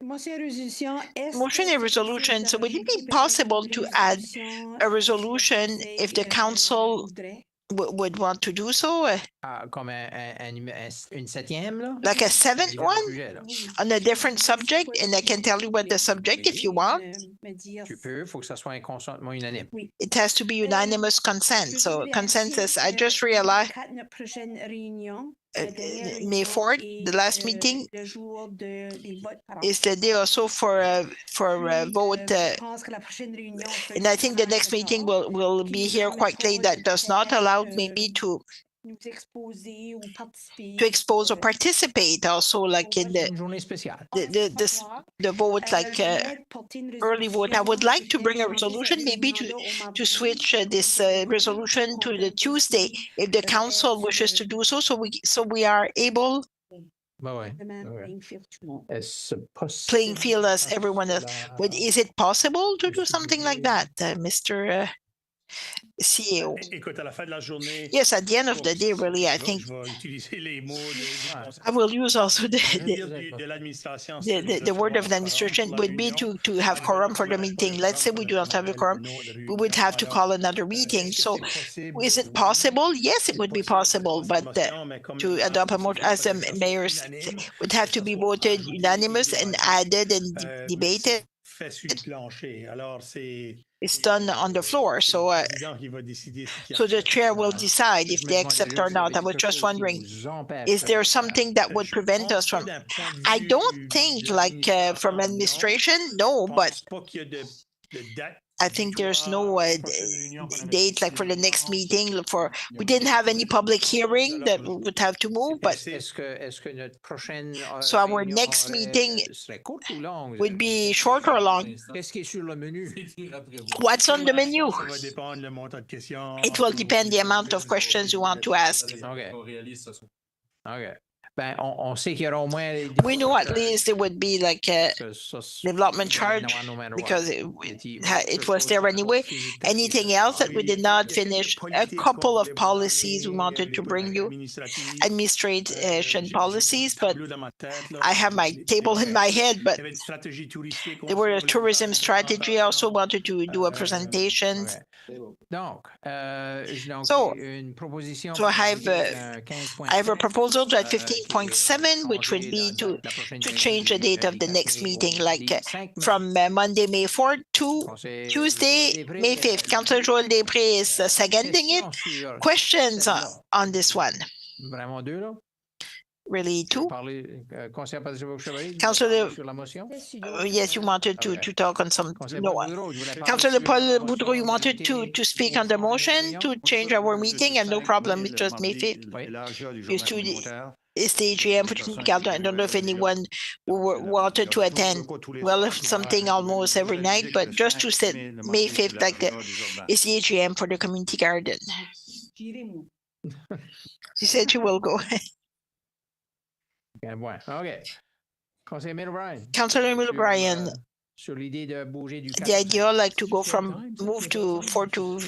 Motion and resolution. So would it be possible to add a resolution if the council would want to do so? Like a 7th one on a different subject, and I can tell you what the subject if you want. It has to be unanimous consent. So consensus. I just realized May 4th, the last meeting, is the day also for a vote. And I think the next meeting will be here quite late. That does not allow maybe to expose or participate also, like in the vote, like early vote. I would like to bring a resolution maybe to switch this resolution to the Tuesday if the council wishes to do so, so we are able playing field as everyone else. But is it possible to do something like that, Mr. CEO? Yes, at the end of the day, really, I think I will use also the word of the administration would be to have quorum for the meeting. Let's say we do not have a quorum, we would have to call another meeting. So is it possible? Yes, it would be possible, but to adopt a motion, as the mayor would have to be voted unanimous and added and debated. It's done on the floor, so the chair will decide if they accept or not. I was just wondering, is there something that would prevent us from? I don't think, like from administration, no, but I think there's no date like for the next meeting. We didn't have any public hearing that we would have to move, but so our next meeting would be short or long. What's on the menu? It will depend the amount of questions you want to ask. Okay. Ben, on sait qu'il y aura au moins. We know at least it would be like a development charge because it was there anyway. Anything else that we did not finish? A couple of policies we wanted to bring you, administration policies, but I have my table in my head, but there were a tourism strategy. I also wanted to do a presentation. So I have a proposal to add 15.7, which would be to change the date of the next meeting, like from Monday, May 4th to Tuesday, May 5th. Councillor Joel Després is seconding it. Questions on this one? Really, two? Councillor, yes, you wanted to talk on some. No, Councillor Paul Boudreau, you wanted to speak on the motion to change our meeting, and no problem, it's just May 5th. It's the AGM for the I don't know if anyone wanted to attend. Well, if something almost every night, but just to sit May 5th, like it's the AGM for the community garden. She said you will go. Okay. Councillor Emile O'Brien. Councillor Emile O'Brien. The idea like to go from move to 4 to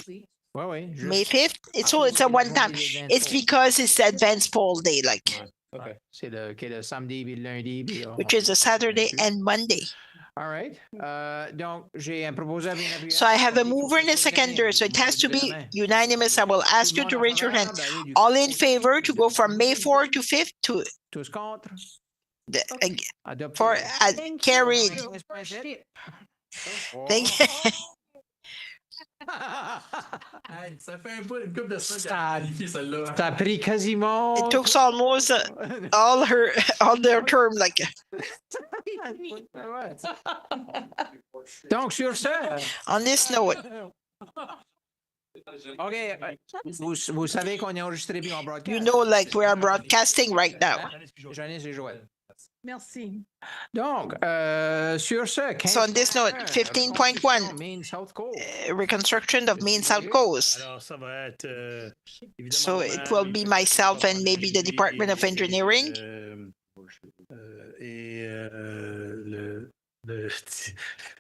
May 5th. It's a one time. It's because it's the advanced poll day, like. Okay. C'est le samedi puis le lundi puis which is a Saturday and Monday. All right. Donc, j'ai un proposal. So I have a mover and a seconder, so it has to be unanimous. I will ask you to raise your hand. All in favor to go from May 4 to 5th to tous contre. For carried. Thank you. Ça fait un peu une couple de semaines. Ça a pris quasiment. It took almost all their term, like. Donc, sur ce. On this note. OK. Vous savez qu'on est enregistré puis on broadcast. You know, like we are broadcasting right now. Janice et Joël. Merci. Donc, sur ce, so on this note, 15.1, reconstruction of Main South Coast. So it will be myself and maybe the Department of Engineering.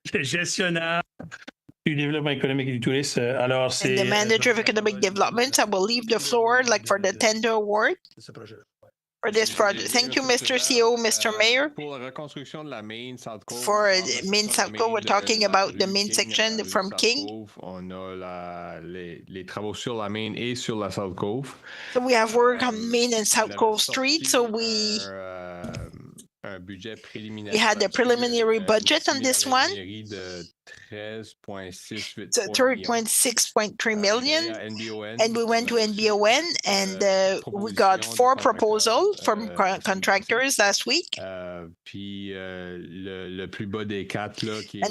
Le gestionnaire du développement économique et du tourisme. Alors, c'est. And the manager of economic development. I will leave the floor, like for the tender award. For this project. Thank you, Mr. CEO, Mr. Mayor. For the Main South Coast, we're talking about the main section from King. So we have work on Main and South Coast Street, so we had a preliminary budget on this one. So 30.6.3 million, and we went to NBON, and we got 4 proposals from contractors last week. And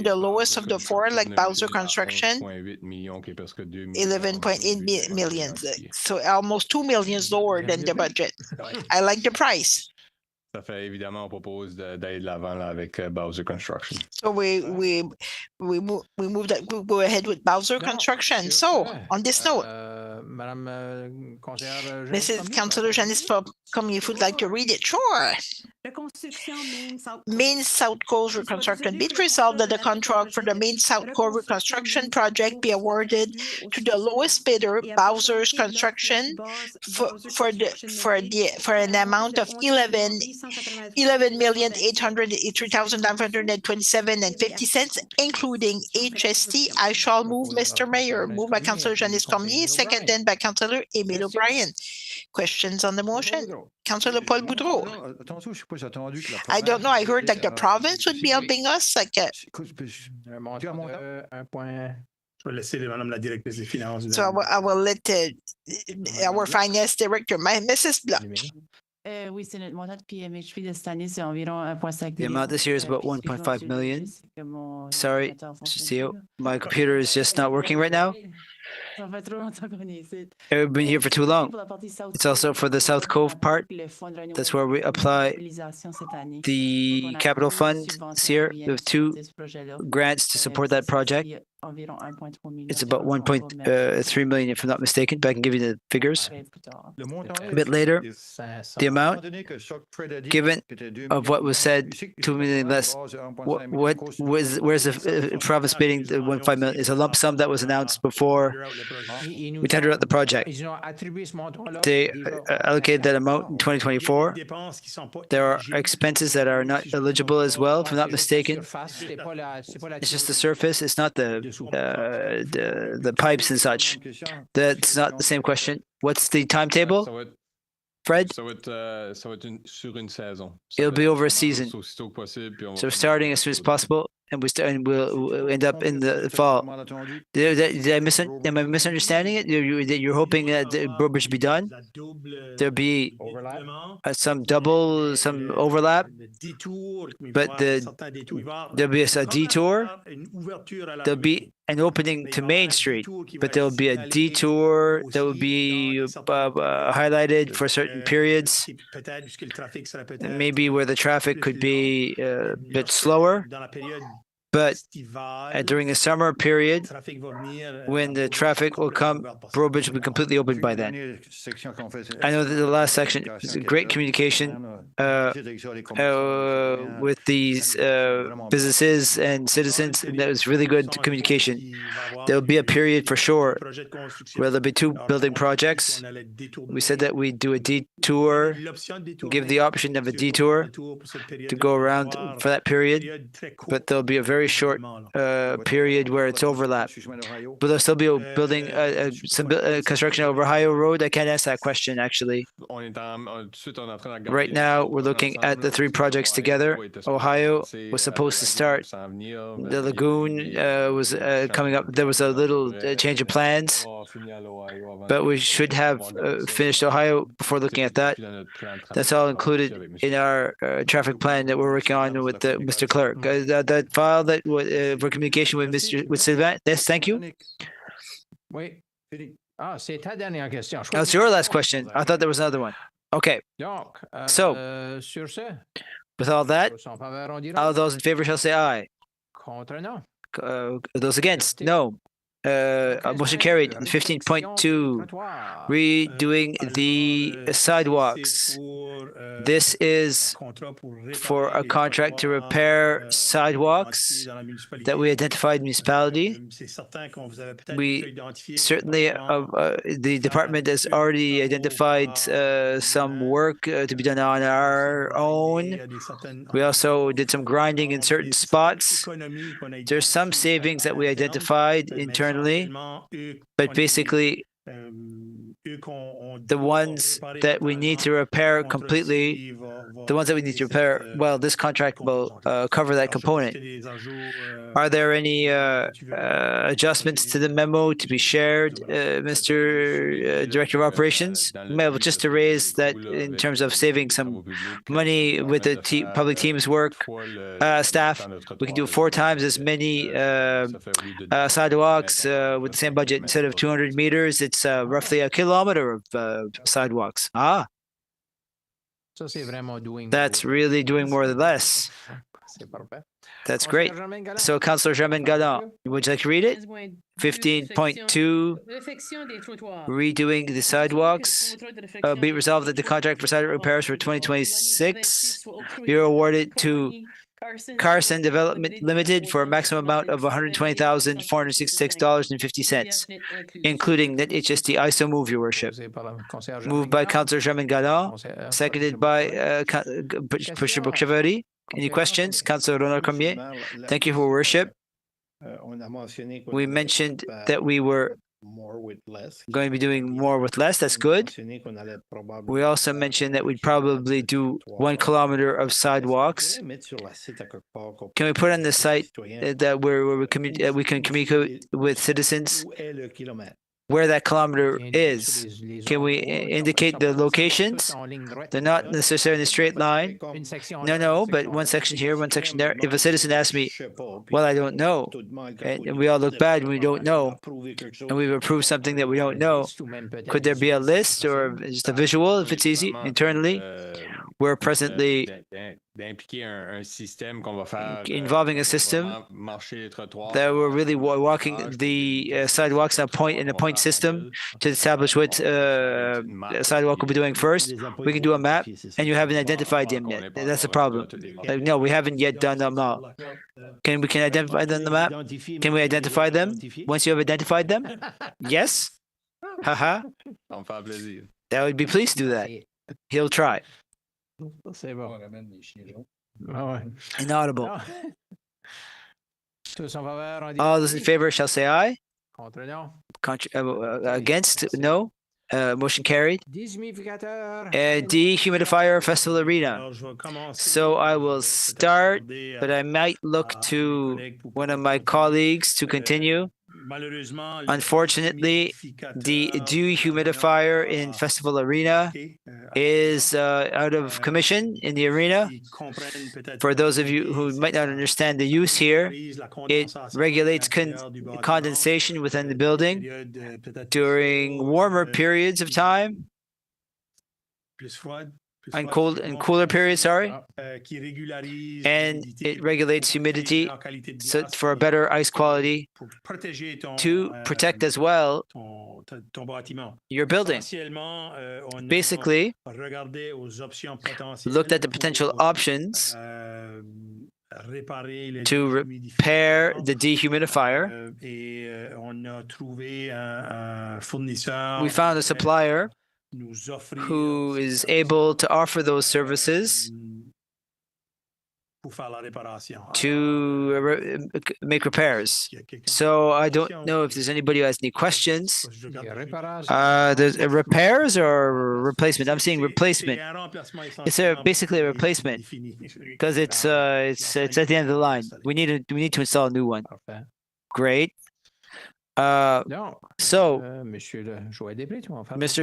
the lowest of the 4, like Bowser Construction, 11.8 million. So almost 2 million lower than the budget. I like the price. Ça fait évidemment, on propose d'aller de l'avant avec Bowser Construction. So we move that. We go ahead with Bowser Construction. So on this note, Mrs. Councillor Janice Cormier, if you'd like to read it, sure. Main South Coast Reconstruction. Be it resolved that the contract for the Main South Coast Reconstruction project be awarded to the lowest bidder, Bowser's Construction, for an amount of 11,883,927.50, including HST. I shall move, Mr. Mayor. Moved by Councillor Janice Cormier, seconded by Councillor Emile O'Brien. Questions on the motion? Councillor Paul Boudreau. I don't know. I heard like the province would be helping us. Like, Je vais laisser Madame la directrice des finances. So I will let our finance director, Mrs. Bloch. Oui, c'est notre montant de PMHP de cette année, c'est environ 1,5 million. The amount this year is about 1.5 million. Sorry, CEO, my computer is just not working right now. We've been here for too long. It's also for the South Cove part. That's where we apply the capital fund this year. We have 2 grants to support that project. It's about 1.3 million, if I'm not mistaken, but I can give you the figures a bit later. The amount, given of what was said, 2 million less. Where's the province bidding the 1.5 million? It's a lump sum that was announced before we tendered out the project. They allocated that amount in 2024. There are expenses that are not eligible as well, if I'm not mistaken. It's just the surface. It's not the pipes and such. That's not the same question. What's the timetable, Fred? It'll be over a season. So starting as soon as possible, and we'll end up in the fall. Am I misunderstanding it? You're hoping that the bridge be done? There'll be some overlap, but there'll be a detour. There'll be an opening to Main Street, but there'll be a detour that will be highlighted for certain periods, maybe where the traffic could be a bit slower. But during the summer period, when the traffic will come, Broad Bridge will be completely open by then. I know that the last section is great communication with these businesses and citizens, and that was really good communication. There will be a period for sure where there'll be 2 building projects. We said that we'd do a detour, give the option of a detour to go around for that period, but there'll be a very short period where it's overlapped. But there'll still be building some construction over Ohio Road. I can't answer that question, actually. Right now, we're looking at the 3 projects together. Ohio was supposed to start. The lagoon was coming up. There was a little change of plans, but we should have finished Ohio before looking at that. That's all included in our traffic plan that we're working on with Mr. Clerk. That file that for communication with Sylvain. Yes, thank you. That's your last question. I thought there was another one. Okay. So, with all that, all those in favor shall say aye. Those against, no. Motion carried. 15.2, redoing the sidewalks. This is for a contract to repair sidewalks that we identified municipality. We certainly, the department has already identified some work to be done on our own. We also did some grinding in certain spots. There's some savings that we identified internally, but basically the ones that we need to repair completely, well, this contract will cover that component. Are there any adjustments to the memo to be shared, Mr. Director of Operations? Well, just to raise that in terms of saving some money with the public teams work staff, we can do 4 times as many sidewalks with the same budget. Instead of 200 meters, it's roughly a kilometer of sidewalks. That's really doing more than less. That's great. So, Councillor Germaine Gadon, would you like to read it? 15.2, redoing the sidewalks. Be resolved that the contract for sidewalk repairs for 2026 be awarded to Carson Development Limited for a maximum amount of $120,466.50, including net HST. I so move, Your Worship. Moved by Councillor Germaine Gadon, seconded by Commissioner Brooke-Chavarie. Any questions? Councillor Ronald Cormier. Thank you, Your Worship. We mentioned that we were going to be doing more with less. That's good. We also mentioned that we'd probably do 1 kilometer of sidewalks. Can we put on the site that we can communicate with citizens where that kilometer is. Can we indicate the locations? They're not necessarily in a straight line. No, but one section here, one section there. If a citizen asks me, well, I don't know, and we all look bad when we don't know, and we've approved something that we don't know, could there be a list or just a visual if it's easy internally? We're presently involving a system that we're really walking the sidewalks in a point system to establish what a sidewalk will be doing first. We can do a map, and you haven't identified them yet. That's the problem. No, we haven't yet done them all. We can identify them on the map? Can we identify them once you have identified them? Yes? Haha. That would be pleased to do that. He'll try. Inaudible. All those in favor shall say aye. Against, no. Motion carried. Dehumidifier Festival Arena. So I will start, but I might look to one of my colleagues to continue. Unfortunately, the dehumidifier in Festival Arena is out of commission in the arena. For those of you who might not understand the use here, it regulates condensation within the building during warmer periods of time and cooler periods, and it regulates humidity so for a better ice quality to protect as well your building. Basically, looked at the potential options to repair the dehumidifier. We found a supplier who is able to offer those services to make repairs. So I don't know if there's anybody who has any questions. There's repairs or replacement? I'm seeing replacement. It's basically a replacement because it's at the end of the line. We need to install a new one. Great. Mr.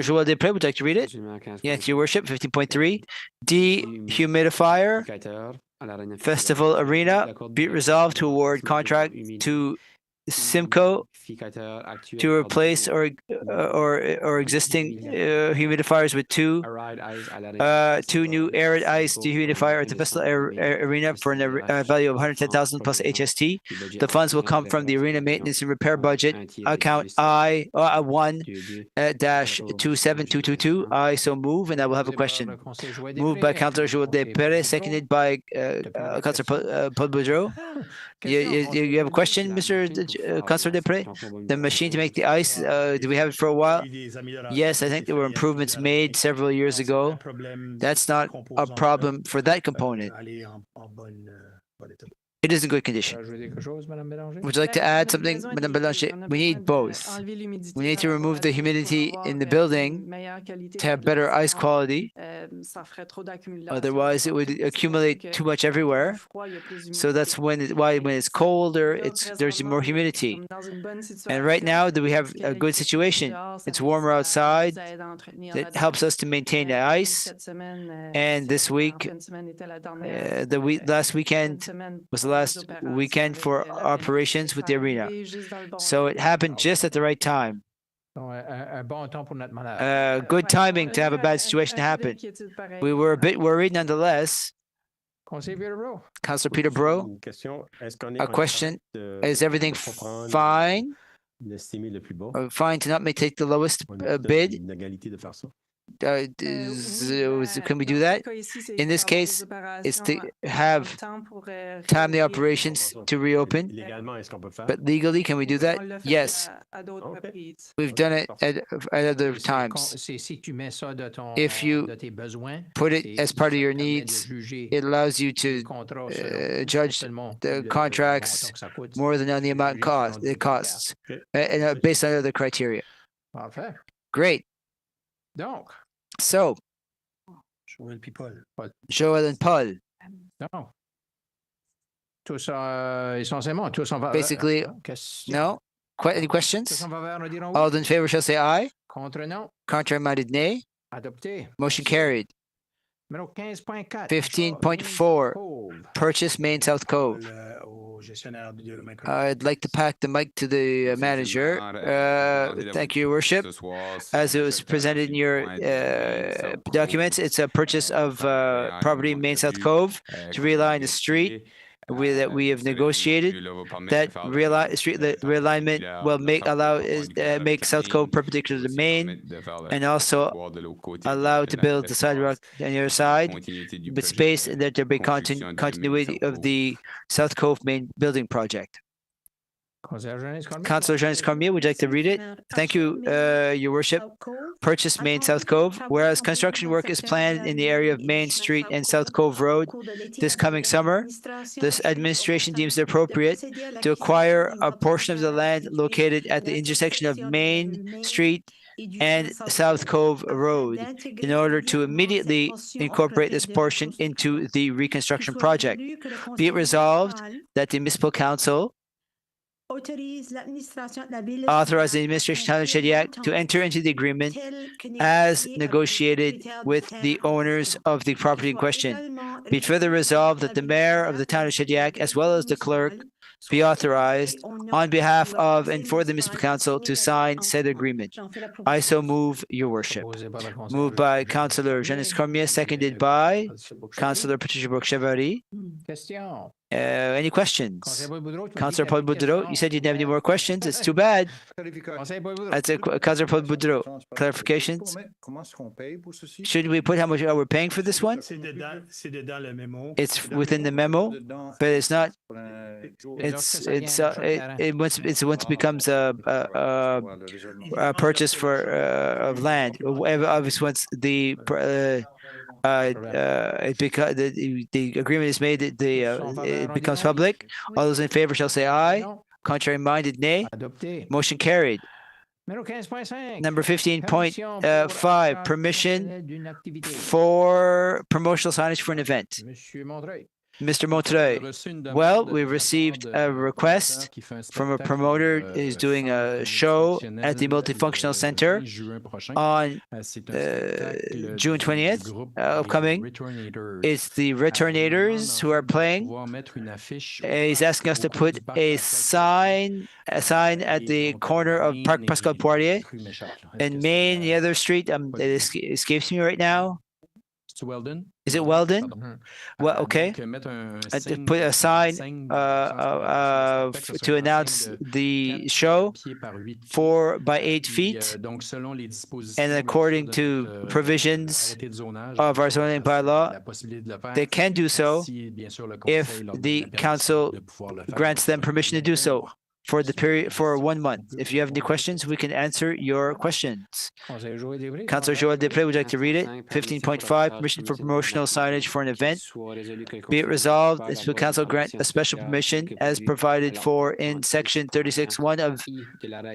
Joël Després, would you like to read it? Yes, Your Worship, 15.3. Dehumidifier, Festival Arena, be it resolved to award contract to Simco to replace or existing humidifiers with two new arid ice dehumidifier at the Festival Arena for a value of 110,000 plus HST. The funds will come from the arena maintenance and repair budget account I-1-27222. I so move, and I will have a question. Moved by Councillor Joël Després, seconded by Councillor Paul Boudreau. You have a question, Mr. Councillor Després? The machine to make the ice, do we have it for a while? Yes, I think there were improvements made several years ago. That's not a problem for that component. It is in good condition. Would you like to add something, Madame Bélanger? We need both. We need to remove the humidity in the building to have better ice quality. Otherwise, it would accumulate too much everywhere. So that's why when it's colder, there's more humidity. And right now, we have a good situation. It's warmer outside. It helps us to maintain the ice. And this week, last weekend was the last weekend for operations with the arena. So it happened just at the right time. Good timing to have a bad situation happen. We were a bit worried nonetheless. Councillor Peter Brault, a question. Is everything fine? Fine to not take the lowest bid? Can we do that? In this case, it's to have time the operations to reopen. But legally, can we do that? Yes. We've done it at other times. If you put it as part of your needs, it allows you to judge the contracts more than on the amount it costs, and based on other criteria. Great. So, Joël and Paul. Basically, no. Any questions? All those in favor shall say aye. Contre, non. Contrary-minded, nay. Adopté. Motion carried. Numéro 15.4. 15.4, purchase Main South Cove. I'd like to pack the mic to the manager. Thank you, Your Worship. As it was presented in your documents, it's a purchase of property in Main South Cove to realign the street that we have negotiated. That realignment will make South Cove perpendicular to Main and also allow to build the sidewalk on the other side, but space that there be continuity of the South Cove Main building project. Councillor Janice Cormier, would you like to read it? Thank you, Your Worship. Purchase Main South Cove. Whereas construction work is planned in the area of Main Street and South Cove Road this coming summer, this administration deems it appropriate to acquire a portion of the land located at the intersection of Main Street and South Cove Road in order to immediately incorporate this portion into the reconstruction project. Be it resolved that the municipal council authorize the administration of Town of Shediac to enter into the agreement as negotiated with the owners of the property in question. Be it further resolved that the mayor of the Town of Shediac, as well as the clerk, be authorized on behalf of and for the municipal council to sign said agreement. I so move, Your Worship. Moved by Councillor Janice Cormier, seconded by Councillor Patricia Brooke-Chevary. Any questions? Councillor Paul Boudreau, you said you didn't have any more questions. It's too bad. That's it. Councillor Paul Boudreau, clarifications? Should we put how much we're paying for this one? It's within the memo, but it's not. Once it becomes a purchase for of land. Obviously, once the the agreement is made, it becomes public. All those in favor shall say aye. Contrary-minded, nay. Motion carried. Number 15.5, permission for promotional signage for an event. Mr. Montreuil, well, we received a request from a promoter who's doing a show at the Multifunctional Center on June 20th, upcoming. It's the Returnators who are playing. He's asking us to put a sign at the corner of Parc Pascal Poirier and Main, the other street. It escapes me right now. Weldon. Is it Weldon? Well, okay. Put a sign to announce the show 4 by 8 feet, and according to provisions of our zoning bylaw, they can do so if the council grants them permission to do so for the period for 1 month. If you have any questions, we can answer your questions. Councillor Joël Després, would you like to read it? 15.5, permission for promotional signage for an event. Be it resolved, this will council grant a special permission as provided for in section 36(1) of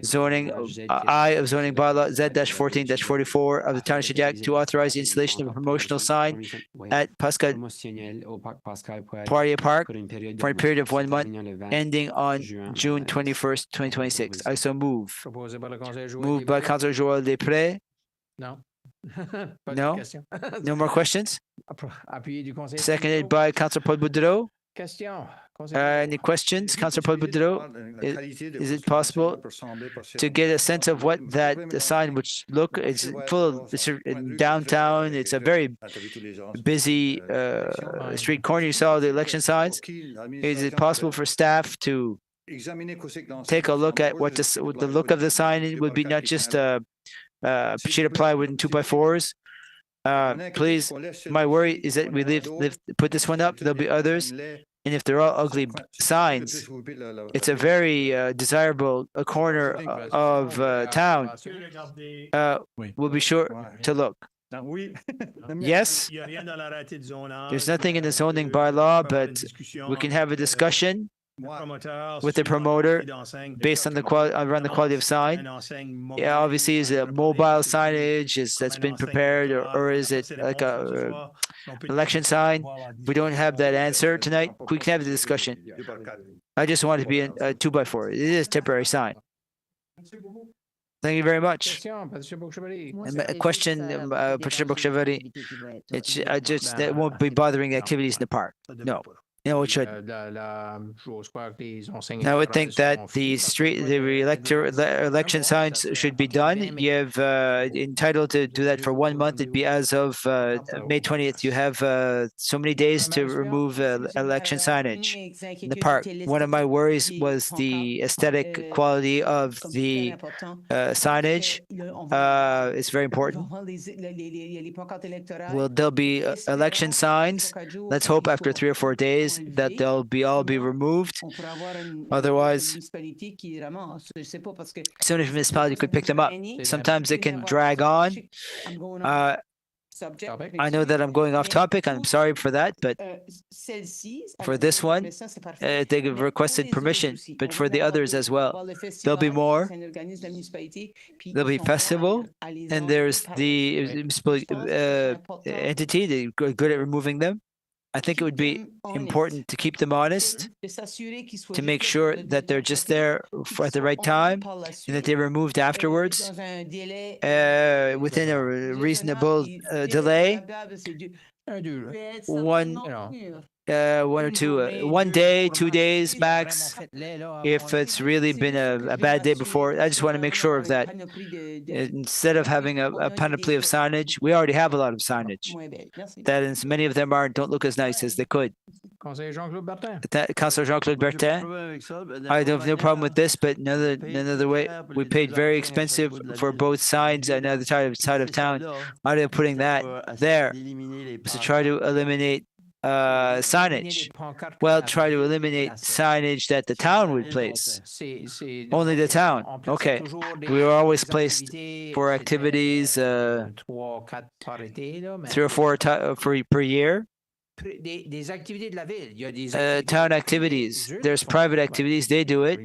zoning I of zoning bylaw Z-14-44 of the Town of Shediac to authorize the installation of a promotional sign at Pascal Poirier Park for a period of 1 month ending on June 21st, 2026. I so move. Moved by Councillor Joël Després. No. No? No more questions? Seconded by Councillor Paul Boudreau. Any questions, Councillor Paul Boudreau? Is it possible to get a sense of what the sign would look? It's full of, it's in downtown. It's a very busy street corner. You saw the election signs. Is it possible for staff to take a look at what the look of the sign would be, not just a sheet of plywood and 2x4s? Please, my worry is that we put this one up, there'll be others, and if they're all ugly signs, it's a very desirable corner of town. We'll be sure to look. Yes, there's nothing in the zoning bylaw, but we can have a discussion with the promoter based on the quality of sign. Yeah, obviously, is it mobile signage that's been prepared, or is it like a election sign? We don't have that answer tonight. We can have the discussion. I just want it to be a 2x4. It is a temporary sign. Thank you very much. Question, Patricia Bourg-Chevalier. Moi, And c'était a question, juste, Patricia déranger Bourg-Chevalier. l'activité qui va être It's organisée. just that won't be bothering the activities in the park. No, no, it shouldn't. J'ose croire que les enseignes I would think that the election signs should be done. You have entitled to do that for 1 month. It'd be as of May 20th. You have so many days to remove election signage in the park. One of my worries was the aesthetic quality of the signage. It's very important. Well, there'll be election signs. Let's hope after 3 or 4 days that they'll all be removed. Otherwise, so many municipalities could pick them up. Sometimes it can drag on. I know that I'm going off topic. I'm sorry for that, but for this one, they requested permission, but for the others as well. There'll be more. There'll be festival, and there's the municipal entity. They're good at removing them. I think it would be important to keep them honest, to make sure that they're just there at the right time and that they're removed afterwards within a reasonable delay. One or two, 1 day, 2 days max. If it's really been a bad day before, I just want to make sure of that. Instead of having a panoply of signage, we already have a lot of signage. That is, many of them don't look as nice as they could. Councillor Jean-Claude Bertin. Councillor Jean-Claude Bertin. I have no problem with this, but another way, we paid very expensive for both sides on the other side of town. How are they putting that there? To try to eliminate signage. Well, try to eliminate signage that the town would place. Only the town. Okay. We were always placed for activities 3 or 4 per year. Town activities. There's private activities. They do it.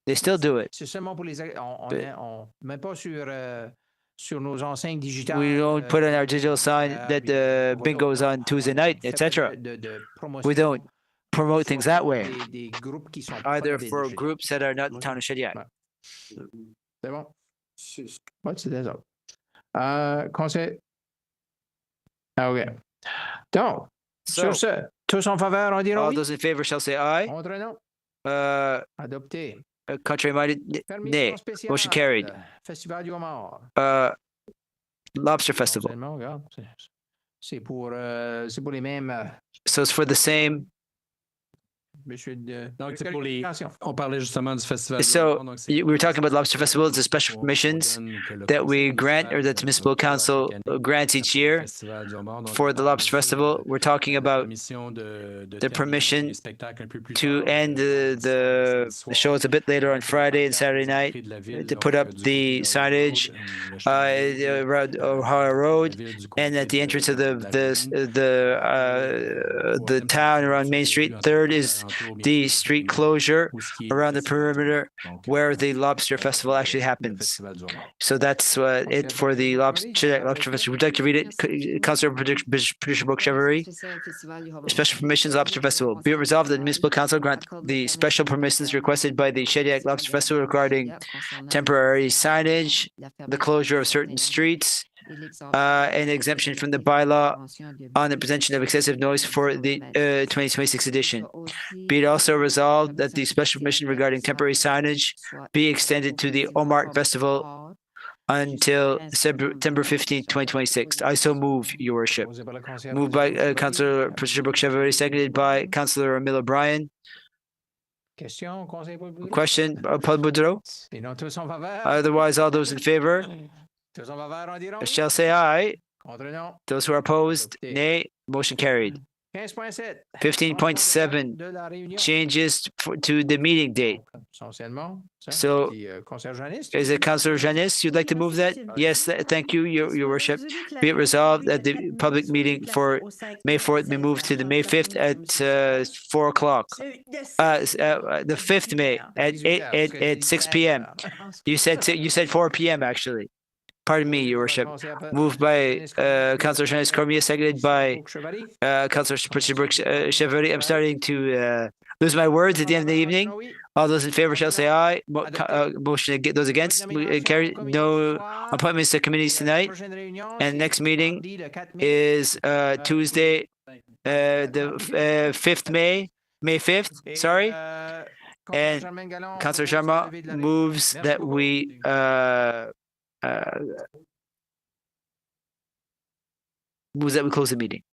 They still do it. We don't put on our digital sign that the bingo's on Tuesday night, etc. We don't promote things that way, either for groups that are not in the town of Shediac. C'est bon? Ouais, c'est des autres. Conseil. OK. Donc, sur ce, tous en faveur, on dit all oui? those in favor shall say aye. Contre non? Adopté. Contrary minded, nay. Motion carried. Festival du homard. Lobster Festival. Seulement, regarde, c'est pour les mêmes. So it's for the same. Monsieur de. Donc, c'est pour les. On parlait justement du festival. So we were talking about Lobster Festival. It's the special permissions that we grant, or that the municipal council grants each year for the Lobster Festival. We're talking about the permission to end the shows a bit later on Friday and Saturday night, to put up the signage around O'Hara Road and at the entrance of the town around Main Street. Third is the street closure around the perimeter where the Lobster Festival actually happens. So that's it for the Lobster Festival. Would you like to read it, Councillor Patricia Bourg-Chevalier? Special permissions Lobster Festival. Be it resolved that the municipal council grant the special permissions requested by the Shediac Lobster Festival regarding temporary signage, the closure of certain streets, an exemption from the bylaw on the prevention of excessive noise for the 2026 edition. Be it also resolved that the special permission regarding temporary signage be extended to the Omart Festival until September 15th, 2026. I so move, Your Worship. Moved by Councillor Patricia Bourg-Chevalier, seconded by Councillor Emile O'Brien. Question, Paul Boudreau? Otherwise, all those in favor shall say aye. Those who are opposed, nay. Motion carried. 15.7 changes to the meeting date. So, is it Councillor Janis? You'd like to move that? Yes, thank you, Your Worship. Be it resolved that the public meeting for May 4th be moved to the May 5th at 4 o'clock. The 5th May at 6 p.m. You said 4 p.m. actually. Pardon me, Your Worship. Moved by Councillor Jean Cormier, seconded by Councillor Patricia Bourg-Chevalier. I'm starting to Those are my words at the end of the evening. All those in favor shall say aye. Motion those against, carry. No appointments to committees tonight. And next meeting is Tuesday, the 5th May 5th, sorry. And Councillor Sharma moves that we close the meeting.